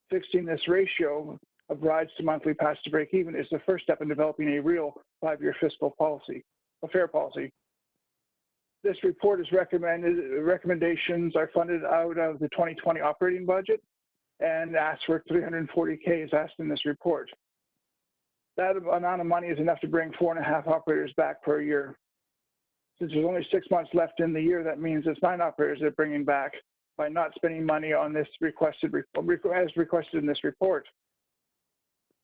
Speaker 22: Fixing this ratio of rides to monthly pass to break even is the first step in developing a real 5-year fiscal policy, a fare policy. This report is recommendations are funded out of the 2020 operating budget and asks for $340K is asked in this report. That amount of money is enough to bring 4.5 operators back per year. Since there's only 6 months left in the year, that means it's 9 operators they're bringing back by not spending money on this as requested in this report.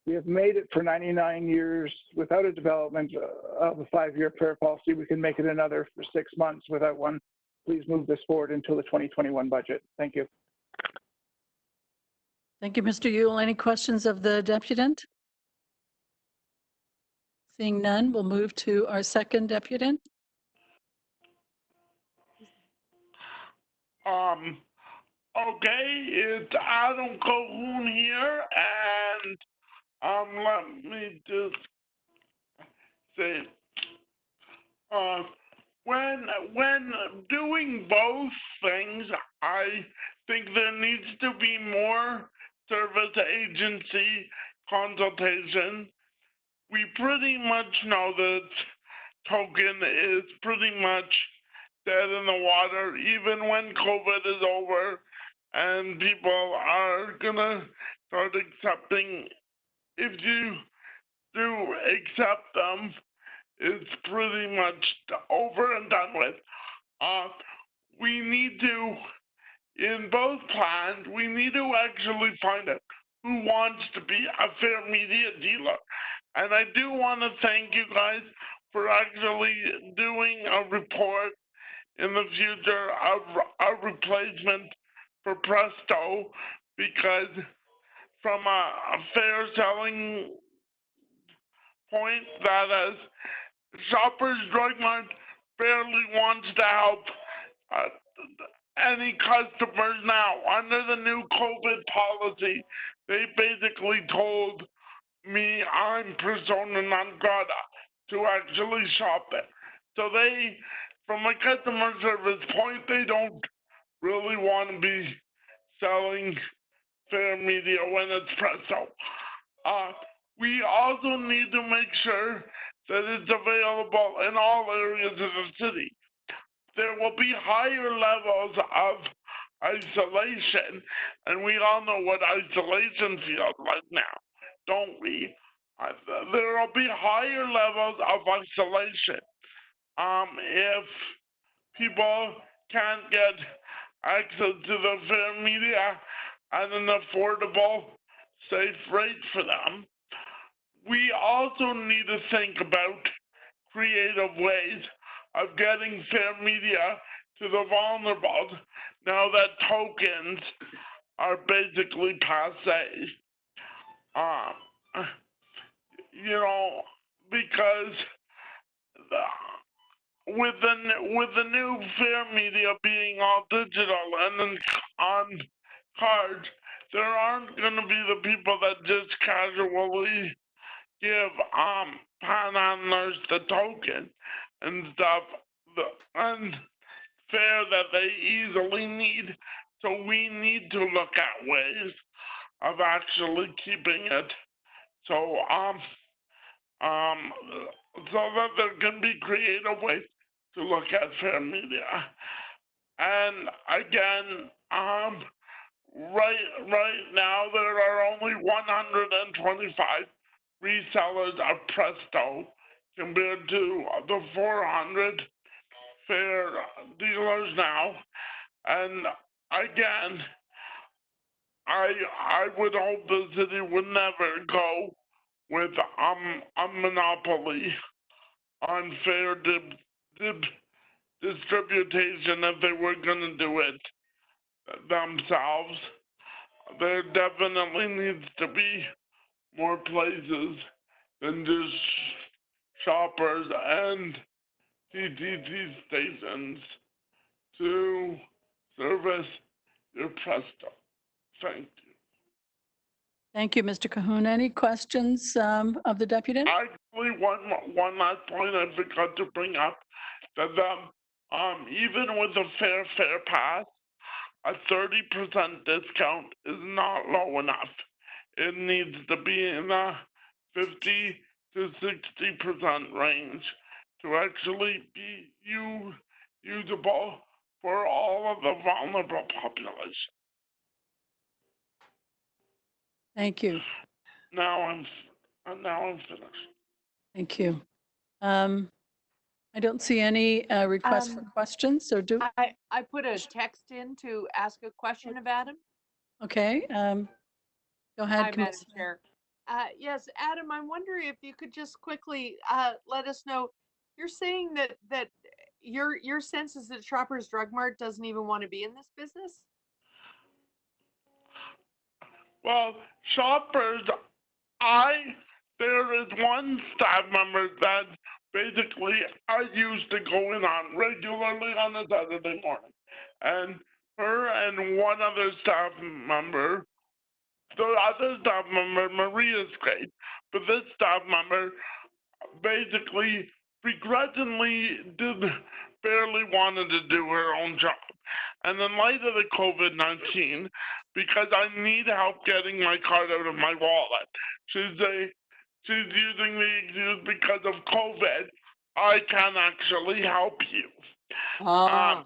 Speaker 22: We have made it for 99 years without a development of a 5-year fare policy. We can make it another for 6 months without one. Please move this forward until the 2021 budget. Thank you.
Speaker 3: Thank you, Mr. Yule. Any questions of the deputant? Seeing none, we'll move to our second deputant.
Speaker 7: Okay, it's Adam Cahoon here, and let me just say, when doing both things, I think there needs to be more service agency consultation. We pretty much know that token is pretty much dead in the water, even when COVID is over and people are gonna start accepting. If you do accept them, it's pretty much over and done with. We need to, in both plans, we need to actually find out who wants to be a Fare Media dealer. And I do want to thank you guys for actually doing a report in the future of a replacement for Presto, because from a fare selling point, that is, Shoppers Drug Mart barely wants to help any customers now. Under the new COVID policy, they basically told me I'm persona non grata to actually shop it. So they, from a customer service point, they don't really want to be selling Fare Media when it's Presto. We also need to make sure that it's available in all areas of the city. There will be higher levels of isolation, and we all know what isolation feels like now, don't we? There will be higher levels of isolation if people can't get access to the Fare Media at an affordable, safe rate for them. We also need to think about creative ways of getting Fare Media to the vulnerable now that tokens are basically passe. You know, because with the new Fare Media being all digital and then on cards, there aren't going to be the people that just casually give panhandlers the token and stuff, and fare that they easily need. So we need to look at ways of actually keeping it so that there can be creative ways to look at Fare Media. And again, right now there are only 125 resellers of Presto compared to the 400 fare dealers now. And again, I would hope the city would never go with a monopoly on fare distribution if they were going to do it themselves. There definitely needs to be more places than just Shoppers and TTC stations to service your Presto. Thank you.
Speaker 3: Thank you, Mr. Kahuna. Any questions of the deputy?
Speaker 7: Actually, one last point I forgot to bring up, that even with a fare pass, a 30% discount is not low enough. It needs to be in the 50 to 60% range to actually be usable for all of the vulnerable population.
Speaker 3: Thank you.
Speaker 7: Now I'm finished.
Speaker 3: Thank you. I don't see any requests for questions, so do.
Speaker 12: I put a text in to ask a question of Adam.
Speaker 3: Okay. Go ahead,
Speaker 12: Hi, Madam
Speaker 3: Commissioner.
Speaker 12: Chair. Yes, Adam, I'm wondering if you could just quickly let us know. You're saying that your sense is that Shoppers Drug Mart doesn't even want to be in this business?
Speaker 7: Well, Shoppers, there is one staff member that basically I used to go in on regularly on a Saturday morning. And her and one other staff member, the other staff member, Maria's great, but this staff member basically begrudgingly barely wanted to do her own job. And in light of the COVID-19, because I need help getting my card out of my wallet, she's using the excuse because of COVID, I can actually help you. And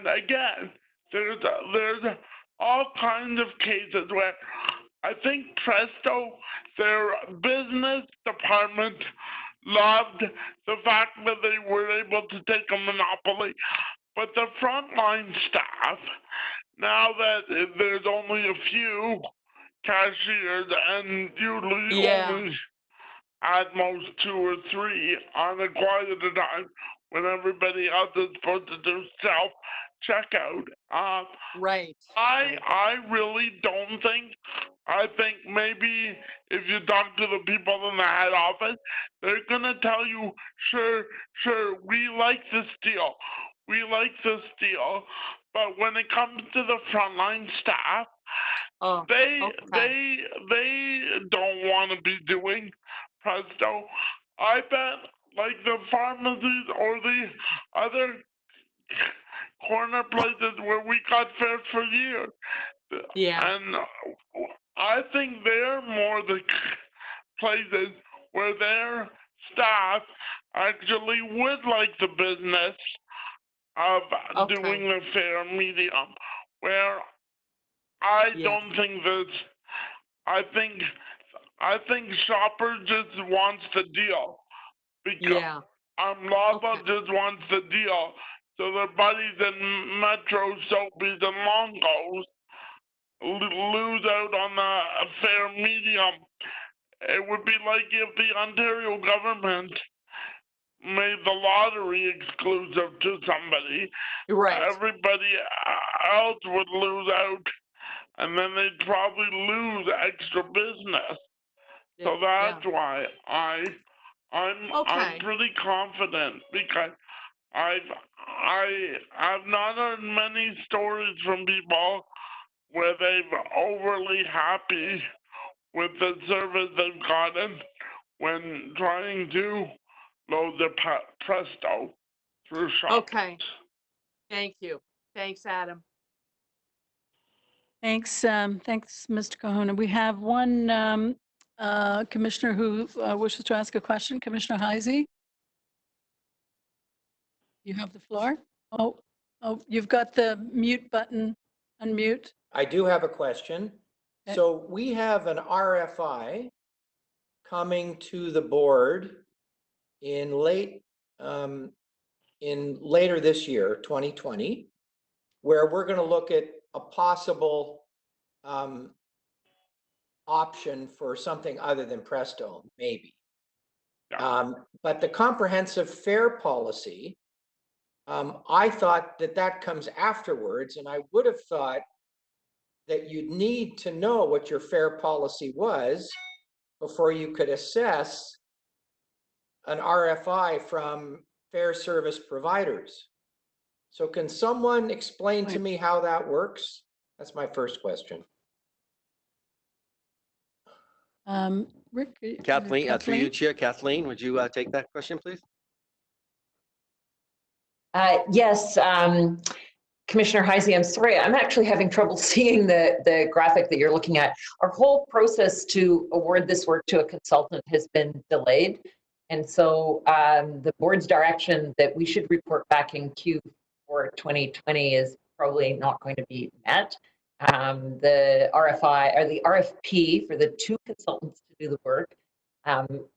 Speaker 7: again, there's all kinds of cases where I think Presto, their business department, loved the fact that they were able to take a monopoly, but the frontline staff, now that there's only a few cashiers and usually only at most 2 or 3 on a quieter time when everybody else is supposed to do self checkout.
Speaker 12: Right.
Speaker 7: I really don't think. I think maybe if you talk to the people in the head office, they're gonna tell you, sure, we like this deal. But when it comes to the frontline staff, they don't want to be doing Presto. I bet, like the pharmacies or the other corner places where we got fares for years.
Speaker 12: Yeah.
Speaker 7: And I think they're more the places where their staff actually would like the business of doing the fare medium, where I don't think that. I think Shopper just wants the deal because Lava just wants the deal, so their buddies in Metro, Sobeys, and Longos lose out on the fare medium. It would be like if the Ontario government made the lottery exclusive to somebody.
Speaker 12: Right.
Speaker 7: Everybody else would lose out, and then they'd probably lose extra business. So that's why I'm pretty confident, because I've not heard many stories from people where they've overly happy with the service they've gotten when trying to load the Presto through Shoppers.
Speaker 12: Okay. Thank you. Thanks, Adam.
Speaker 3: Thanks, Mr. Kahuna. We have one commissioner who wishes to ask a question. Commissioner Heisey, you have the floor. Oh, you've got the mute button. Unmute.
Speaker 14: I do have a question.
Speaker 3: Okay.
Speaker 14: So we have an RFI coming to the board in later this year, 2020, where we're going to look at a possible option for something other than Presto, maybe. But the comprehensive fare policy, I thought that that comes afterwards, and I would have thought that you'd need to know what your fare policy was before you could assess an RFI from fare service providers. So can someone explain to me how that works? That's my first question.
Speaker 3: Rick?
Speaker 13: Kathleen, through you, Chair. Kathleen, would you take that question, please?
Speaker 21: Yes, Commissioner Heisey, I'm sorry, I'm actually having trouble seeing the graphic that you're looking at. Our whole process to award this work to a consultant has been delayed. And so the board's direction that we should report back in Q4 2020 is probably not going to be met. The RFI or the RFP for the 2 consultants to do the work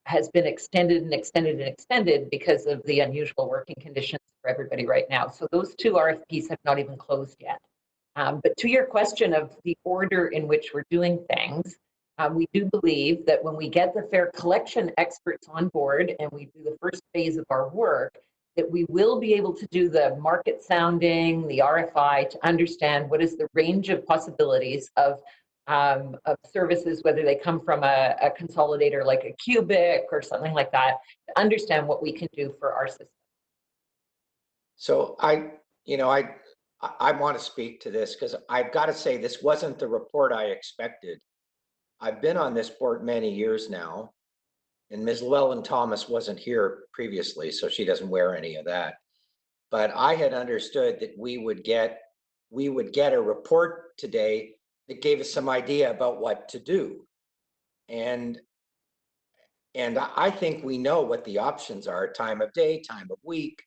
Speaker 21: has been extended and extended and extended because of the unusual working conditions for everybody right now. So those 2 RFPs have not even closed yet. But to your question of the order in which we're doing things, we do believe that when we get the fare collection experts on board and we do the first phase of our work, that we will be able to do the market sounding, the RFI, to understand what is the range of possibilities of services, whether they come from a consolidator like a Cubic or something like that, to understand what we can do for our system.
Speaker 14: So I want to speak to this because I've got to say this wasn't the report I expected. I've been on this board many years now, and Ms. Llewellyn-Thomas wasn't here previously, so she doesn't wear any of that. But I had understood that we would get a report today that gave us some idea about what to do. And I think we know what the options are: time of day, time of week,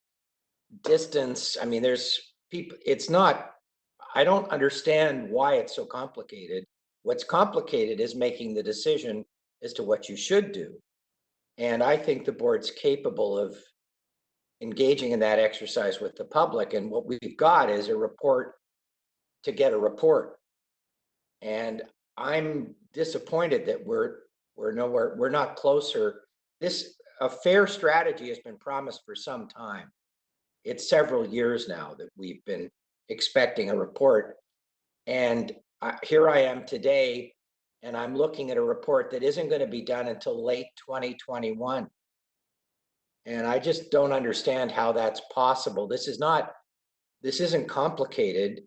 Speaker 14: distance. I mean, there's people, it's not, I don't understand why it's so complicated. What's complicated is making the decision as to what you should do. And I think the board's capable of engaging in that exercise with the public. And what we've got is a report to get a report. And I'm disappointed that we're not closer. A fair strategy has been promised for some time. It's several years now that we've been expecting a report. And here I am today, and I'm looking at a report that isn't going to be done until late 2021. And I just don't understand how that's possible. This isn't complicated.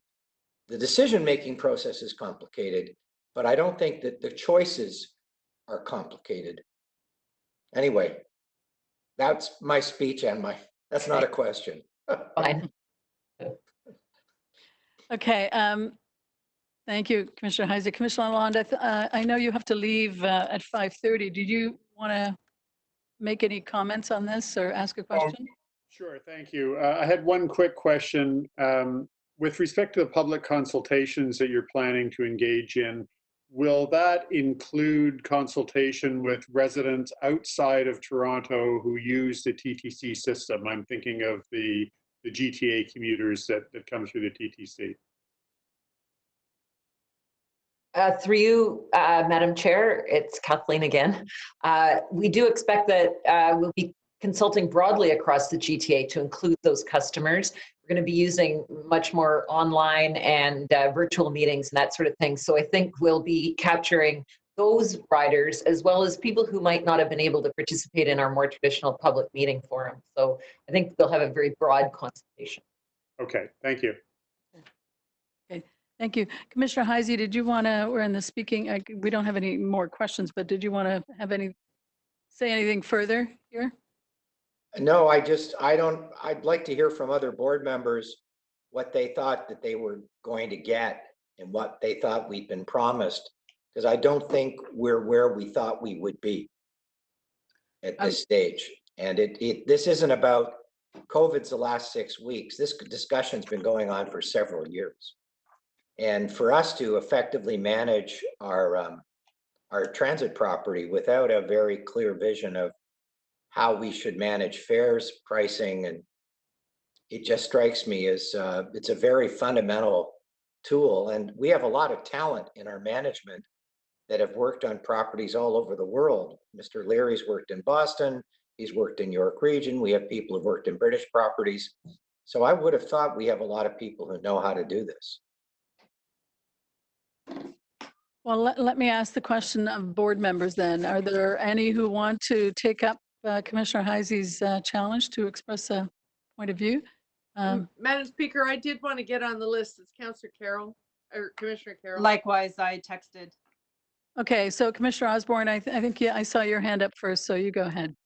Speaker 14: The decision-making process is complicated, but I don't think that the choices are complicated. Anyway, that's my speech and that's not a question.
Speaker 21: Fine.
Speaker 3: Okay. Thank you, Commissioner Heisey. Commissioner Lalonde, I know you have to leave at 5:30. Did you want to make any comments on this or ask a question?
Speaker 9: Sure, thank you. I had one quick question. With respect to the public consultations that you're planning to engage in, will that include consultation with residents outside of Toronto who use the TTC system? I'm thinking of the GTA commuters that come through the TTC.
Speaker 21: Through you, Madam Chair, it's Kathleen again. We do expect that we'll be consulting broadly across the GTA to include those customers. We're going to be using much more online and virtual meetings and that sort of thing. So I think we'll be capturing those riders as well as people who might not have been able to participate in our more traditional public meeting forum. So I think they'll have a very broad consultation.
Speaker 9: Okay, thank you.
Speaker 3: Okay, thank you. Commissioner Heisey, did you want to, we're in the speaking, we don't have any more questions, but did you want to have say anything further here?
Speaker 14: No, I'd like to hear from other board members what they thought that they were going to get and what they thought we'd been promised, because I don't think we're where we thought we would be at this stage. And this isn't about COVID's the last 6 weeks. This discussion's been going on for several years. And for us to effectively manage our transit property without a very clear vision of how we should manage fares, pricing, and it just strikes me as it's a very fundamental tool. And we have a lot of talent in our management that have worked on properties all over the world. Mr. Leary's worked in Boston, He's worked in York Region. We have people who've worked in British properties. So I would have thought we have a lot of people who know how to do this.
Speaker 3: Well, let me ask the question of board members then. Are there any who want to take up Commissioner Heisey's challenge to express a point of view?
Speaker 12: Madam Speaker, I did want to get on the list. It's Councillor Carroll or Commissioner Carroll.
Speaker 2: Likewise, I texted.
Speaker 3: Okay, so Commissioner Osborne, I think I saw your hand up first, so you go ahead.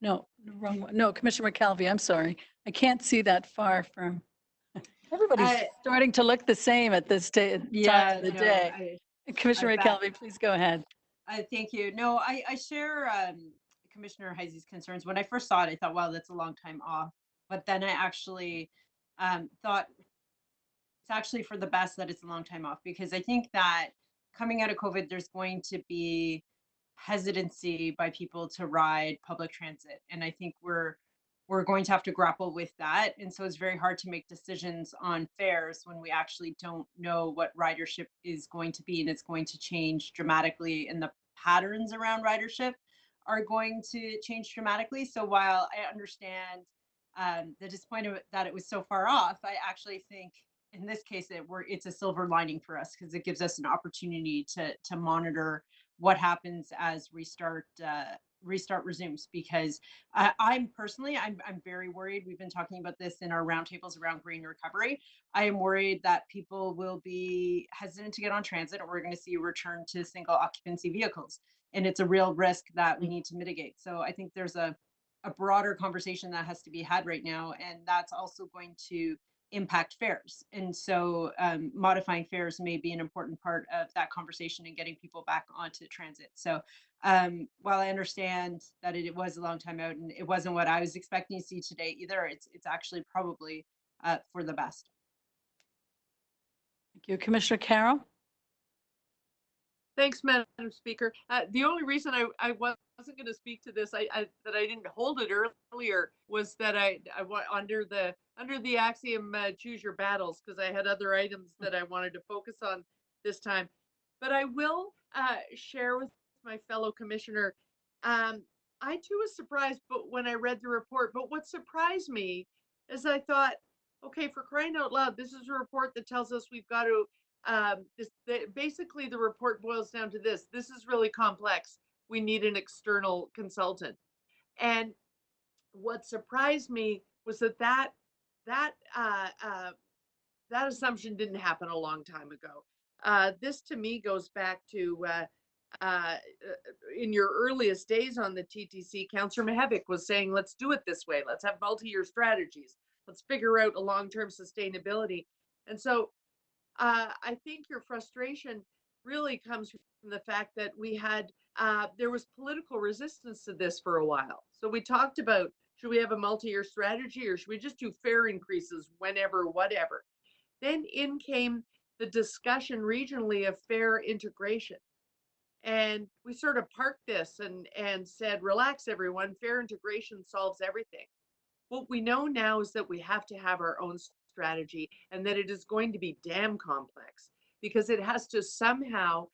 Speaker 3: No, wrong one. No, Commissioner McKelvey, I'm sorry. I can't see that far from. Everybody's starting to look the same at this time of the day. Commissioner McKelvey, please go ahead.
Speaker 2: Thank you. No, I share Commissioner Heisey's concerns. When I first saw it, I thought, wow, that's a long time off. But then I actually thought it's actually for the best that it's a long time off, because I think that coming out of COVID, there's going to be hesitancy by people to ride public transit. And I think we're going to have to grapple with that. And so it's very hard to make decisions on fares when we actually don't know what ridership is going to be, and it's going to change dramatically, and the patterns around ridership are going to change dramatically. So while I understand the disappointment that it was so far off, I actually think in this case it's a silver lining for us, because it gives us an opportunity to monitor what happens as restart resumes, because I'm very worried. We've been talking about this in our roundtables around green recovery. I am worried that people will be hesitant to get on transit, and we're going to see a return to single occupancy vehicles. And it's a real risk that we need to mitigate. So I think there's a broader conversation that has to be had right now, and that's also going to impact fares. And so modifying fares may be an important part of that conversation and getting people back onto transit. So while I understand that it was a long time out and it wasn't what I was expecting to see today either, it's actually probably for the best.
Speaker 3: Thank you. Commissioner Carroll?
Speaker 12: Thanks, Madam Speaker. The only reason I wasn't going to speak to this, that I didn't hold it earlier, was that I under the axiom choose your battles, because I had other items that I wanted to focus on this time. But I will share with my fellow commissioner. I too was surprised, but when I read the report, but what surprised me is I thought, okay, for crying out loud, this is a report that tells us we've got to. Basically, the report boils down to this. This is really complex. We need an external consultant. And what surprised me was that assumption didn't happen a long time ago. This to me goes back to in your earliest days on the TTC, Councillor Mihevc was saying, let's do it this way. Let's have multi-year strategies. Let's figure out a long-term sustainability. And so I think your frustration really comes from the fact that we had, there was political resistance to this for a while. So we talked about, should we have a multi-year strategy, or should we just do fare increases whenever, whatever? Then in came the discussion regionally of fare integration. And we sort of parked this and said, relax everyone, fare integration solves everything. What we know now is that we have to have our own strategy, and that it is going to be damn complex, because it has to somehow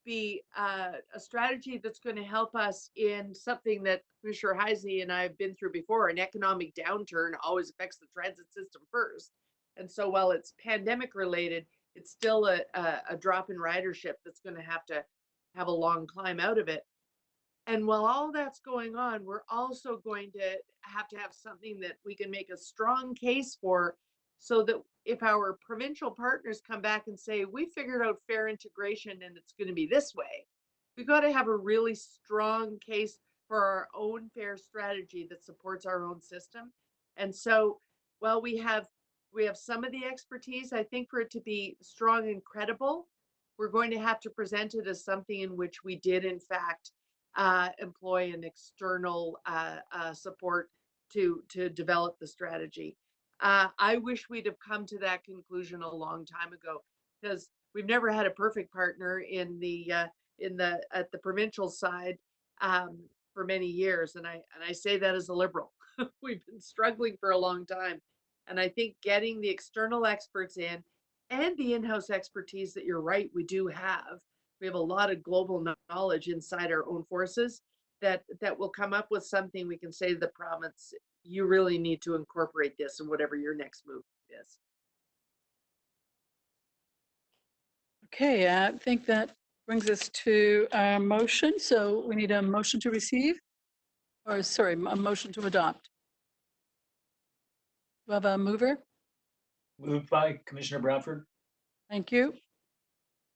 Speaker 12: be a strategy that's going to help us in something that Commissioner Heisey and I have been through before. An economic downturn always affects the transit system first. And so while it's pandemic related, it's still a drop in ridership that's going to have a long climb out of it. And while all that's going on, we're also going to have something that we can make a strong case for, so that if our provincial partners come back and say, we figured out fare integration and it's going to be this way, we've got to have a really strong case for our own fare strategy that supports our own system. And so while we have some of the expertise, I think for it to be strong and credible, we're going to have to present it as something in which we did, in fact, employ an external support to develop the strategy. I wish we'd have come to that conclusion a long time ago, because we've never had a perfect partner at the provincial side for many years, and I say that as a Liberal. We've been struggling for a long time, and I think getting the external experts in and the in-house expertise that you're right we do have we have a lot of global knowledge inside our own forces that will come up with something we can say to the province, you really need to incorporate this in whatever your next move is.
Speaker 3: Okay, I think that brings us to our motion. So we need a motion to receive, or sorry, a motion to adopt. Do you have a mover?
Speaker 11: Moved by Commissioner Bradford.
Speaker 3: Thank you.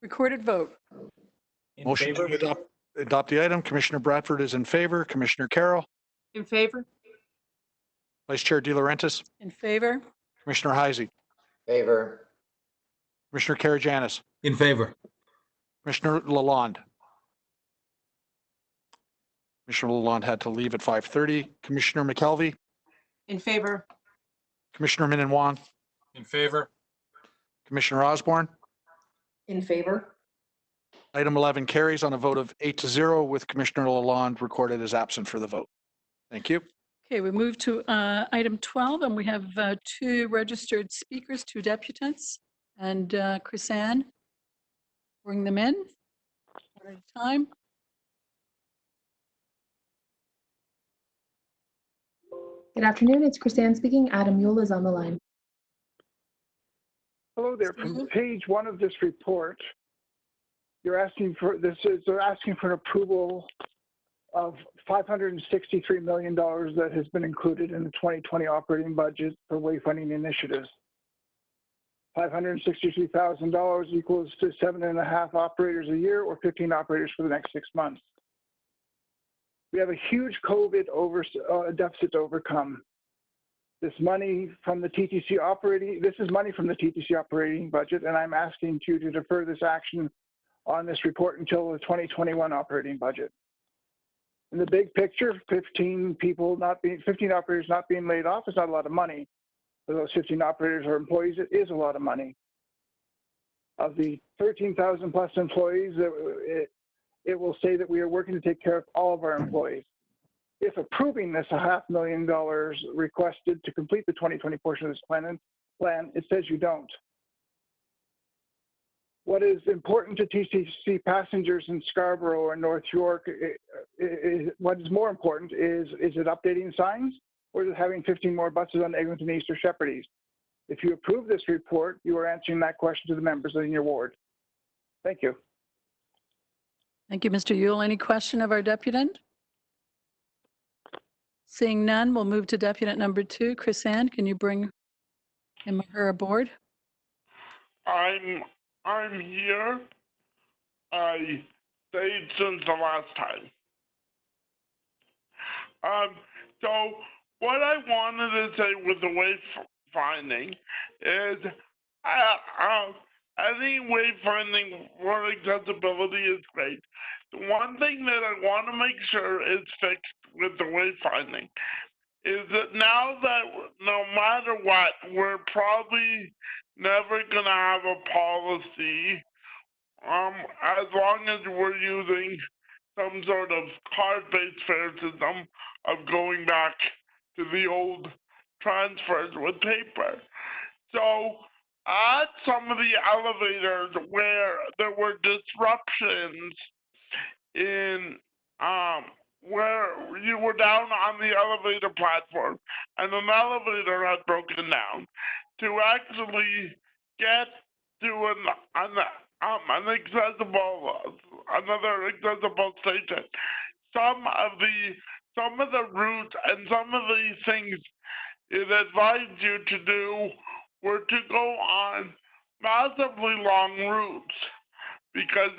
Speaker 3: Recorded vote.
Speaker 11: In
Speaker 1: Motion
Speaker 11: favor?
Speaker 1: to adopt the item. Commissioner Bradford is in favor. Commissioner Carroll,
Speaker 12: In favor?
Speaker 1: Vice Chair De Laurentiis,
Speaker 3: In favor?
Speaker 1: Commissioner Heisey,
Speaker 14: Favor.
Speaker 1: Commissioner Karajanis,
Speaker 8: In favor.
Speaker 1: Commissioner Lalonde. Commissioner Lalonde had to leave at 5:30. Commissioner McKelvey,
Speaker 2: In favor?
Speaker 1: Commissioner Minnan-Wong,
Speaker 5: In favor?
Speaker 1: Commissioner Osborne.
Speaker 10: In favor?
Speaker 1: Item 11 carries on a vote of 8-0 with Commissioner Lalonde recorded as absent for the vote. Thank you.
Speaker 3: Okay, we move to item 12, and we have two registered speakers, two deputants. And Chrisanne, bring them in one at a time.
Speaker 15: Good afternoon, it's Chrisanne speaking. Adam Yule is on the line.
Speaker 22: Hello there. From page 1 of this report, they're asking for an approval of $563 million that has been included in the 2020 operating budget for wayfinding initiatives. $563,000 equals to 7.5 operators a year, or 15 operators for the next 6 months. We have a huge COVID deficit to overcome. This money from the TTC operating budget, and I'm asking you to defer this action on this report until the 2021 operating budget. In the big picture, 15 operators not being laid off is not a lot of money. For those 15 operators or employees, it is a lot of money. Of the 13,000 plus employees, it will say that we are working to take care of all of our employees. If approving this $500,000 requested to complete the 2020 portion of this plan, it says you don't. What is important to TTC passengers in Scarborough or North York, what is more important is it updating signs, or is it having 15 more buses on Eglinton East or Shepherd East? If you approve this report, you are answering that question to the members in your ward. Thank you.
Speaker 3: Thank you, Mr. Yule. Any question of our deputant? Seeing none, we'll move to deputant number 2. Chrisanne, can you bring him or her aboard?
Speaker 7: I'm here. I stayed since the last time. So what I wanted to say with the wayfinding is, I think wayfinding for accessibility is great. The one thing that I want to make sure is fixed with the wayfinding is that now that no matter what, we're probably never going to have a policy as long as we're using some sort of card-based fare system of going back to the old transfers with paper. So at some of the elevators where there were disruptions in where you were down on the elevator platform and an elevator had broken down, to actually get to another accessible station. Some of the routes and some of the things it advised you to do were to go on massively long routes, because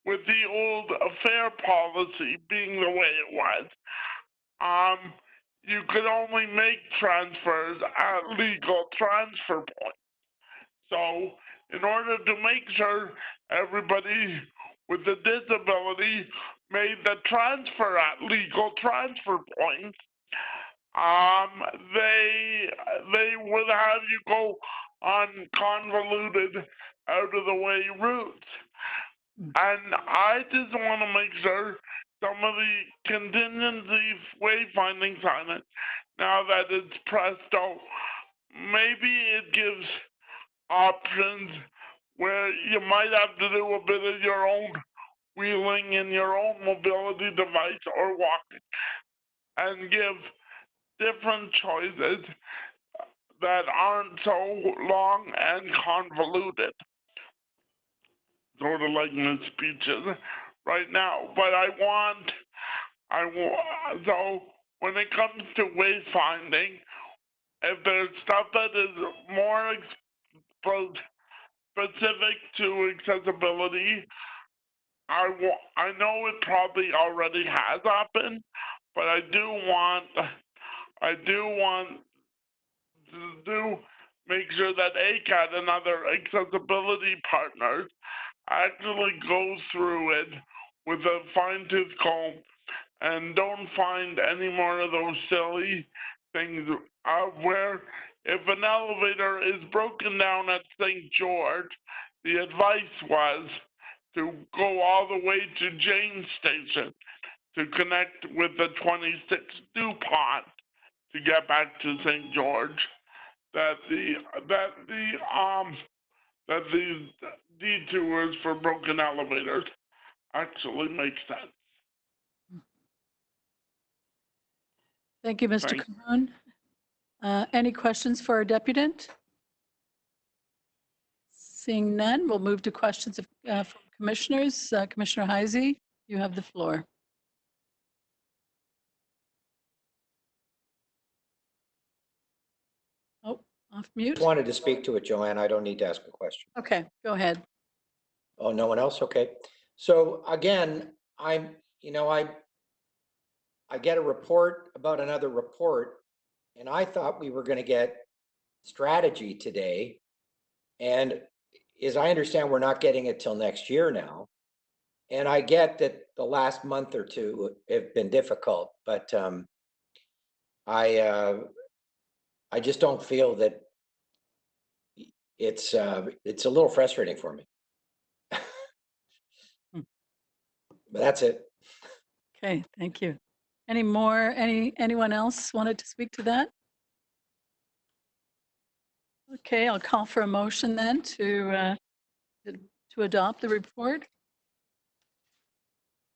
Speaker 7: with the old fare policy being the way it was, you could only make transfers at legal transfer points. So in order to make sure everybody with a disability made the transfer at legal transfer points, they would have you go on convoluted, out of the way routes. And I just want to make sure some of the contingency wayfinding signage, now that it's presto, maybe it gives options where you might have to do a bit of your own wheeling in your own mobility device or walking, and give different choices that aren't so long and convoluted, sort of like my speeches right now. But so when it comes to wayfinding, if there's stuff that is more specific to accessibility, I know it probably already has happened, but I do want to make sure that ACAT and other accessibility partners actually go through it with a fine-tooth comb and don't find any more of those silly things where if an elevator is broken down at St. George, the advice was to go all the way to Jane Station to connect with the 26 DuPont to get back to St. George. That the detours for broken elevators actually make sense.
Speaker 3: Thank you, Mr. Cahoon. Any questions for our deputant? Seeing none, we'll move to questions from commissioners. Commissioner Heisey, you have the floor. Oh, off mute.
Speaker 14: Wanted to speak to it, Joanne. I don't need to ask a question.
Speaker 3: Okay, go ahead.
Speaker 14: Oh, no one else? Okay. So again, I get a report about another report, and I thought we were going to get strategy today. And as I understand, we're not getting it till next year now. And I get that the last month or two have been difficult, but I just don't feel that it's a little frustrating for me. But that's it.
Speaker 3: Okay, thank you. Anyone else wanted to speak to that? Okay, I'll call for a motion then to adopt the report.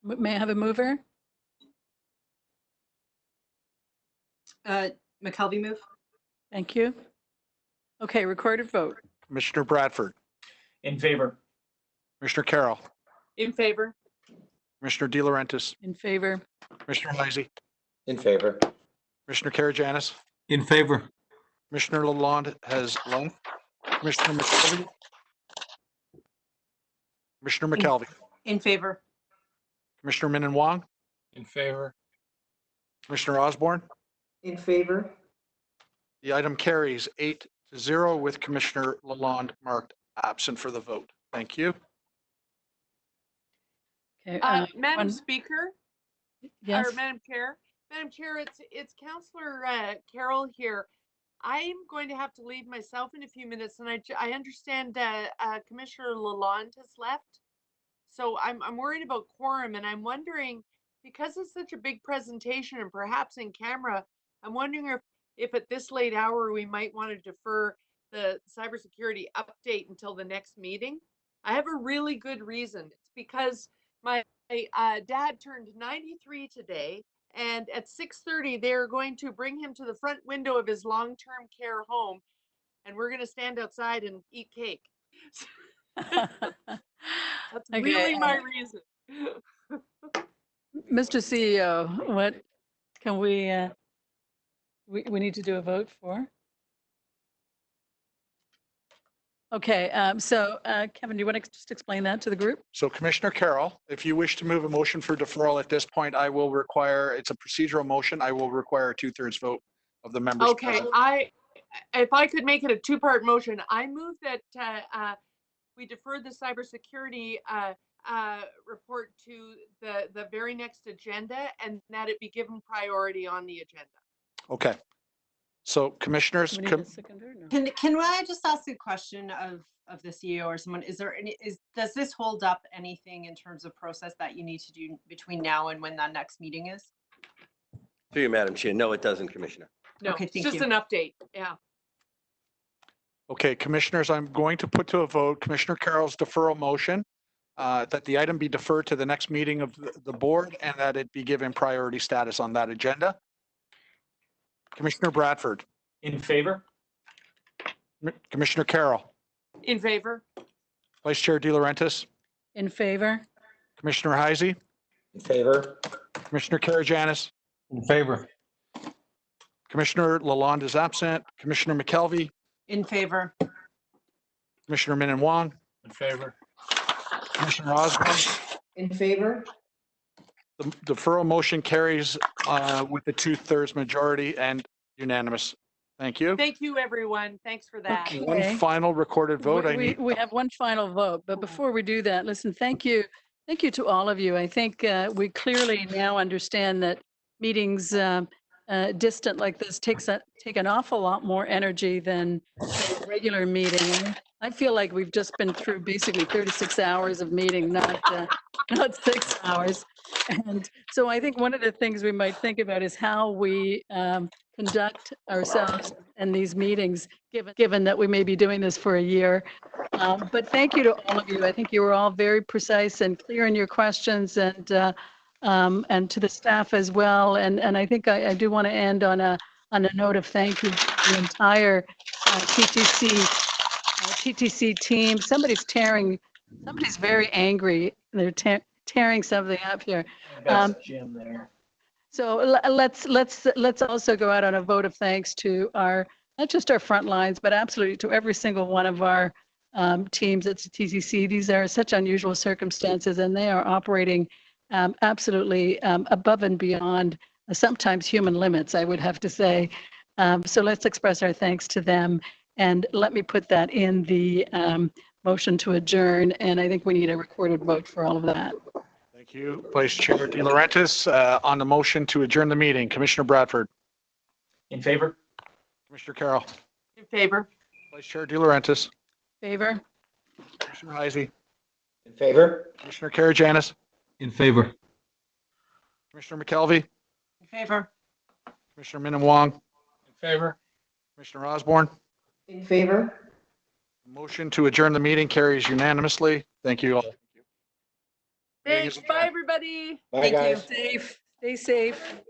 Speaker 3: May I have a mover?
Speaker 2: McKelvey move.
Speaker 3: Thank you. Okay, recorded vote.
Speaker 1: Commissioner Bradford,
Speaker 11: In favor.
Speaker 1: Commissioner Carroll,
Speaker 12: In favor.
Speaker 1: Commissioner De Laurentiis,
Speaker 3: In favor.
Speaker 1: Commissioner Heisey,
Speaker 14: In favor.
Speaker 1: Commissioner Karagianis,
Speaker 8: In favor.
Speaker 1: Commissioner Lalonde has left. Commissioner McKelvey. Commissioner McKelvey.
Speaker 2: In favor.
Speaker 1: Commissioner Min and Wong.
Speaker 5: In favor.
Speaker 1: Commissioner Osborne.
Speaker 10: In favor?
Speaker 1: The item carries 8-0 with Commissioner Lalonde marked absent for the vote. Thank you.
Speaker 3: Okay,
Speaker 12: Madam Speaker,
Speaker 3: yes.
Speaker 12: or Madam Chair, it's Councillor Carroll here. I'm going to have to leave myself in a few minutes, and I understand Commissioner Lalonde has left. So I'm worried about quorum, and I'm wondering, because it's such a big presentation and perhaps in camera, I'm wondering if at this late hour we might want to defer the cybersecurity update until the next meeting. I have a really good reason. It's because my dad turned 93 today, and at 6:30 they're going to bring him to the front window of his long-term care home, and we're going to stand outside and eat cake. That's
Speaker 3: Okay,
Speaker 12: really my reason.
Speaker 3: Mr. CEO, what can we need to do a vote for? Okay, so Kevin, do you want to just explain that to the group?
Speaker 1: So Commissioner Carroll, if you wish to move a motion for deferral at this point, I will require, it's a procedural motion, I will require a 2/3 vote of the members.
Speaker 12: Okay,
Speaker 1: present.
Speaker 12: if I could make it a two-part motion, I move that we defer the cybersecurity report to the very next agenda, and that it be given priority on the agenda.
Speaker 1: Okay. So commissioners,
Speaker 3: We need a seconder? No.
Speaker 2: Can I just ask a question of the CEO or someone? Does this hold up anything in terms of process that you need to do between now and when that next meeting is?
Speaker 13: Through you, Madam Chair. No, it doesn't, Commissioner.
Speaker 12: No,
Speaker 2: Okay,
Speaker 12: it's
Speaker 2: thank
Speaker 12: just
Speaker 2: you.
Speaker 12: an update. Yeah.
Speaker 1: Okay, commissioners, I'm going to put to a vote Commissioner Carroll's deferral motion that the item be deferred to the next meeting of the board and that it be given priority status on that agenda. Commissioner Bradford,
Speaker 11: In favor?
Speaker 1: Commissioner Carroll,
Speaker 12: In favor?
Speaker 1: Vice Chair De Laurentiis,
Speaker 3: In favor?
Speaker 1: Commissioner Heisey,
Speaker 14: In favor?
Speaker 1: Commissioner Karajanis,
Speaker 8: In favor.
Speaker 1: Commissioner Lalonde is absent, Commissioner McKelvey,
Speaker 2: In favor?
Speaker 1: Commissioner Min and Wong,
Speaker 5: In favor?
Speaker 1: Commissioner Osborne.
Speaker 10: In favor?
Speaker 1: The deferral motion carries with the 2/3 majority and unanimous. Thank you.
Speaker 12: Thank you, everyone. Thanks for that.
Speaker 3: Okay.
Speaker 1: One final recorded vote. I need.
Speaker 3: We have one final vote, but before we do that, listen, thank you. Thank you to all of you. I think we clearly now understand that meetings distant like this take an awful lot more energy than a regular meeting. And I feel like we've just been through basically 36 hours of meeting, not 6 hours. And so I think one of the things we might think about is how we conduct ourselves in these meetings, given that we may be doing this for a year. But thank you to all of you. I think you were all very precise and clear in your questions, and to the staff as well. And I think I do want to end on a note of thank you to the entire TTC team. Somebody's very angry. They're tearing something up here.
Speaker 11: That's Jim there.
Speaker 3: So let's also go out on a vote of thanks to not just our front lines, but absolutely to every single one of our teams at TTC. These are such unusual circumstances, and they are operating absolutely above and beyond sometimes human limits, I would have to say. So let's express our thanks to them, and let me put that in the motion to adjourn. And I think we need a recorded vote for all of that.
Speaker 1: Thank you, Vice Chair De Laurentiis. On the motion to adjourn the meeting, Commissioner Bradford,
Speaker 11: In favor?
Speaker 1: Commissioner Carroll,
Speaker 12: In favor?
Speaker 1: Vice Chair De Laurentiis,
Speaker 3: Favor?
Speaker 1: Commissioner Heisey,
Speaker 14: In favor?
Speaker 1: Commissioner Karajanis,
Speaker 8: In favor.
Speaker 1: Commissioner McKelvey,
Speaker 2: In favor?
Speaker 1: Commissioner Min and Wong,
Speaker 5: In favor?
Speaker 1: Commissioner Osborne.
Speaker 10: In favor?
Speaker 1: Motion to adjourn the meeting carries unanimously. Thank you all.
Speaker 12: Thanks. Bye, everybody.
Speaker 14: Bye, guys.
Speaker 3: Stay safe.